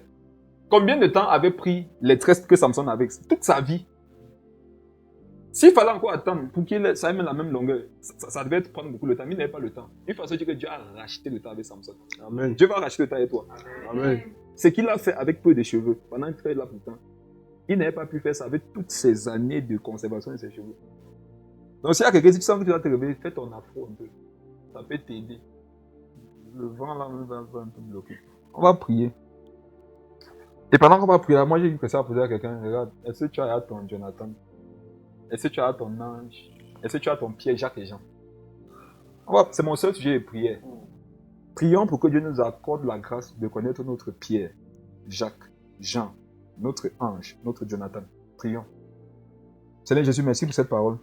Combien de temps avait pris les tresses que Samson avait? Toute sa vie. S'il fallait encore attendre pour qu'il ait la même longueur, ça devait prendre beaucoup de temps. Mais il n'avait pas le temps. Il faut se dire que Dieu a racheté le temps avec Samson. Amen. Dieu va racheter le temps avec toi. Amen. Ce qu'il a fait avec peu de cheveux, pendant qu'il était là pourtant, il n'avait pas pu faire ça avec toutes ces années de conservation de ses cheveux. Donc s'il y a quelqu'un qui sent que tu vas te réveiller, fais ton afro un peu. Ça peut t'aider. Le vent là, va un peu bloquer. On va prier. Et pendant qu'on va prier, moi j'ai une question à poser à quelqu'un. Regarde, est-ce que tu as ton Jonathan? Est-ce que tu as ton ange? Est-ce que tu as ton Pierre, Jacques et Jean? C'est mon seul sujet de prière. Prions pour que Dieu nous accorde la grâce de connaître notre Pierre, Jacques, Jean, notre ange, notre Jonathan. Prions. Seigneur Jésus, merci pour cette parole.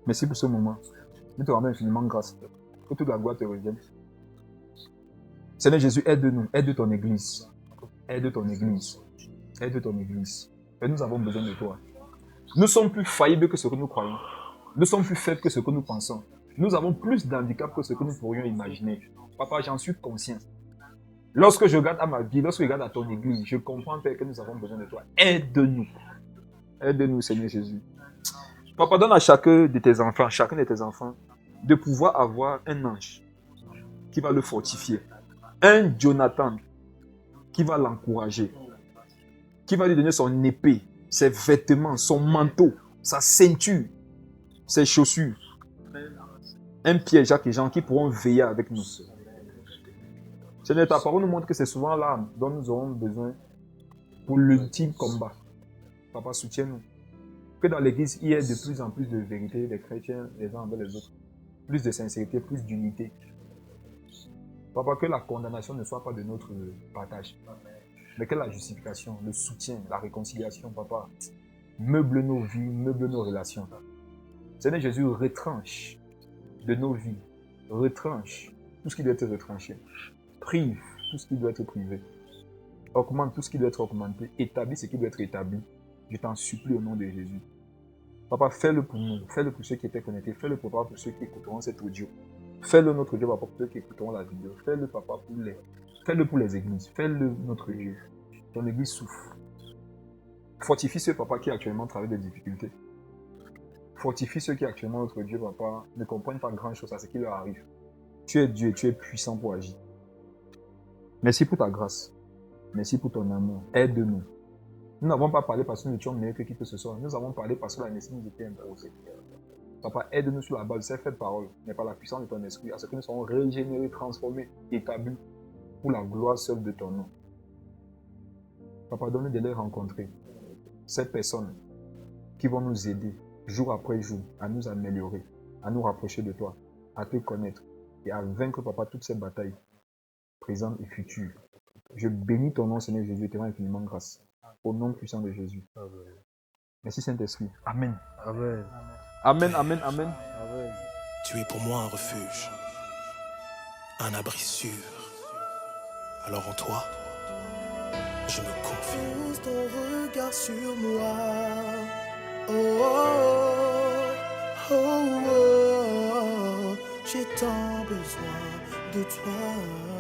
Merci pour ce moment. Nous te rendons infiniment grâce. Que toute la gloire te revienne. Seigneur Jésus, aide-nous. Aide ton Église. Aide ton Église. Aide ton Église. Et nous avons besoin de toi. Nous sommes plus faillibles que ce que nous croyons. Nous sommes plus faibles que ce que nous pensons. Nous avons plus d'handicap que ce que nous pourrions imaginer. Papa, j'en suis conscient. Lorsque je regarde à ma vie, lorsque je regarde à ton Église, je comprends, Père, que nous avons besoin de toi. Aide-nous. Aide-nous, Seigneur Jésus. Papa, donne à chacun de tes enfants, de pouvoir avoir un ange qui va le fortifier. Un Jonathan qui va l'encourager. Qui va lui donner son épée, ses vêtements, son manteau, sa ceinture, ses chaussures. Un Pierre, Jacques et Jean qui pourront veiller avec nous. Seigneur, ta parole nous montre que c'est souvent l'arme dont nous aurons besoin pour l'ultime combat. Papa, soutiens-nous. Que dans l'église, il y ait de plus en plus de vérité des chrétiens les uns envers les autres. Plus de sincérité, plus d'unité. Papa, que la condamnation ne soit pas de notre partage. Mais que la justification, le soutien, la réconciliation, papa, meuble nos vies, meuble nos relations. Seigneur Jésus, retranche de nos vies, retranche tout ce qui doit être retranché. Prive tout ce qui doit être privé. Augmente tout ce qui doit être augmenté. Établis ce qui doit être établi. Je t'en supplie au nom de Jésus. Papa, fais-le pour nous. Fais-le pour ceux qui étaient connectés. Fais-le, papa, pour ceux qui écouteront cet audio. Fais-le, notre Dieu, papa, pour ceux qui écouteront la vidéo. Fais-le, papa, fais-le pour les églises. Fais-le, notre Dieu. Ton église souffre. Fortifie ceux, papa, qui actuellement traversent des difficultés. Fortifie ceux qui actuellement, notre Dieu, papa, ne comprennent pas grand-chose à ce qui leur arrive. Tu es Dieu, tu es puissant pour agir. Merci pour ta grâce. Merci pour ton amour. Aide-nous. Nous n'avons pas parlé parce que nous étions meilleurs que qui que ce soit. Nous avons parlé parce que la nécessité nous était imposée. Papa, aide-nous sur la base de ces faits de parole, mais par la puissance de ton esprit, à ce que nous soyons régénérés, transformés, établis pour la gloire seule de ton nom. Papa, donne-nous de les rencontrer. Ces personnes qui vont nous aider jour après jour à nous améliorer, à nous rapprocher de toi, à te connaître et à vaincre, Papa, toutes ces batailles présentes et futures. Je bénis ton nom, Seigneur Jésus, et te rends infiniment grâce. Au nom puissant de Jésus. Merci Saint-Esprit. Amen. Amen. Amen, amen, amen. Amen. Tu es pour moi un refuge, un abri sûr. Alors en toi, je me confie. Pose ton regard sur moi. Oh, oh, oh, oh, j'ai tant besoin de toi.